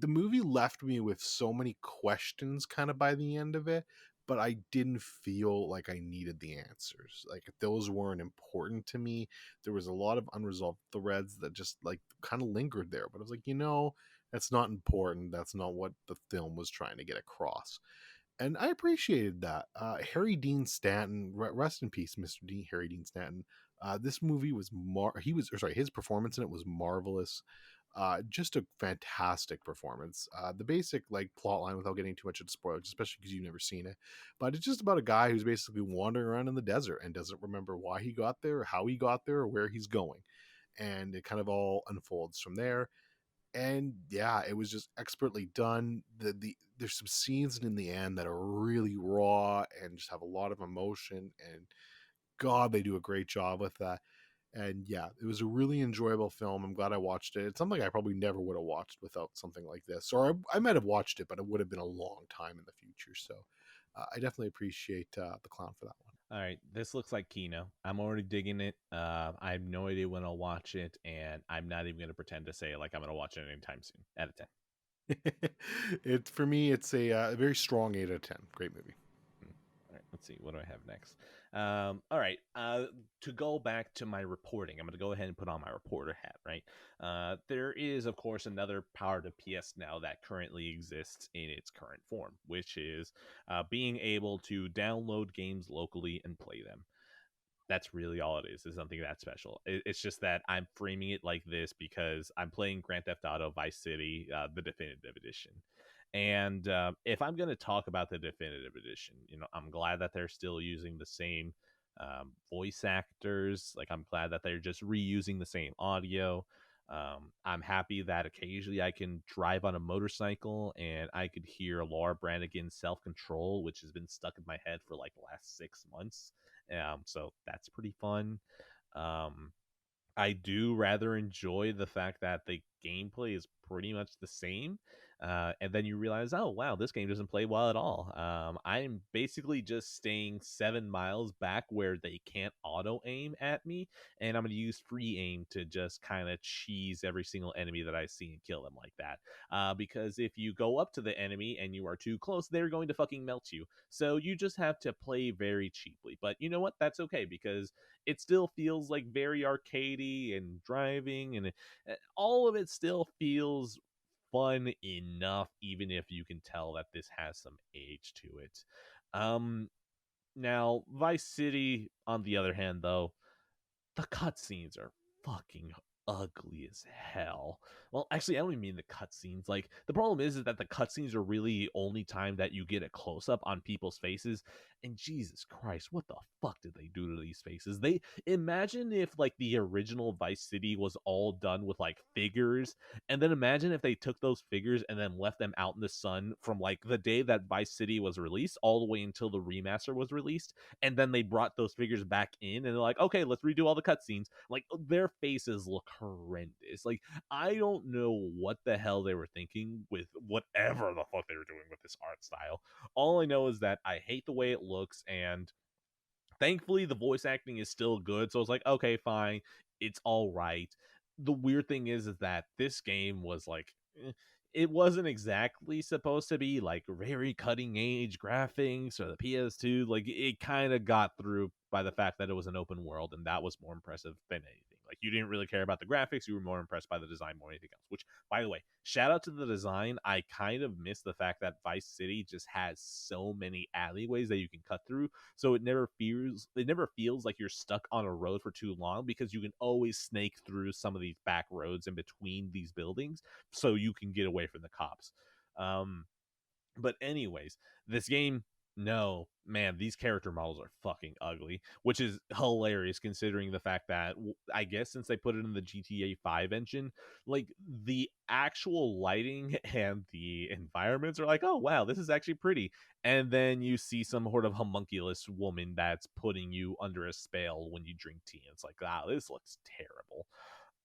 movie left me with so many questions kind of by the end of it, but I didn't feel like I needed the answers. Like those weren't important to me. There was a lot of unresolved threads that just like kind of lingered there, but I was like, that's not important. That's not what the film was trying to get across. And I appreciated that. Harry Dean Stanton, rest in peace, Mr. D. Harry Dean Stanton. This movie was his performance in it was marvelous. Just a fantastic performance. The basic like plot line, without getting too much into spoilers, especially because you've never seen it, but it's just about a guy who's basically wandering around in the desert and doesn't remember why he got there, or how he got there, or where he's going, and it kind of all unfolds from there. And yeah, it was just expertly done. There's some scenes in the end that are really raw and just have a lot of emotion, and God, they do a great job with that. And yeah, it was a really enjoyable film. I'm glad I watched it. It's something I probably never would have watched without something like this, or I might have watched it, but it would have been a long time in the future. So I definitely appreciate the clown for that one. All right, this looks like Kino. I'm already digging it. I have no idea when I'll watch it, and I'm not even going to pretend to say like I'm going to watch it anytime soon. Out of 10. For me, it's a very strong 8 out of 10. Great movie. All right, let's see. What do I have next? All right. To go back to my reporting, I'm going to go ahead and put on my reporter hat, right? There is, of course, another power to PS Now that currently exists in its current form, which is being able to download games locally and play them. That's really all it is something that special. It's just that I'm framing it like this because I'm playing Grand Theft Auto Vice City, the definitive edition. And if I'm going to talk about the definitive edition, I'm glad that they're still using the same voice actors. Like, I'm glad that they're just reusing the same audio. I'm happy that occasionally I can drive on a motorcycle and I could hear Laura Branigan's Self Control, which has been stuck in my head for like the last 6 months. So that's pretty fun. Um, I do rather enjoy the fact that the gameplay is pretty much the same. And then you realize, oh, wow, this game doesn't play well at all. I'm basically just staying 7 miles back where they can't auto aim at me. And I'm going to use free aim to just kind of cheese every single enemy that I see and kill them like that. Because if you go up to the enemy and you are too close, they're going to fucking melt you. So you just have to play very cheaply. But you know what? That's okay because it still feels like very arcadey and driving, and all of it still feels fun enough, even if you can tell that this has some age to it. Now Vice City, on the other hand, though, the cutscenes are fucking ugly as hell. Well, actually, I don't even mean the cutscenes. Like, the problem is that the cutscenes are really only time that you get a close up on people's faces. And Jesus Christ, what the fuck did they do to these faces? They imagine if like the original Vice City was all done with like figures, and then imagine if they took those figures and then left them out in the sun from like the day that Vice City was released all the way until the remaster was released, and then they brought those figures back in and they're like, okay, let's redo all the cutscenes. Like, their faces look horrendous. Like, I don't know what the hell they were thinking with whatever the fuck they were doing with this art style. All I know is that I hate the way it looks, and thankfully the voice acting is still good, so it's like, okay, fine, it's all right. The weird thing is that this game was like, it wasn't exactly supposed to be like very cutting edge graphics or the PS2. Like, it kind of got through by the fact that it was an open world, and that was more impressive than anything. Like, you didn't really care about the graphics, you were more impressed by the design more than anything else. Which, by the way, shout out to the design. I kind of miss the fact that Vice City just has so many alleyways that you can cut through, so it never feels like you're stuck on a road for too long, because you can always snake through some of these back roads in between these buildings so you can get away from the cops. But anyways, this game, no, man, these character models are fucking ugly, which is hilarious considering the fact that I guess since they put it in the GTA 5 engine, like the actual lighting and the environments are like, oh wow, this is actually pretty. And then you see some sort of homunculus woman that's putting you under a spell when you drink tea. And it's like, wow, this looks terrible.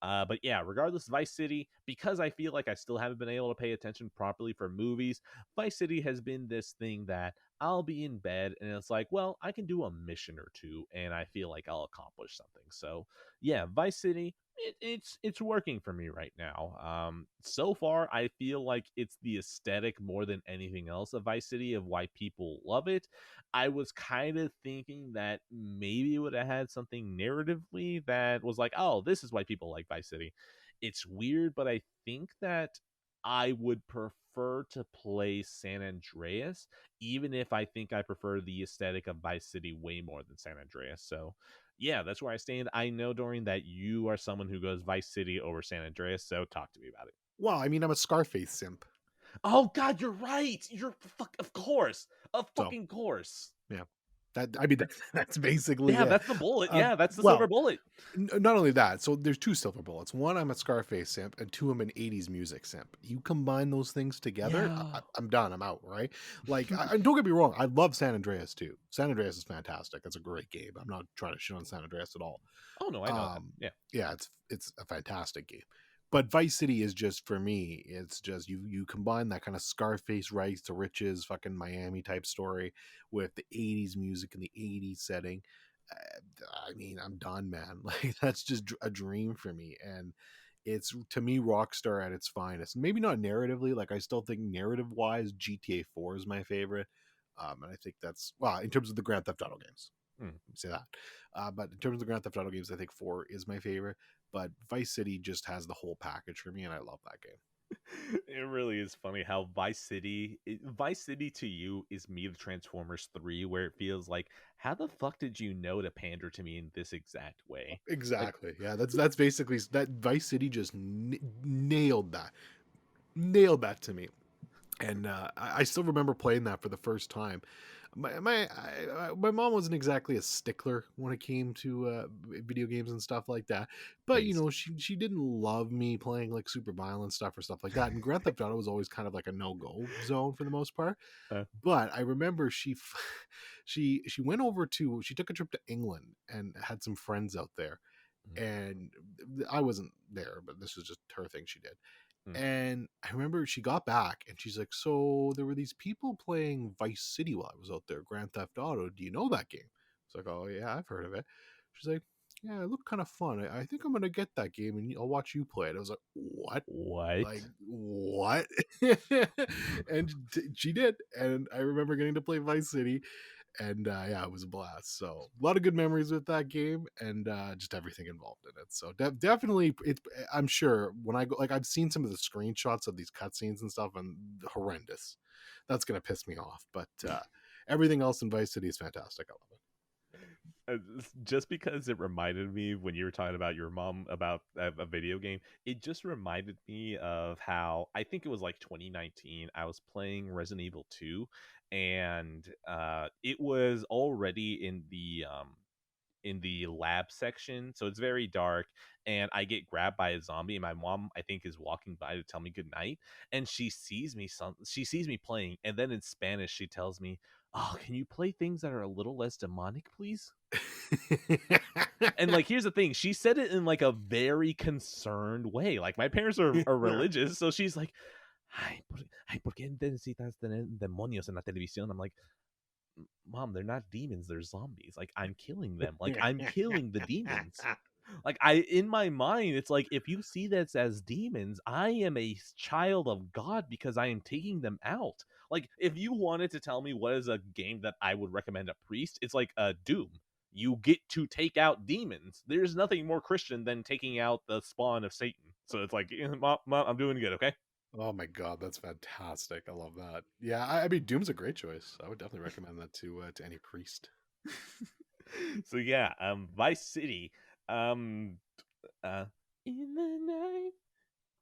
But yeah, regardless, Vice City, because I feel like I still haven't been able to pay attention properly for movies, Vice City has been this thing that I'll be in bed and it's like, well, I can do a mission or two and I feel like I'll accomplish something. So yeah, Vice City, it's working for me right now. So far, I feel like it's the aesthetic more than anything else of Vice City of why people love it. I was kind of thinking that maybe it would have had something narratively that was like, oh, this is why people like Vice City. It's weird, but I think that I would prefer to play San Andreas, even if I think I prefer the aesthetic of Vice City way more than San Andreas. So, yeah, that's where I stand. I know, Dorian, that you are someone who goes Vice City over San Andreas, so talk to me about it. Well, I mean, I'm a Scarface simp. Oh, God, you're right. Of course. Of So, fucking course. yeah. That's basically Yeah, it. that's the bullet. Yeah, that's the silver Well, bullet. not only that, so there's two silver bullets. One, I'm a Scarface simp, and two, I'm an 80s music simp. You combine those things together, Yeah. I'm done. I'm out, right? Like, and don't get me wrong, I love San Andreas too. San Andreas is fantastic. It's a great game. I'm not trying to shit on San Andreas at all. Oh no, I know that. Yeah. Yeah, it's a fantastic game. But Vice City is just, for me, it's just you combine that kind of Scarface rights to riches, fucking Miami type story with the 80s music and the 80s setting. I mean, I'm done, man. Like, that's just a dream for me. And it's, to me, Rockstar at its finest. Maybe not narratively. Like, I still think narrative wise, GTA 4 is my favorite. And I think that's, well, in terms of the Grand Theft Auto games. Let me say that. But in terms of the Grand Theft Auto games, I think 4 is my favorite. But Vice City just has the whole package for me, and I love that game. It really is funny how Vice City to you is me the Transformers 3, where it feels like, how the fuck did you know to pander to me in this exact way? Like, Exactly. Yeah, that's basically that. Vice City just nailed that to me. And I still remember playing that for the first time. My mom wasn't exactly a stickler when it came to video games and stuff like that, but based. she didn't love me playing like super violent stuff or stuff like that. And Grand Theft Auto was always kind of like a no go zone for the most part. But I remember she went over to, she took a trip to England and had some friends out there, and I wasn't there, but this was just her thing she did. And I remember she got back and she's like, so there were these people playing Vice City while I was out there, Grand Theft Auto. Do you know that game? It's like, oh, yeah, I've heard of it. She's like, yeah, it looked kind of fun. I think I'm going to get that game and I'll watch you play it. I was like, what? What? Like, what? And she did. And I remember getting to play Vice City. And yeah, it was a blast. So a lot of good memories with that game, and just everything involved in it. So definitely, it's, I'm sure when I go, like, I've seen some of the screenshots of these cutscenes and stuff, and horrendous. That's gonna piss me off. But everything else in Vice City is fantastic. I love it. Just because it reminded me when you were talking about your mom about a video game, it just reminded me of how I think it was like 2019. I was playing Resident Evil 2, and it was already in the lab section, so it's very dark, and I get grabbed by a zombie, and my mom, I think, is walking by to tell me good night, and she sees me playing, and then in Spanish she tells me, oh, can you play things that are a little less demonic, please? And like, here's the thing, she said it in like a very concerned way. Like, my parents are religious, so she's like, ay, ¿por qué necesitas tener demonios en la televisión? I'm like, Mom, they're not demons, they're zombies. Like, I'm killing them. Like, I'm killing the demons. Like, in my mind, it's like, if you see this as demons, I am a child of God because I am taking them out. Like, if you wanted to tell me what is a game that I would recommend a priest, it's like Doom. You get to take out demons. There's nothing more Christian than taking out the spawn of Satan. So it's like, Mom, I'm doing good, okay? Oh my god, that's fantastic! I love that. Yeah, I mean, Doom's a great choice. I would definitely recommend that to any priest. So yeah, Vice City. Um, in the night,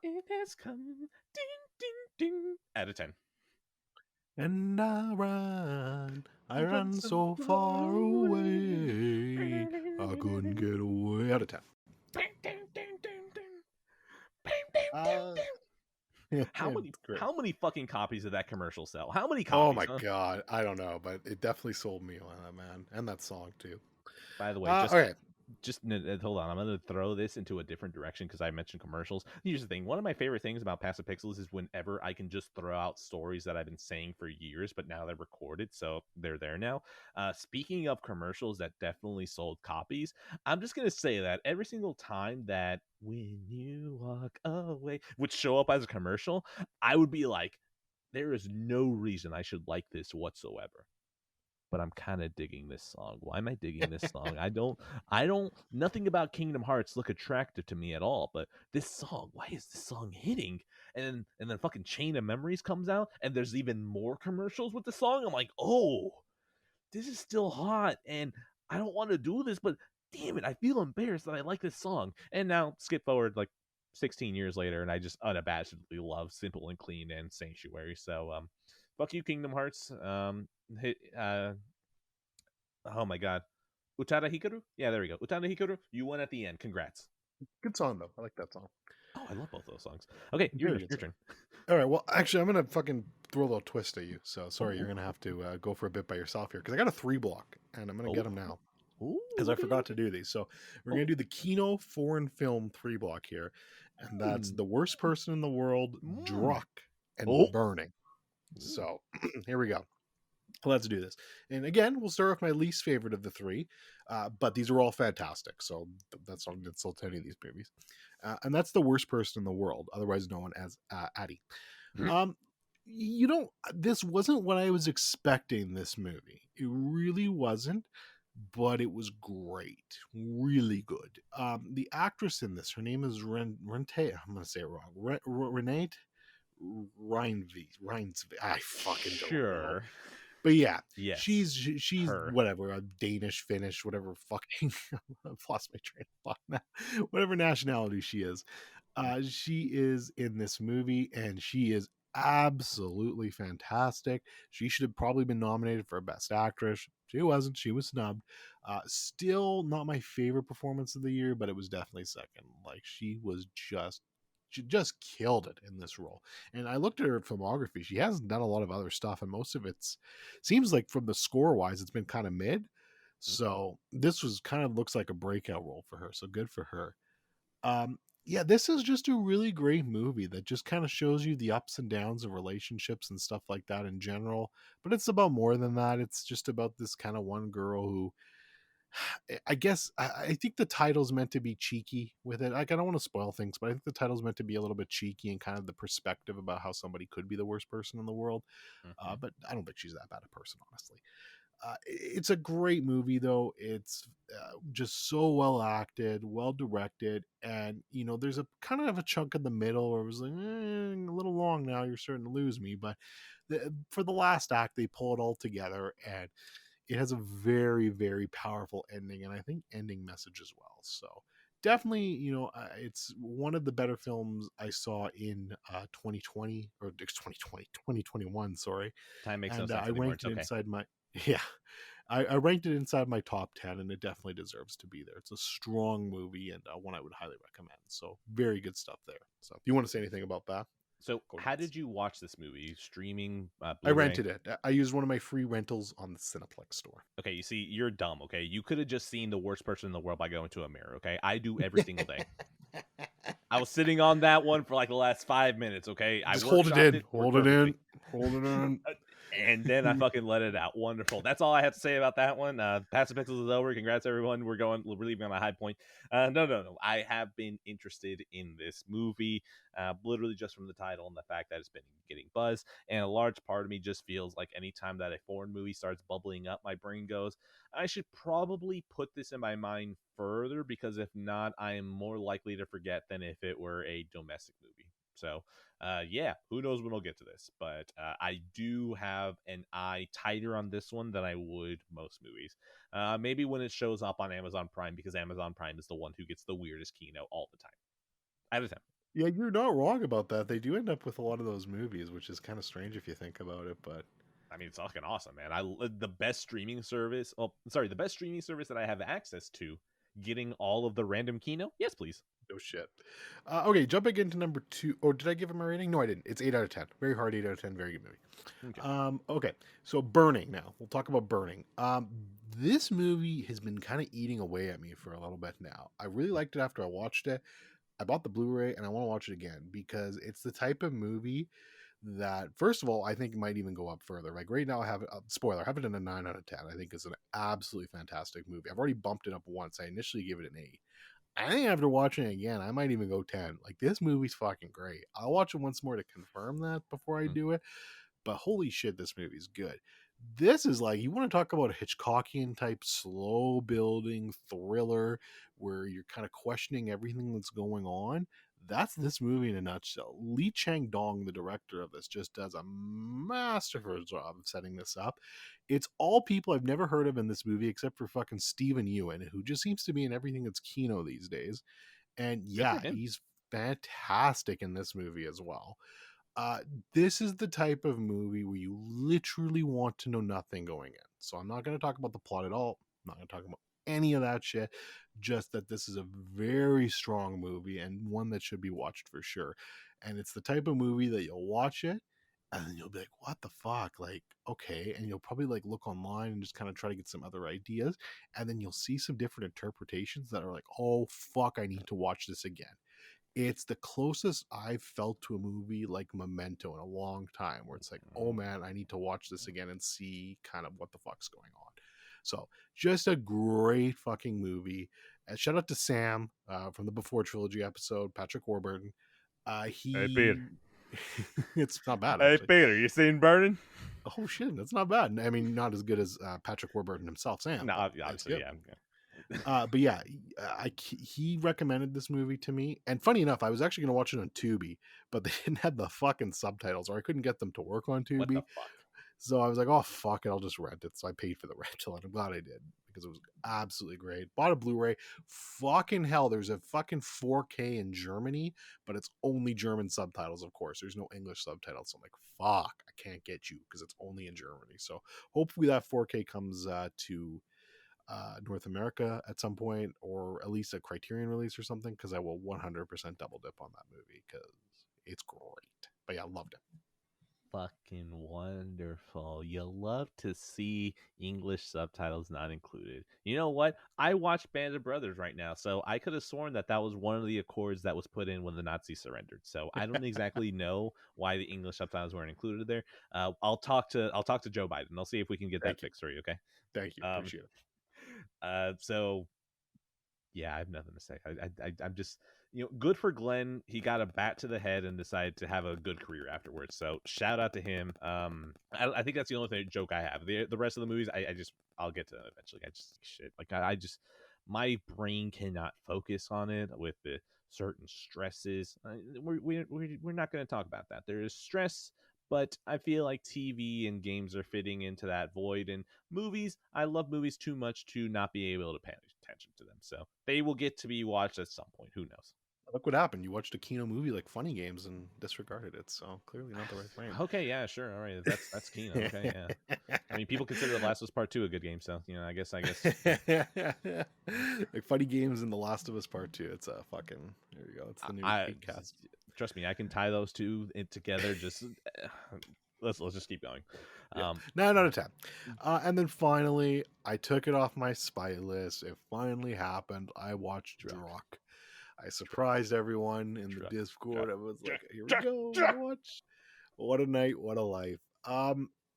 it has come. Ding, ding, ding. Out of 10. And I run so far away, I couldn't get away. Out of town. It's great. How many fucking copies of that commercial sell? How many Oh copies, my huh? god, I don't know, but it definitely sold me on that, man, and that song too. By the way, Okay, hold on. I'm going to throw this into a different direction because I mentioned commercials. Here's the thing. One of my favorite things about Passive Pixels is whenever I can just throw out stories that I've been saying for years, but now they're recorded, so they're there now. Speaking of commercials that definitely sold copies, I'm just going to say that every single time that When You Walk Away would show up as a commercial, I would be like, there is no reason I should like this whatsoever, but I'm kind of digging this song. Why am I digging this song? Nothing about Kingdom Hearts look attractive to me at all, but this song, why is this song hitting? And then fucking Chain of Memories comes out, and there's even more commercials with the song. I'm like, oh, this is still hot, and I don't want to do this, but damn it, I feel embarrassed that I like this song. And now skip forward like 16 years later, and I just unabashedly love Simple and Clean and Sanctuary. So fuck you, Kingdom Hearts. Oh my god. Utada Hikaru? Yeah, there we go. Utada Hikaru, you won at the end. Congrats. good song though. I like that song. Oh, I love both those songs. Okay, Very your good song. turn. All right, well, actually, I'm gonna fucking throw a little twist at you. So sorry, you're Oh, gonna have to go for a bit by yourself here because I got a 3 block and I'm gonna get them now because I Okay. forgot to do these. So we're Oh, gonna do the Kino foreign film 3 block here, and that's mm, The Worst Person in the World, mm. Druk, and Oh. Burning. So here we go. Let's do this. And again, we'll start with my least favorite of the 3, but these are all fantastic. So that's not an insult to any of these movies. And that's The Worst Person in the World, otherwise known as Addie. Um, this wasn't what I was expecting this movie. It really wasn't, but it was great. Really good. The actress in this, her name is Rente. I'm going to say it wrong. Renate Reinsve. I fucking don't know. Sure. But yeah, Yes. she's Her. whatever, a Danish, Finnish, whatever fucking I've lost my train of thought now. Whatever nationality she is. She is in this movie and she is absolutely fantastic. She should have probably been nominated for Best Actress. She wasn't, she was snubbed. Still not my favorite performance of the year, but it was definitely second. Like she just killed it in this role. And I looked at her filmography. She hasn't done a lot of other stuff, and most of it's seems like from the score wise, it's been kind of mid. So this was kind of looks like a breakout role for her. So good for her. Yeah, this is just a really great movie that just kind of shows you the ups and downs of relationships and stuff like that in general. But it's about more than that. It's just about this kind of one girl who I guess I think the title's meant to be cheeky with it. Like I don't want to spoil things, but I think the title's meant to be a little bit cheeky and kind of the perspective about how somebody could be the worst person in the world. Mm-hmm. But I don't think she's that bad a person, honestly. It's a great movie, though. It's just so well acted, well directed, and there's a kind of a chunk in the middle where it was like a little long. Now you're starting to lose me, but for the last act, they pull it all together, and it has a very very powerful ending, and I think ending message as well. So definitely, it's one of the better films I saw in 2020 or 2021, sorry. Time makes no And sense I anymore. ranked It's it okay. inside my yeah, I ranked it inside my top 10, and it definitely deserves to be there. It's a strong movie and one I would highly recommend. So very good stuff there. So if you want to say anything about that, So, go how nuts. did you watch this movie? Streaming, I Blu-ray? rented it. I used one of my free rentals on the Cineplex store. Okay, you see, you're dumb. Okay, you could have just seen the worst person in the world by going to a mirror. Okay, I do every single day. I was sitting on that one for like the last 5 minutes. Okay, I Just hold it workshopped in, it, worked hold it perfectly. in, hold it in. And then I fucking let it out. Wonderful. That's all I have to say about that one. Passive Pixels is over. Congrats, everyone. We're leaving on a high point. No. I have been interested in this movie, literally just from the title and the fact that it's been getting buzz. And a large part of me just feels like anytime that a foreign movie starts bubbling up, my brain goes, I should probably put this in my mind further because if not, I am more likely to forget than if it were a domestic movie. So, yeah, who knows when we'll get to this, but I do have an eye tighter on this one than I would most movies. Maybe when it shows up on Amazon Prime, because Amazon Prime is the one who gets the weirdest keynote all the time. Out of 10. Yeah, you're not wrong about that. They do end up with a lot of those movies, which is kind of strange if you think about it. But I mean, it's fucking awesome, man. The best streaming service. Oh, sorry, the best streaming service that I have access to, getting all of the random Kino. Yes, please. No shit. Okay, jumping into number 2. Or did I give him a rating? No, I didn't. It's 8 out of 10. Very hard 8 out of 10. Very good movie. Okay. Okay, so Burning now. We'll talk about Burning. This movie has been kind of eating away at me for a little bit now. I really liked it after I watched it. I bought the Blu-ray and I want to watch it again because it's the type of movie that, first of all, I think might even go up further. Like right now, I have it, spoiler, I have it in a 9 out of 10. I think it's an absolutely fantastic movie. I've already bumped it up once. I initially gave it an 8. I think after watching it again, I might even go 10. Like, this movie's fucking great. I'll watch it once more to confirm that before I do it. But holy shit, this movie's good. This is like, you want to talk about a Hitchcockian type slow building thriller where you're kind of questioning everything that's going on. That's this movie in a nutshell. Lee Chang-dong, the director of this, just does a masterful job of setting this up. It's all people I've never heard of in this movie except for fucking Steven Yeun, who just seems to be in everything that's Kino these days. And yeah, he's fantastic in this movie as well. This is the type of movie where you literally want to know nothing going in. So I'm not going to talk about the plot at all. I'm not going to talk about any of that shit. Just that this is a very strong movie and one that should be watched for sure. And it's the type of movie that you'll watch it and then you'll be like, what the fuck? Like, okay. And you'll probably like look online and just kind of try to get some other ideas. And then you'll see some different interpretations that are like, oh fuck, I need to watch this again. It's the closest I've felt to a movie like Memento in a long time, where it's like, oh man, I need to watch this again and see kind of what the fuck's going on. So just a great fucking movie. And shout out to Sam from the Before Trilogy episode, Patrick Warburton. Hey, Peter. It's not bad. Hey, actually. Peter, you seen Burning? Oh shit, that's not bad. I mean, not as good as Patrick Warburton himself, Sam. No, obviously, yeah. But yeah, he recommended this movie to me, and funny enough, I was actually going to watch it on Tubi, but they didn't have the fucking subtitles, or I couldn't get them to work on Tubi. What the fuck? So I was like, oh fuck it, I'll just rent it. So I paid for the rental, and I'm glad I did because it was absolutely great. Bought a Blu-ray. Fucking hell, there's a fucking 4K in Germany, but it's only German subtitles, of course. There's no English subtitles. So I'm like, fuck, I can't get you because it's only in Germany. So hopefully that 4K comes to North America at some point, or at least a Criterion release or something, because I will 100% double dip on that movie because it's great. But yeah, I loved it. Fucking wonderful. You love to see English subtitles not included. You know what? I watch Band of Brothers right now, so I could have sworn that was one of the accords that was put in when the Nazis surrendered. So I don't exactly know why the English subtitles weren't included there. I'll talk to Joe Biden. I'll see if we can get that fixed for you. Okay. Thank you. Appreciate it. So yeah, I have nothing to say. I'm just, good for Glenn. He got a bat to the head and decided to have a good career afterwards. So shout out to him. I think that's the only joke I have. The rest of the movies, I'll get to them eventually. I just my brain cannot focus on it with the certain stresses. We're not going to talk about that. There is stress, but I feel like TV and games are fitting into that void. And movies, I love movies too much to not be able to pay attention to them. So they will get to be watched at some point. Who knows? Look what happened. You watched a Kino movie like Funny Games and disregarded it. So clearly not the right thing. Okay, yeah, sure. All right. That's Kino. Okay, yeah. I mean, people consider The Last of Us Part 2 a good game. So, I guess. Like Funny Games and The Last of Us Part 2. It's a fucking, there you go. It's the new cast. Trust me, I can tie those two together. Just let's just keep going. 9 out of 10. And then finally, I took it off my spy list. It finally happened. I watched Druk. I surprised everyone in the Discord. I was like, here we go. Watch. What a night, what a life.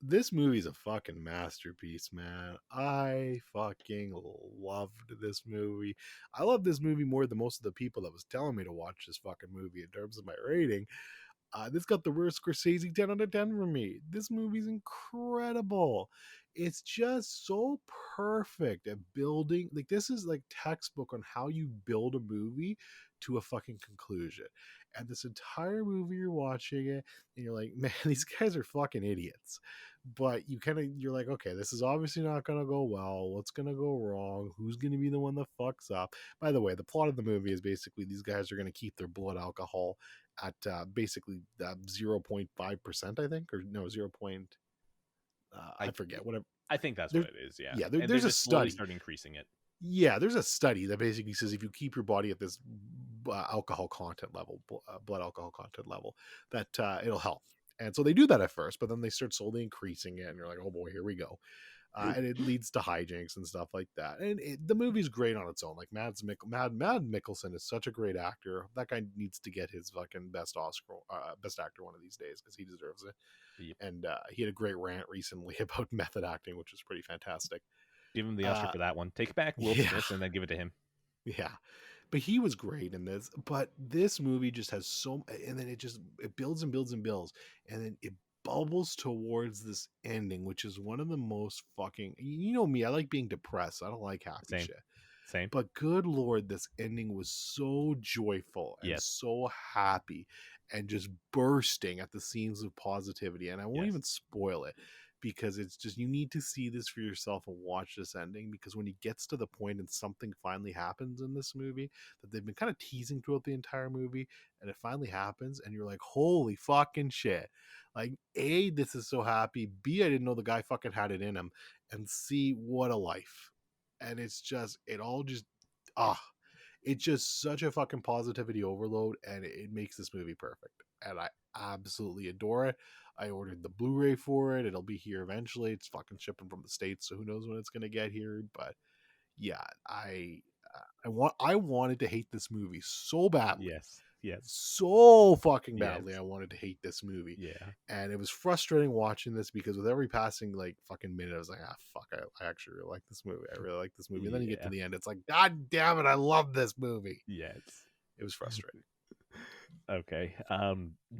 This movie's a fucking masterpiece, man. I fucking loved this movie. I love this movie more than most of the people that was telling me to watch this fucking movie in terms of my rating. This got the worst Scorsese 10 out of 10 for me. This movie's incredible. It's just so perfect at building. Like, this is like textbook on how you build a movie to a fucking conclusion. And this entire movie, you're watching it and you're like, man, these guys are fucking idiots. But you're like, okay, this is obviously not going to go well. What's going to go wrong? Who's going to be the one that fucks up? By the way, the plot of the movie is basically these guys are going to keep their blood alcohol at basically 0.5%, I think, or no, 0. I I forget whatever. I think that's There's what it is. Yeah, yeah, and they're there's a just slowly study. starting increasing it. Yeah, there's a study that basically says if you keep your body at this alcohol content level, blood alcohol content level, that it'll help. And so they do that at first, but then they start slowly increasing it, and you're like, oh boy, here we go. And it leads to hijinks and stuff like that. And the movie's great on its own. Like Mad Mikkelsen is such a great actor. That guy needs to get his fucking best actor one of these days because he deserves it. Yep. And he had a great rant recently about method acting, which was pretty fantastic. Give him the Oscar for that one. Take back Will Yeah, Smith and then give it to him. yeah. But he was great in this. But this movie just has and then it builds and builds and builds, and then it bubbles towards this ending, which is one of the most fucking. You know me, I like being depressed. I don't like happy Same. shit. Same. But good lord, this ending was so joyful and Yes. so happy, and just bursting at the scenes of positivity. And I won't even spoil it, because it's just, you need to see this for yourself and watch this ending, because when he gets to the point and something finally happens in this movie that they've been kind of teasing throughout the entire movie, and it finally happens, and you're like, holy fucking shit. Like, A, this is so happy. B, I didn't know the guy fucking had it in him. And C, what a life. And it's just, it's just such a fucking positivity overload, and it makes this movie perfect. And I absolutely adore it. I ordered the Blu-ray for it. It'll be here eventually. It's fucking shipping from the States, so who knows when it's gonna get here. But yeah, I wanted to hate this movie so badly. Yes. So fucking badly. Yes. I wanted to hate this movie. Yeah. And it was frustrating watching this, because with every passing like fucking minute, I was like, fuck, I actually really like this movie. I really like this movie. And then you get to the end, it's like, god damn it, I love this movie. Yes. It was frustrating. Okay.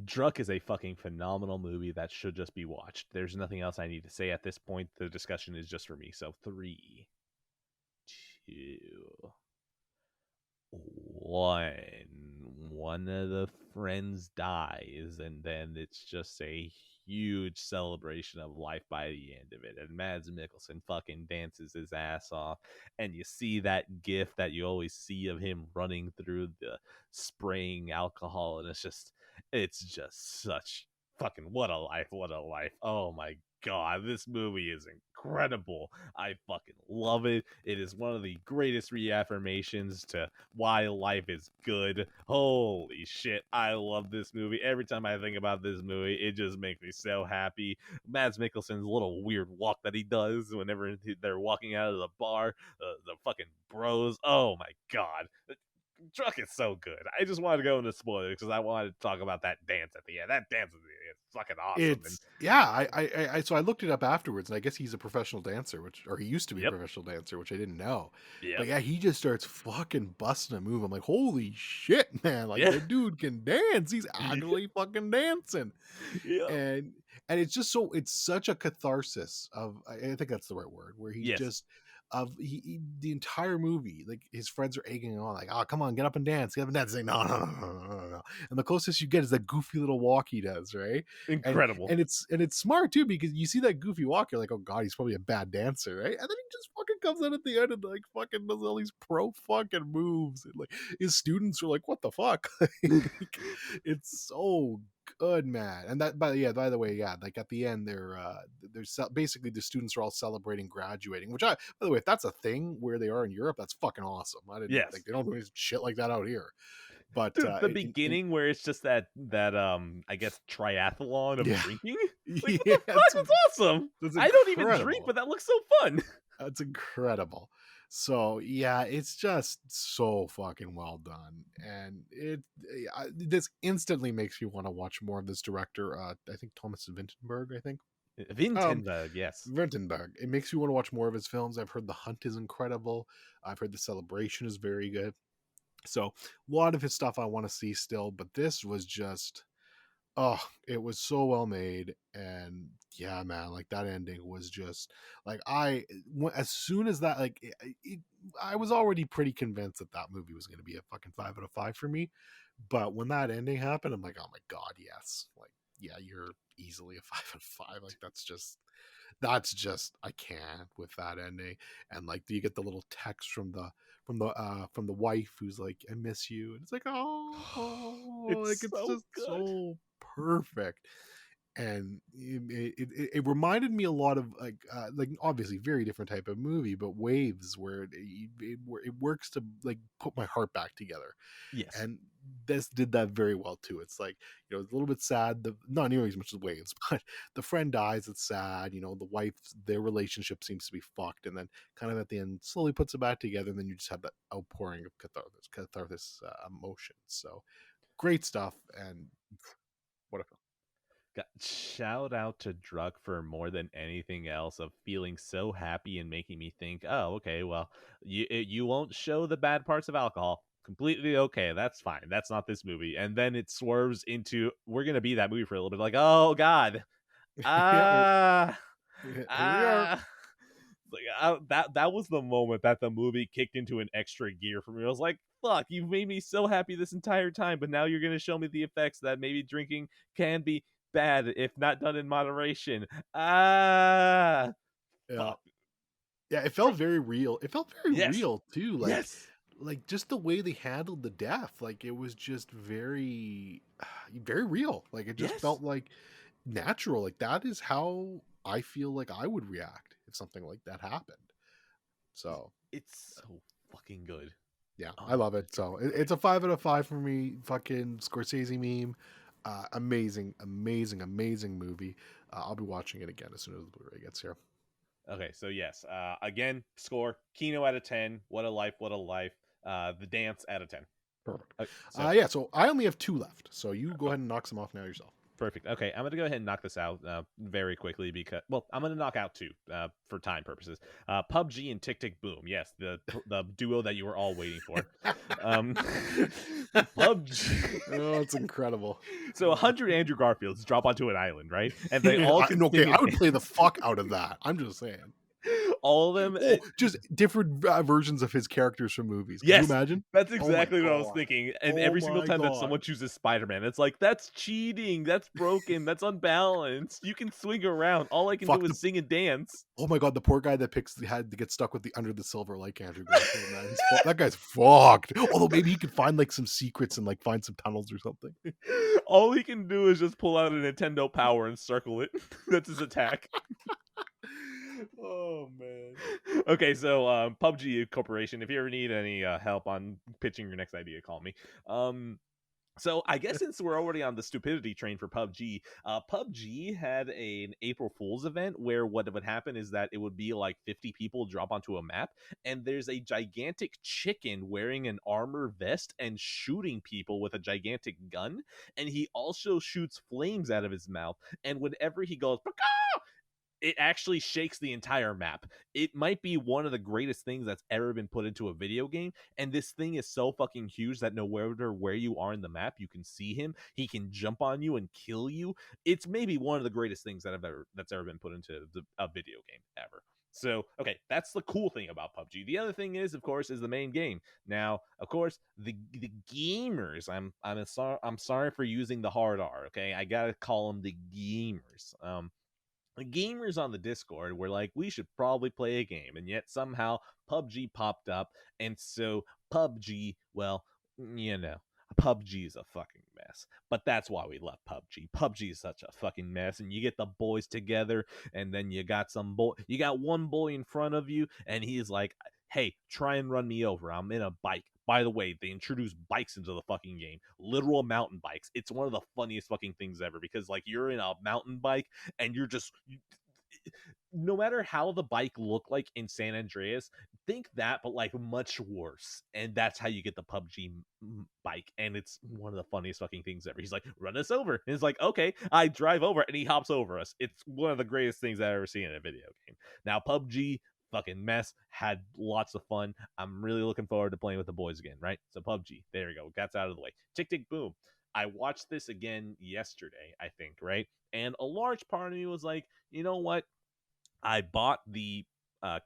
Druk is a fucking phenomenal movie that should just be watched. There's nothing else I need to say at this point. The discussion is just for me. So 3, 2, 1. One of the friends dies, and then it's just a huge celebration of life by the end of it. And Mads Mikkelsen fucking dances his ass off, and you see that gif that you always see of him running through the spraying alcohol, and it's just such fucking what a life. Oh my god, this movie is incredible. I fucking love it. It is one of the greatest reaffirmations to why life is good. Holy shit, I love this movie. Every time I think about this movie, it just makes me so happy. Mads Mikkelsen's little weird walk that he does whenever they're walking out of the bar, the fucking bros. Oh my god. Druk is so good. I just wanted to go into spoilers because I wanted to talk about that dance at the end. That dance is fucking awesome. So I looked it up afterwards, and I guess he's a professional dancer, or he used to be a professional dancer, which I didn't know. But yeah, he just starts fucking busting a move. I'm like, holy shit, man! Like, the dude can dance. He's actually fucking dancing. And it's just it's such a catharsis of, I think that's the right word, where he just the entire movie, like, his friends are egging on, like, oh, come on, get up and dance. Like, no. And the closest you get is that goofy little walk he does, right? Incredible. And it's smart too, because you see that goofy walk, you're like, oh god, he's probably a bad dancer, right? And then he just fucking comes out at the end and like fucking does all these pro fucking moves, and like his students are like, what the fuck? It's so good, man. And that, by the way, like at the end, they're basically the students are all celebrating graduating, which, by the way, if that's a thing where they are in Europe, that's fucking awesome. I didn't think they don't do shit like that out here. But dude, the beginning where it's just that I guess triathlon of drinking, like, what the fuck? That's awesome. I don't even drink, but that looks so fun. That's incredible. So yeah, it's just so fucking well done, and this instantly makes me want to watch more of this director. I think Thomas Vinterberg. Yes. Vinterberg. It makes me want to watch more of his films. I've heard The Hunt is incredible. I've heard The Celebration is very good. So a lot of his stuff I want to see still, but this was just, it was so well made. And yeah, man, like, that ending was just like, as soon as that, like, I was already pretty convinced that movie was going to be a fucking 5 out of 5 for me. But when that ending happened, I'm like, oh my god, yes. Like, yeah, you're easily a 5 out of 5. Like, that's just I can't with that ending. And like, you get the little text from the wife who's like, I miss you, and it's like, oh, it's just so perfect. and it reminded me a lot of like obviously very different type of movie, but Waves, where it works to like put my heart back together, Yes. and this did that very well too. It's like, it's a little bit sad, not nearly as much as Waves, but the friend dies, it's sad. The wife, their relationship seems to be fucked, and then kind of at the end slowly puts it back together, and then you just have that outpouring of catharsis emotion. So great stuff, and what a film. Shout out to Druk for more than anything else of feeling so happy and making me think, oh, okay, well, you won't show the bad parts of alcohol. Completely okay, that's fine. That's not this movie. And then it swerves into we're gonna be that movie for a little bit. Like, oh God, Yeah, ah, here we are. Like that was the moment that the movie kicked into an extra gear for me. I was like, fuck, you've made me so happy this entire time, but now you're gonna show me the effects that maybe drinking can be bad if not done in moderation. Ah, Yeah. fuck. Yeah, it felt very real. It felt very Yes, real too. yes, Like just the way they handled the death, like it was just very very real. Like it just yes. felt like natural. Like that is how I feel like I would react if something like that happened. So, It's so fucking good. yeah, I Oh love it. So, it's a 5 out of 5 for me. Fucking Scorsese meme. Amazing, amazing, amazing movie. I'll be watching it again as soon as the Blu-ray gets here. okay, so yes, again, score Kino out of 10. What a life, what a life. The dance out of 10. Perfect. So Yeah, so I only have 2 left. So you go ahead and knock some off now yourself. perfect. Okay, I'm gonna go ahead and knock this out very quickly because, well, I'm gonna knock out two for time purposes. PUBG and Tick Tick Boom. Yes, the duo that you were all waiting for. PUBG. Oh, it's incredible. So 100 Andrew Garfields drop onto an island, right? And they all can okay, sing and I would play the dance. fuck out of that. I'm just saying. All of them. Oh, just different versions of his characters from movies. Can you Yes, imagine? that's Oh my exactly what I was god. thinking. And Oh every single my time that god. someone chooses Spider-Man, it's like, that's cheating, that's broken, that's unbalanced. You can swing around. All I can do Fuck the. is sing and dance. Oh my god, the poor guy that had to get stuck with the under the silver like Andrew Garfield, man. That guy's fucked. Although maybe he could find like some secrets and like find some tunnels or something. All he can do is just pull out a Nintendo Power and circle it. That's his attack. Oh man. Okay, so PUBG Corporation, if you ever need any help on pitching your next idea, call me. So I guess since we're already on the stupidity train for PUBG, PUBG had an April Fool's event where what would happen is that it would be like 50 people drop onto a map, and there's a gigantic chicken wearing an armor vest and shooting people with a gigantic gun, and he also shoots flames out of his mouth, and whenever he goes, it actually shakes the entire map. It might be one of the greatest things that's ever been put into a video game. And this thing is so fucking huge that no matter where you are in the map, you can see him. He can jump on you and kill you. It's maybe one of the greatest things that's ever been put into a video game ever. So, okay, that's the cool thing about PUBG. The other thing is, of course, is the main game. Now, of course, the gamers. I'm sorry for using the hard R. Okay, I gotta call them the gamers. The gamers on the Discord were like, we should probably play a game, and yet somehow PUBG popped up, and so PUBG, well, PUBG is a fucking mess, but that's why we love PUBG. PUBG is such a fucking mess, and you get the boys together, and then you got one boy in front of you, and he's like, hey, try and run me over. I'm in a bike. By the way, they introduced bikes into the fucking game. Literal mountain bikes. It's one of the funniest fucking things ever because, like, you're in a mountain bike and you're just. No matter how the bike looked like in San Andreas, think that, but like much worse. And that's how you get the PUBG bike. And it's one of the funniest fucking things ever. He's like, run us over. And it's like, okay, I drive over and he hops over us. It's one of the greatest things I've ever seen in a video game. Now, PUBG, fucking mess, had lots of fun. I'm really looking forward to playing with the boys again, right? So PUBG, there we go. That's out of the way. Tick Tick Boom. I watched this again yesterday, I think, right? And a large part of me was like, you know what? I bought the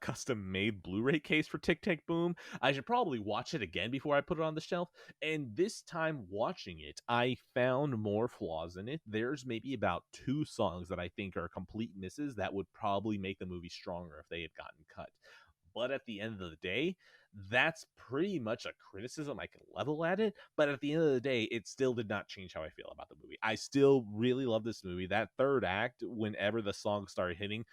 custom made Blu-ray case for Tick Tick Boom. I should probably watch it again before I put it on the shelf. And this time watching it, I found more flaws in it. There's maybe about 2 songs that I think are complete misses that would probably make the movie stronger if they had gotten cut. But at the end of the day, that's pretty much a criticism I can level at it. But at the end of the day, it still did not change how I feel about the movie. I still really love this movie. That third act, whenever the song started hitting,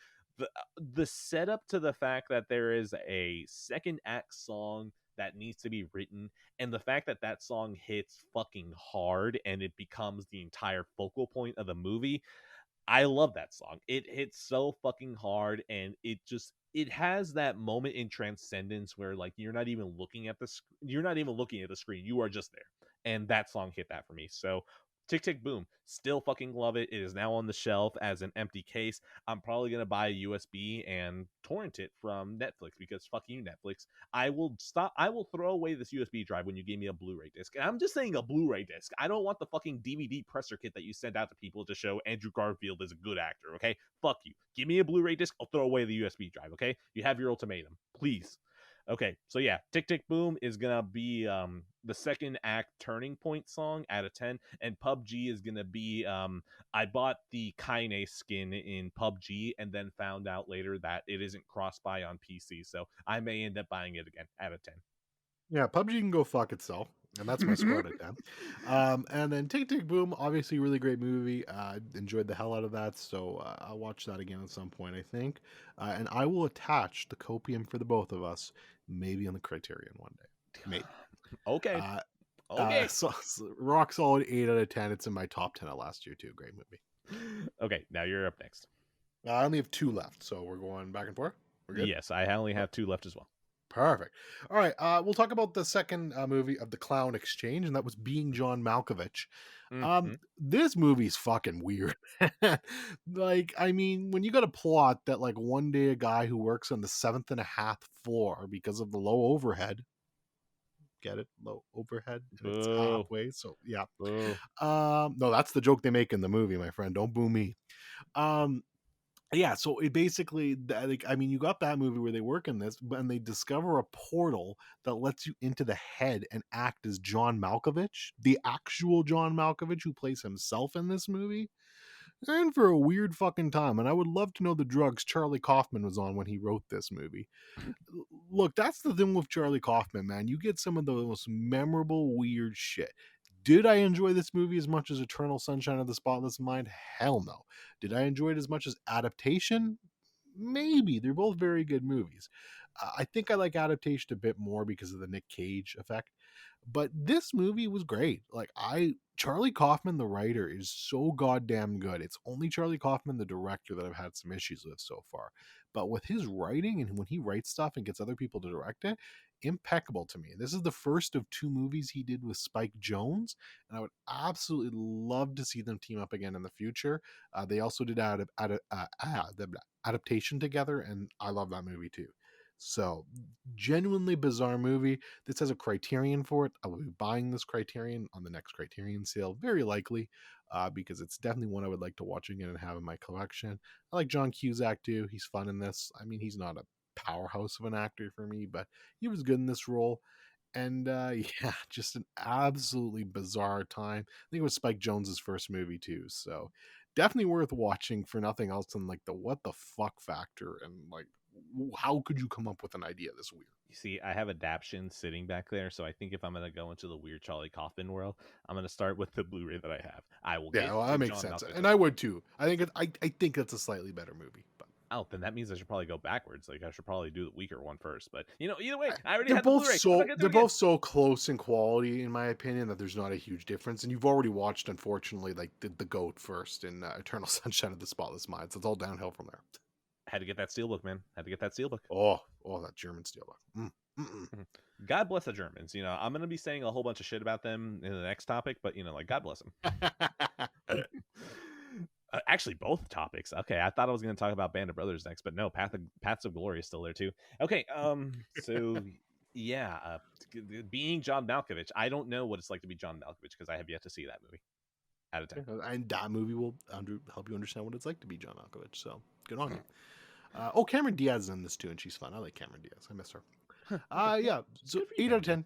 the setup to the fact that there is a second act song that needs to be written, and the fact that that song hits fucking hard and it becomes the entire focal point of the movie. I love that song. It hits so fucking hard, and it has that moment in transcendence where like you're not even looking at the screen. You are just there, and that song hit that for me. So Tick Tick Boom, still fucking love it. It is now on the shelf as an empty case. I'm probably gonna buy a USB and torrent it from Netflix because fuck you, Netflix. I will throw away this USB drive when you gave me a Blu-ray disc. And I'm just saying a Blu-ray disc. I don't want the fucking DVD presser kit that you send out to people to show Andrew Garfield is a good actor, okay? Fuck you. Give me a Blu-ray disc, I'll throw away the USB drive, okay? You have your ultimatum. Please. Okay, so yeah, Tick Tick Boom is gonna be the second act turning point song out of 10, and PUBG is gonna be I bought the Kane skin in PUBG and then found out later that it isn't cross-buy on PC, so I may end up buying it again out of 10. Yeah, PUBG can go fuck itself. And that's my score out of 10. And then Tick Tick Boom, obviously really great movie. Enjoyed the hell out of that. So I'll watch that again at some point, I think. And I will attach the copium for the both of us, maybe on the Criterion one day. Maybe. Okay. Okay. So rock solid 8 out of 10. It's in my top 10 of last year, too. Great movie. Okay, now you're up next. I only have 2 left, so we're going back and forth? We're good? Yes, I only have 2 left as well. Perfect. All right. We'll talk about the second movie of the Clown Exchange, and that was Being John Malkovich. This movie's fucking weird. Like, I mean, when you got a plot that like one day a guy who works on the 7th and a half floor because of the low overhead, get it? Low overhead. And it's halfway. So yeah. No, that's the joke they make in the movie, my friend. Don't boo me. Yeah, so it basically, like, I mean, you got that movie where they work in this, and they discover a portal that lets you into the head and act as John Malkovich, the actual John Malkovich who plays himself in this movie. And for a weird fucking time. And I would love to know the drugs Charlie Kaufman was on when he wrote this movie. Look, that's the thing with Charlie Kaufman, man. You get some of the most memorable, weird shit. Did I enjoy this movie as much as Eternal Sunshine of the Spotless Mind? Hell no. Did I enjoy it as much as Adaptation? Maybe. They're both very good movies. I think I like Adaptation a bit more because of the Nick Cage effect. But this movie was great. Like, Charlie Kaufman, the writer, is so goddamn good. It's only Charlie Kaufman, the director, that I've had some issues with so far. But with his writing and when he writes stuff and gets other people to direct it, impeccable to me. This is the first of 2 movies he did with Spike Jonze, and I would absolutely love to see them team up again in the future. They also did the Adaptation together, and I love that movie too. So, genuinely bizarre movie. This has a Criterion for it. I will be buying this Criterion on the next Criterion sale, very likely, because it's definitely one I would like to watch again and have in my collection. I like John Cusack too. He's fun in this. I mean, he's not a powerhouse of an actor for me, but he was good in this role. And yeah, just an absolutely bizarre time. I think it was Spike Jonze's first movie too, so definitely worth watching for nothing else than like the what the fuck factor and like how could you come up with an idea this weird? You see, I have Adaption sitting back there, so I think if I'm gonna go into the weird Charlie Kaufman world, I'm gonna start with the Blu-ray that I have. I will. Yeah, well, that makes sense, and I would too. I think that's a slightly better movie. But then that means I should probably go backwards. Like I should probably do the weaker one first. But either way, I already they're had both the Blu-ray. they're both so close in quality, in my opinion, that there's not a huge difference. And you've already watched, unfortunately, like the GOAT first in Eternal Sunshine of the Spotless Mind. So it's all downhill from there. Had to get that steelbook, man. Had to get that steelbook. Oh, that German steelbook. God bless the Germans. I'm going to be saying a whole bunch of shit about them in the next topic, but like, God bless them. Actually, both topics. Okay, I thought I was going to talk about Band of Brothers next, but no, Paths of Glory is still there too. Okay, so yeah, being John Malkovich, I don't know what it's like to be John Malkovich because I have yet to see that movie. Out of 10, and that movie will help you understand what it's like to be John Malkovich. So good on you. Cameron Diaz is in this too, and she's fun. I like Cameron Diaz. I miss her. Yeah. So 8 out of 10.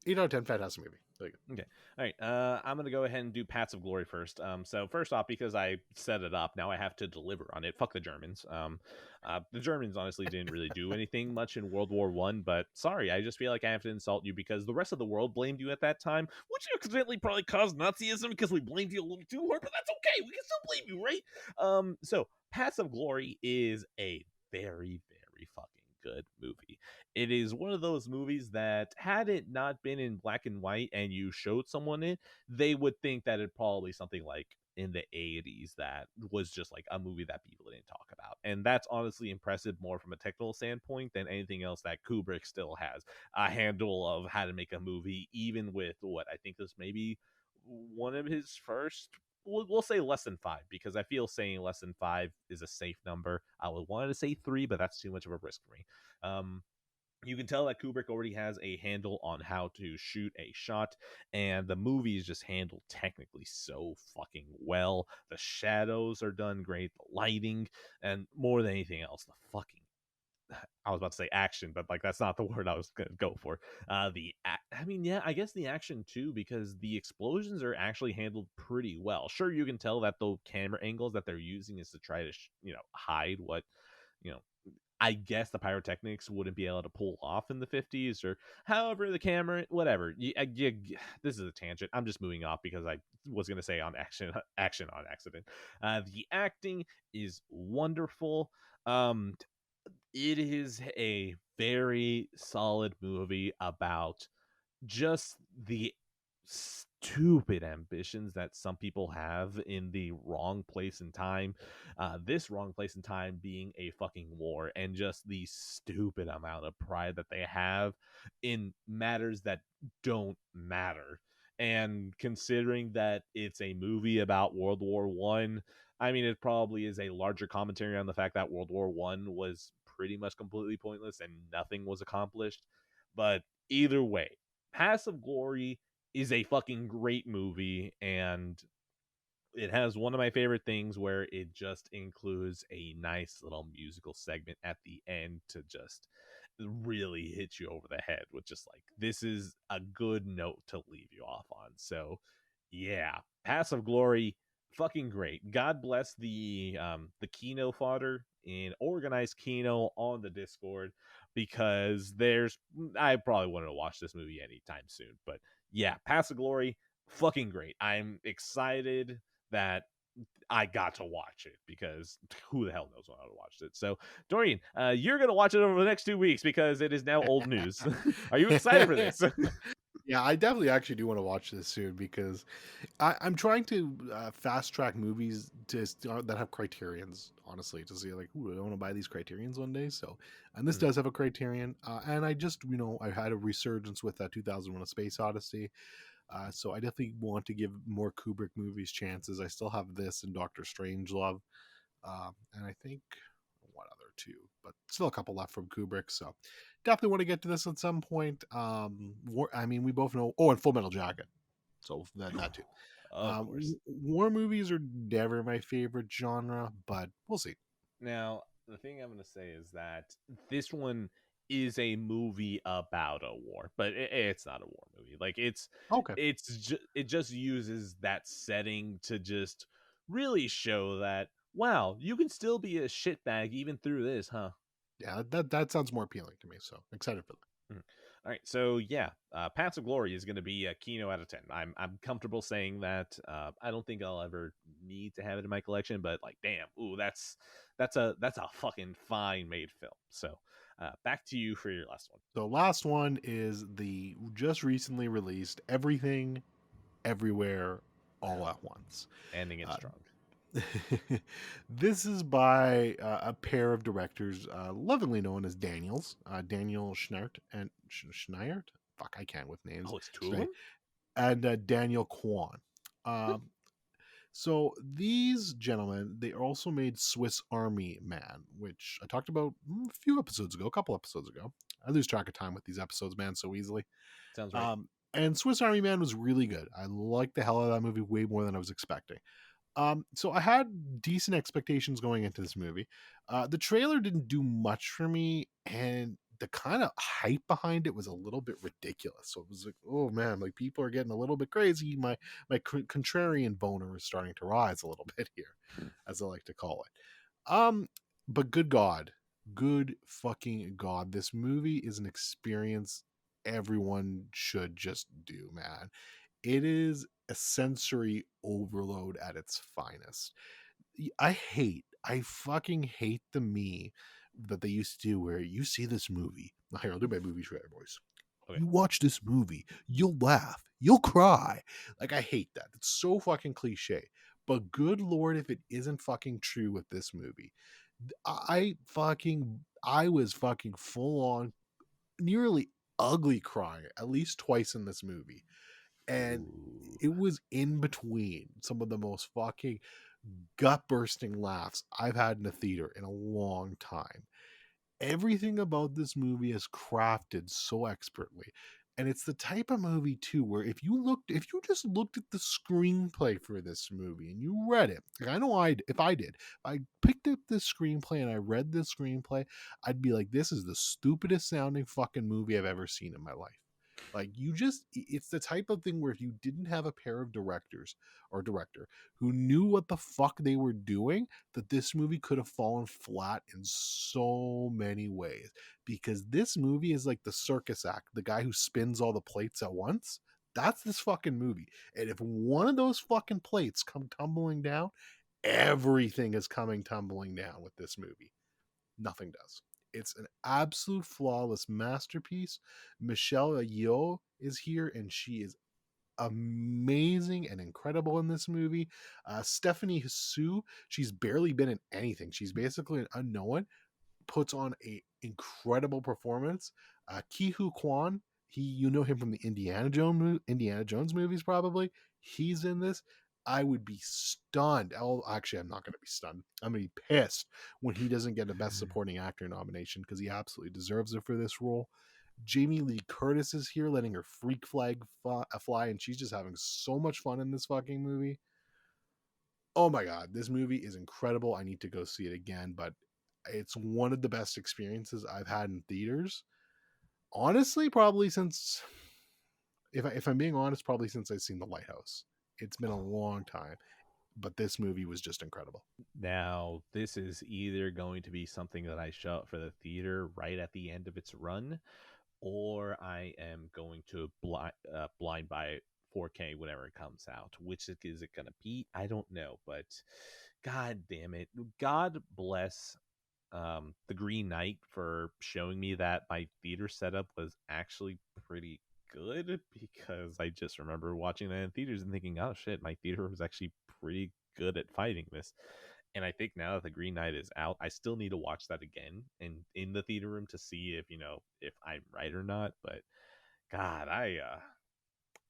8 out of 10. Fantastic movie. take it. Okay. All right. I'm gonna go ahead and do Paths of Glory first. So first off, because I set it up, now I have to deliver on it. Fuck the Germans. The Germans honestly didn't really do anything much in World War One, but sorry, I just feel like I have to insult you because the rest of the world blamed you at that time, which accidentally probably caused Nazism because we blamed you a little too hard, but that's okay. We can still blame you, right? So Paths of Glory is a very, very fucking good movie. It is one of those movies that had it not been in black and white and you showed someone it, they would think that it probably something like in the 80s that was just like a movie that people didn't talk about. And that's honestly impressive more from a technical standpoint than anything else that Kubrick still has a handle of how to make a movie, even with what I think this maybe one of his first, we'll say less than 5 because I feel saying less than 5 is a safe number. I would want to say 3, but that's too much of a risk for me. You can tell that Kubrick already has a handle on how to shoot a shot, and the movie is just handled technically so fucking well. The shadows are done great, the lighting, and more than anything else, the fucking, I was about to say action, but like that's not the word I was gonna go for. I mean, yeah, I guess the action too, because the explosions are actually handled pretty well. Sure, you can tell that the camera angles that they're using is to try to, hide what, you know, I guess the pyrotechnics wouldn't be able to pull off in the 50s or however the camera, whatever. This is a tangent. I'm just moving off because I was going to say on action on accident. The acting is wonderful. It is a very solid movie about just the stupid ambitions that some people have in the wrong place and time. This wrong place and time being a fucking war, and just the stupid amount of pride that they have in matters that don't matter. And considering that it's a movie about World War One, I mean, it probably is a larger commentary on the fact that World War One was pretty much completely pointless and nothing was accomplished. But either way, Paths of Glory is a fucking great movie, and it has one of my favorite things where it just includes a nice little musical segment at the end to just really hit you over the head with just like, this is a good note to leave you off on. So yeah, Paths of Glory, fucking great. God bless the Kino fodder in organized Kino on the Discord, because I probably wouldn't watch this movie anytime soon. But yeah, Paths of Glory, fucking great. I'm excited that I got to watch it because who the hell knows when I would have watched it. So, Dorian, you're going to watch it over the next 2 weeks because it is now old news. Are you excited for this? Yeah, I definitely actually do want to watch this soon because I'm trying to fast track movies that have criterions, honestly, to see like, ooh, I want to buy these criterions one day. So, and this does have a criterion. And I just, I had a resurgence with 2001: A Space Odyssey. So I definitely want to give more Kubrick movies chances. I still have this and Doctor Strangelove. And I think one other two, but still a couple left from Kubrick. So definitely want to get to this at some point. We both know. Oh, and Full Metal Jacket. So that too. Of course. War movies are never my favorite genre, but we'll see. Now, the thing I'm going to say is that this one is a movie about a war, but it's not a war movie. Like Okay. it just uses that setting to just really show that, wow, you can still be a shitbag even through this, huh? Yeah, that sounds more appealing to me. So excited for that. All right, so yeah, Paths of Glory is going to be a Kino out of 10. I'm comfortable saying that. I don't think I'll ever need to have it in my collection, but like, damn, ooh, that's a fucking fine made film. So, back to you for your last one. The last one is the just recently released Everything, Everywhere, All at Once. Ending it strong. This is by a pair of directors, lovingly known as Daniel Schneiert and Schneiert. Fuck, I can't with names. Oh, it's two of them? And Daniel Kwan. So these gentlemen, they also made Swiss Army Man, which I talked about a couple episodes ago. I lose track of time with these episodes, man, so easily. Sounds right. And Swiss Army Man was really good. I liked the hell out of that movie way more than I was expecting. So I had decent expectations going into this movie. The trailer didn't do much for me, and the kind of hype behind it was a little bit ridiculous. So it was like, oh man, like people are getting a little bit crazy. My contrarian boner is starting to rise a little bit here, as I like to call it. But good fucking god, this movie is an experience everyone should just do, man. It is a sensory overload at its finest. I fucking hate the me that they used to do where you see this movie. Here, I'll do my movie trailer voice. Okay. You watch this movie, you'll laugh, you'll cry. Like, I hate that. It's so fucking cliche. But good lord, if it isn't fucking true with this movie. I was fucking full on, nearly ugly crying at least twice in this movie. And Ooh. it was in between some of the most fucking gut bursting laughs I've had in a theater in a long time. Everything about this movie is crafted so expertly. And it's the type of movie too where if you just looked at the screenplay for this movie and you read it, like I know if I picked up this screenplay and I read this screenplay, I'd be like, this is the stupidest sounding fucking movie I've ever seen in my life. Like, it's the type of thing where if you didn't have a pair of directors or director who knew what the fuck they were doing, that this movie could have fallen flat in so many ways. Because this movie is like the circus act, the guy who spins all the plates at once. That's this fucking movie. And if one of those fucking plates come tumbling down, everything is coming tumbling down with this movie. Nothing does. It's an absolute flawless masterpiece. Michelle Yeoh is here, and she is amazing and incredible in this movie. Stephanie Hsu, she's barely been in anything. She's basically an unknown, puts on a incredible performance. Ki-Hu Kwan, you know him from the Indiana Jones movies probably. He's in this. I would be stunned. Actually, I'm not going to be stunned. I'm going to be pissed when he doesn't get a Best Supporting Actor nomination because he absolutely deserves it for this role. Jamie Lee Curtis is here letting her freak flag fly, and she's just having so much fun in this fucking movie. Oh my god, this movie is incredible. I need to go see it again, but it's one of the best experiences I've had in theaters. Honestly, probably since, if I'm being honest, probably since I've seen The Lighthouse. It's been a long time, but this movie was just incredible. Now, this is either going to be something that I show up for the theater right at the end of its run, or I am going to blind buy 4K whenever it comes out. Which is it going to be? I don't know, but god damn it. God bless the Green Knight for showing me that my theater setup was actually pretty good, because I just remember watching that in theaters and thinking, oh shit, my theater was actually pretty good at fighting this. And I think now that the Green Knight is out, I still need to watch that again and in the theater room to see if, if I'm right or not. But god,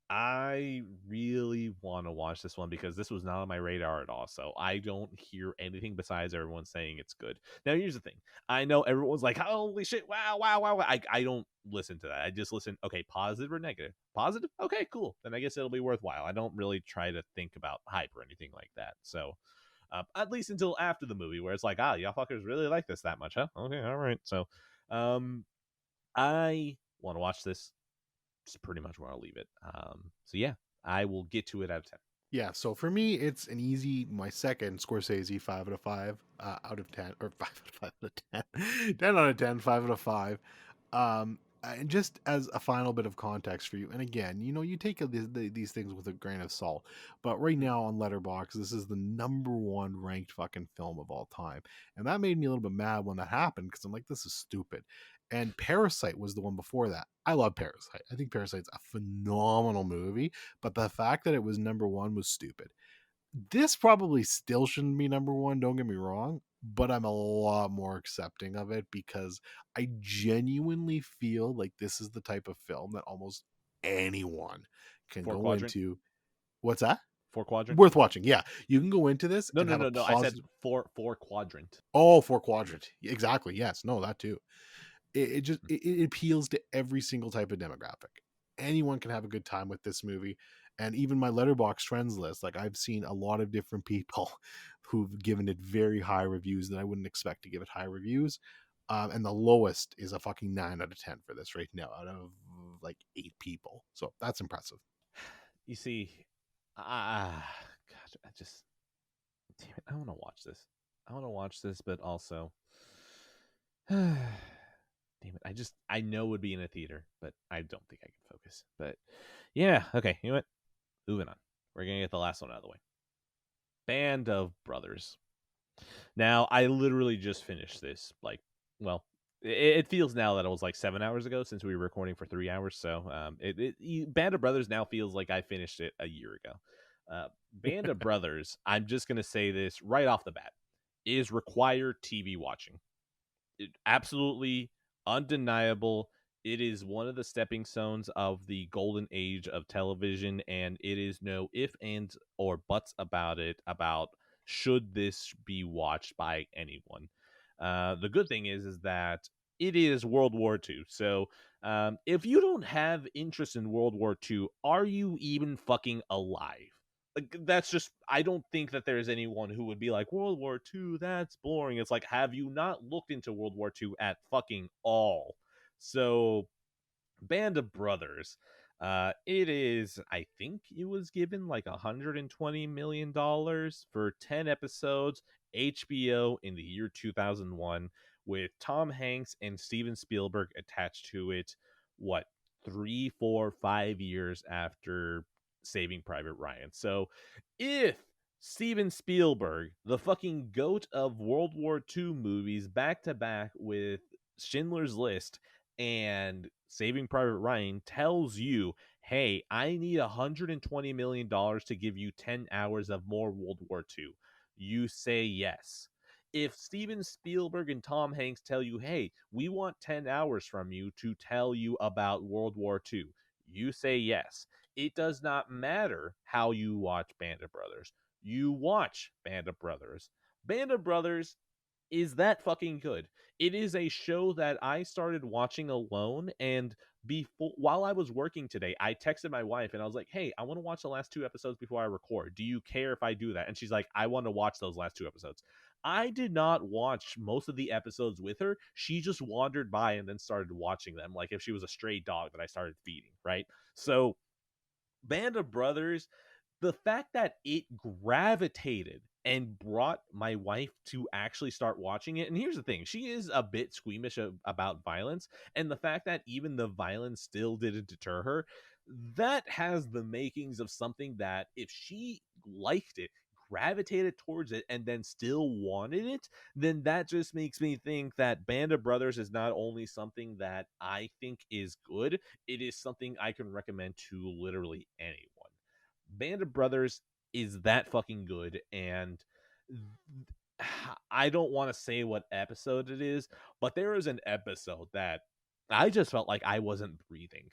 I really want to watch this one because this was not on my radar at all. So I don't hear anything besides everyone saying it's good. Now, here's the thing. I know everyone's like, holy shit, wow, wow, wow. I don't listen to that. I just listen, okay, positive or negative? Positive? Okay, cool. Then I guess it'll be worthwhile. I don't really try to think about hype or anything like that. So at least until after the movie where it's like, y'all fuckers really like this that much, huh? Okay, all right. So I want to watch this. It's pretty much where I'll leave it. So yeah, I will get to it out of 10. Yeah, so for me, it's an easy, my second Scorsese 5 out of 5 out of 10, or 5 out of 10, 10 out of 10, 5 out of 5. And just as a final bit of context for you, and again, you take these things with a grain of salt, but right now on Letterboxd, this is the #1 ranked fucking film of all time. And that made me a little bit mad when that happened, because I'm like, this is stupid. And Parasite was the one before that. I love Parasite. I think Parasite's a phenomenal movie, but the fact that it was #1 was stupid. This probably still shouldn't be #1, don't get me wrong, but I'm a lot more accepting of it because I genuinely feel like this is the type of film that almost anyone can Four go quadrant. into. What's that? 4 quadrant. Worth watching. Yeah, you can go into this No, and no, have no, a no. I said positive. 4 quadrant. Oh, 4 quadrant. Exactly. Yes. No, that too. It appeals to every single type of demographic. Anyone can have a good time with this movie. And even my Letterboxd trends list, like I've seen a lot of different people who've given it very high reviews that I wouldn't expect to give it high reviews. And the lowest is a fucking 9 out of 10 for this right now, out of like 8 people. So that's impressive. You see, God, I just, damn it, I want to watch this. But also, damn it, I know it would be in a theater, but I don't think I can focus. But yeah, okay, you know what? Moving on. We're gonna get the last one out of the way. Band of Brothers. Now, I literally just finished this. Like, well, it feels now that it was like 7 hours ago since we were recording for 3 hours. So, Band of Brothers now feels like I finished it a year ago. Band of Brothers, I'm just gonna say this right off the bat, is required TV watching. Absolutely undeniable. It is one of the stepping stones of the golden age of television, and it is no if, ands, or buts about it, about should this be watched by anyone. The good thing is that it is World War II. So if you don't have interest in World War II, are you even fucking alive? Like, that's just, I don't think that there's anyone who would be like, World War II, that's boring. It's like, have you not looked into World War II at fucking all? So, Band of Brothers, it is, I think it was given like $120 million for 10 episodes, HBO in the year 2001, with Tom Hanks and Steven Spielberg attached to it, what, 3, 4, 5 years after Saving Private Ryan. So if Steven Spielberg, the fucking goat of World War II movies, back to back with Schindler's List and Saving Private Ryan, tells you, hey, I need $120 million to give you 10 hours of more World War II, you say yes. If Steven Spielberg and Tom Hanks tell you, hey, we want 10 hours from you to tell you about World War II, you say yes. It does not matter how you watch Band of Brothers. You watch Band of Brothers. Band of Brothers is that fucking good. It is a show that I started watching alone, and while I was working today, I texted my wife and I was like, "Hey, I want to watch the last 2 episodes before I record. Do you care if I do that?" And she's like, "I want to watch those last 2 episodes." I did not watch most of the episodes with her. She just wandered by and then started watching them like if she was a stray dog that I started feeding, right? So, Band of Brothers, the fact that it gravitated and brought my wife to actually start watching it. And here's the thing, she is a bit squeamish about violence, and the fact that even the violence still didn't deter her, that has the makings of something that if she liked it, gravitated towards it, and then still wanted it, then that just makes me think that Band of Brothers is not only something that I think is good, it is something I can recommend to literally anyone. Band of Brothers is that fucking good, and I don't want to say what episode it is, but there is an episode that I just felt like I wasn't breathing.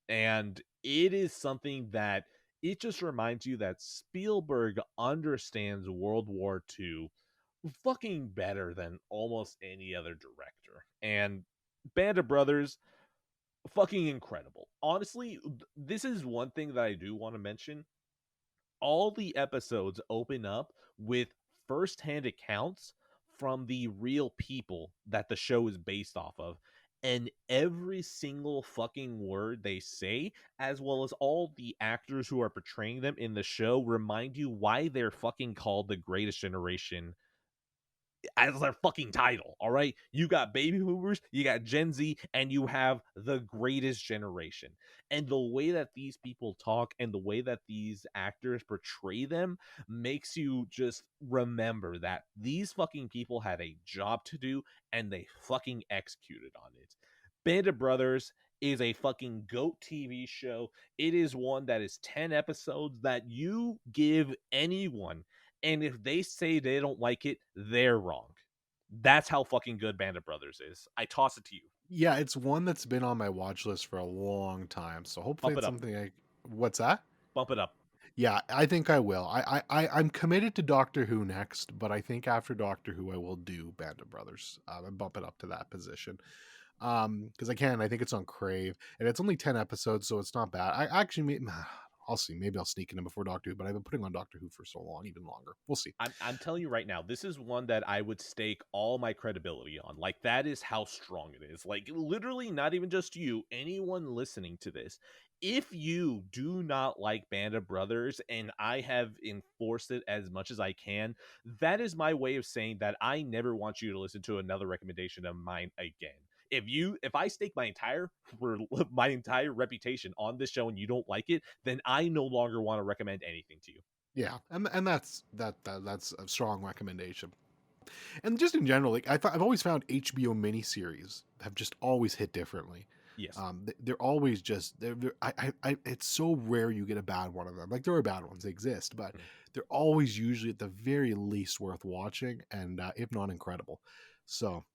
And it is something that it just reminds you that Spielberg understands World War II fucking better than almost any other director. And Band of Brothers, fucking incredible. Honestly, this is one thing that I do want to mention. All the episodes open up with firsthand accounts from the real people that the show is based off of. And every single fucking word they say, as well as all the actors who are portraying them in the show, remind you why they're fucking called the greatest generation as their fucking title. All right, you got baby boomers, you got Gen Z, and you have the greatest generation. And the way that these people talk and the way that these actors portray them makes you just remember that these fucking people had a job to do and they fucking executed on it. Band of Brothers is a fucking GOAT TV show. It is one that is 10 episodes that you give anyone, and if they say they don't like it, they're wrong. That's how fucking good Band of Brothers is. I toss it to you. Yeah, it's one that's been on my watch list for a long time. So hopefully Bump it it's up. something I. What's that? Bump it up. Yeah, I think I will. I'm committed to Doctor Who next, but I think after Doctor Who, I will do Band of Brothers and bump it up to that position. Because I think it's on Crave, and it's only 10 episodes, so it's not bad. I actually, I'll see. Maybe I'll sneak in him before Doctor Who, but I've been putting on Doctor Who for so long, even longer. We'll see. I'm telling you right now, this is one that I would stake all my credibility on. Like, that is how strong it is. Like, literally, not even just you, anyone listening to this. If you do not like Band of Brothers, and I have enforced it as much as I can, that is my way of saying that I never want you to listen to another recommendation of mine again. If I stake my entire reputation on this show and you don't like it, then I no longer want to recommend anything to you. Yeah, and that's that's a strong recommendation. And just in general, like I've always found HBO miniseries have just always hit differently. Yes. They're always just it's so rare you get a bad one of them. Like there are bad ones, they exist, but they're always usually at the very least worth watching, and if not incredible. So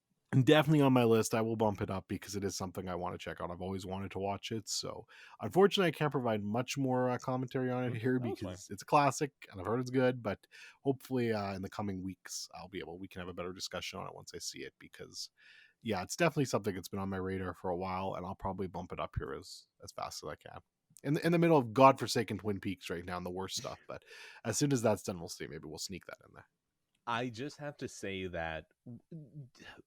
definitely on my list. I will bump it up because it is something I want to check out. I've always wanted to watch it. So unfortunately, I can't provide much more commentary on it here because it's a classic and I've heard it's good. But hopefully, in the coming weeks, we can have a better discussion on it once I see it because, yeah, it's definitely something that's been on my radar for a while, and I'll probably bump it up here as fast as I can. In the middle of godforsaken Twin Peaks right now and the worst stuff, but as soon as that's done, we'll see. Maybe we'll sneak that in there. I just have to say that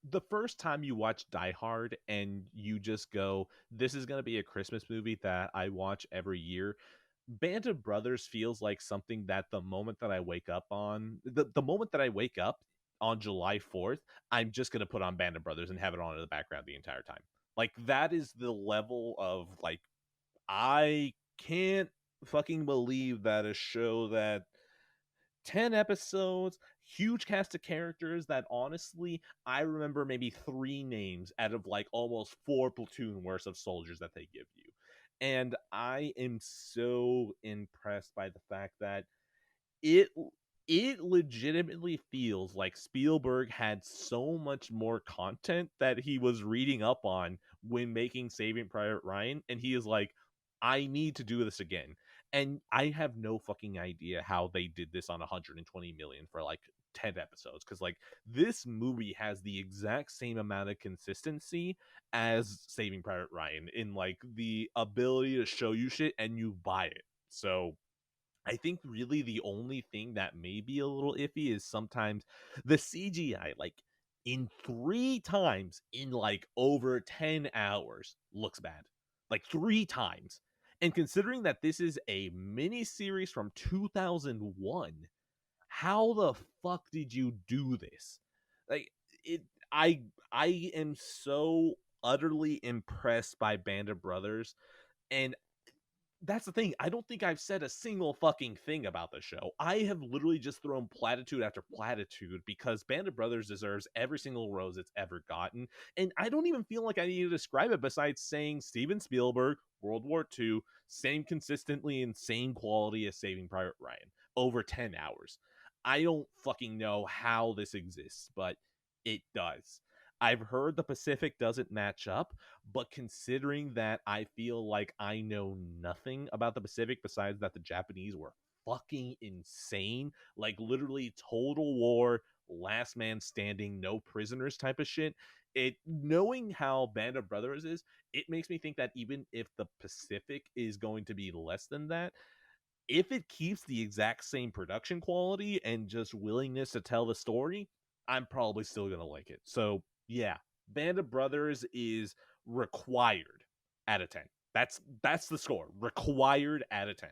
the first time you watch Die Hard and you just go, this is going to be a Christmas movie that I watch every year, Band of Brothers feels like something that the moment that I wake up on July 4th, I'm just going to put on Band of Brothers and have it on in the background the entire time. Like, that is the level of, like, I can't fucking believe that a show that 10 episodes, huge cast of characters that honestly, I remember maybe 3 names out of like almost 4 platoon worth of soldiers that they give you. And I am so impressed by the fact that it it legitimately feels like Spielberg had so much more content that he was reading up on when making Saving Private Ryan, and he is like, I need to do this again. And I have no fucking idea how they did this on 120 million for like 10 episodes, because like this movie has the exact same amount of consistency as Saving Private Ryan in like the ability to show you shit and you buy it. So I think really the only thing that may be a little iffy is sometimes the CGI, like in 3 times in like over 10 hours, looks bad. Like 3 times. And considering that this is a mini series from 2001, how the fuck did you do this? Like it I am so utterly impressed by Band of Brothers, and that's the thing. I don't think I've said a single fucking thing about the show. I have literally just thrown platitude after platitude because Band of Brothers deserves every single rose it's ever gotten. And I don't even feel like I need to describe it besides saying Steven Spielberg, World War II, same consistently and same quality as Saving Private Ryan, over 10 hours. I don't fucking know how this exists, but it does. I've heard the Pacific doesn't match up, but considering that I feel like I know nothing about the Pacific besides that the Japanese were fucking insane, like literally total war, last man standing, no prisoners type of shit. It knowing how Band of Brothers is, it makes me think that even if the Pacific is going to be less than that, if it keeps the exact same production quality and just willingness to tell the story, I'm probably still going to like it. So, yeah, Band of Brothers is required out of 10. That's the score. Required out of 10.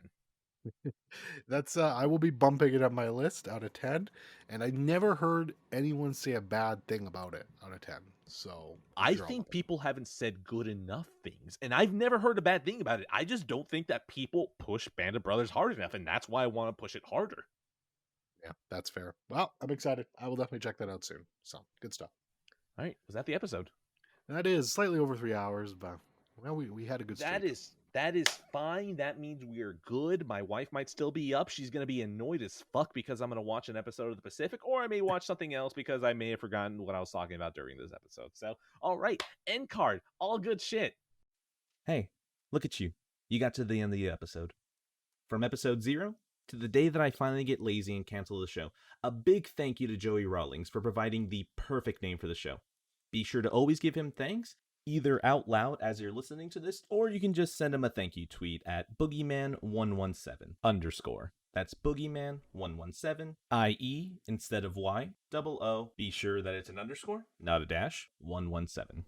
That's I will be bumping it up my list out of 10, and I never heard anyone say a bad thing about it out of 10. So I think people haven't said good enough things, and I've never heard a bad thing about it. I just don't think that people push Band of Brothers hard enough, and that's why I want to push it harder. Yeah, that's fair. Well, I'm excited. I will definitely check that out soon. So good stuff. All right, was that the episode? That is slightly over 3 hours, but well, we had a good streak. That is fine. That means we are good. My wife might still be up. She's going to be annoyed as fuck because I'm going to watch an episode of The Pacific, or I may watch something else because I may have forgotten what I was talking about during this episode. So, all right, end card, all good shit. Hey, look at you. You got to the end of the episode. From episode 0 to the day that I finally get lazy and cancel the show, a big thank you to Joey Rawlings for providing the perfect name for the show. Be sure to always give him thanks, either out loud as you're listening to this, or you can just send him a thank you tweet at boogeyman117 _ That's boogeyman117, IE instead of Y, double O. Be sure that it's an underscore, not a dash, 117.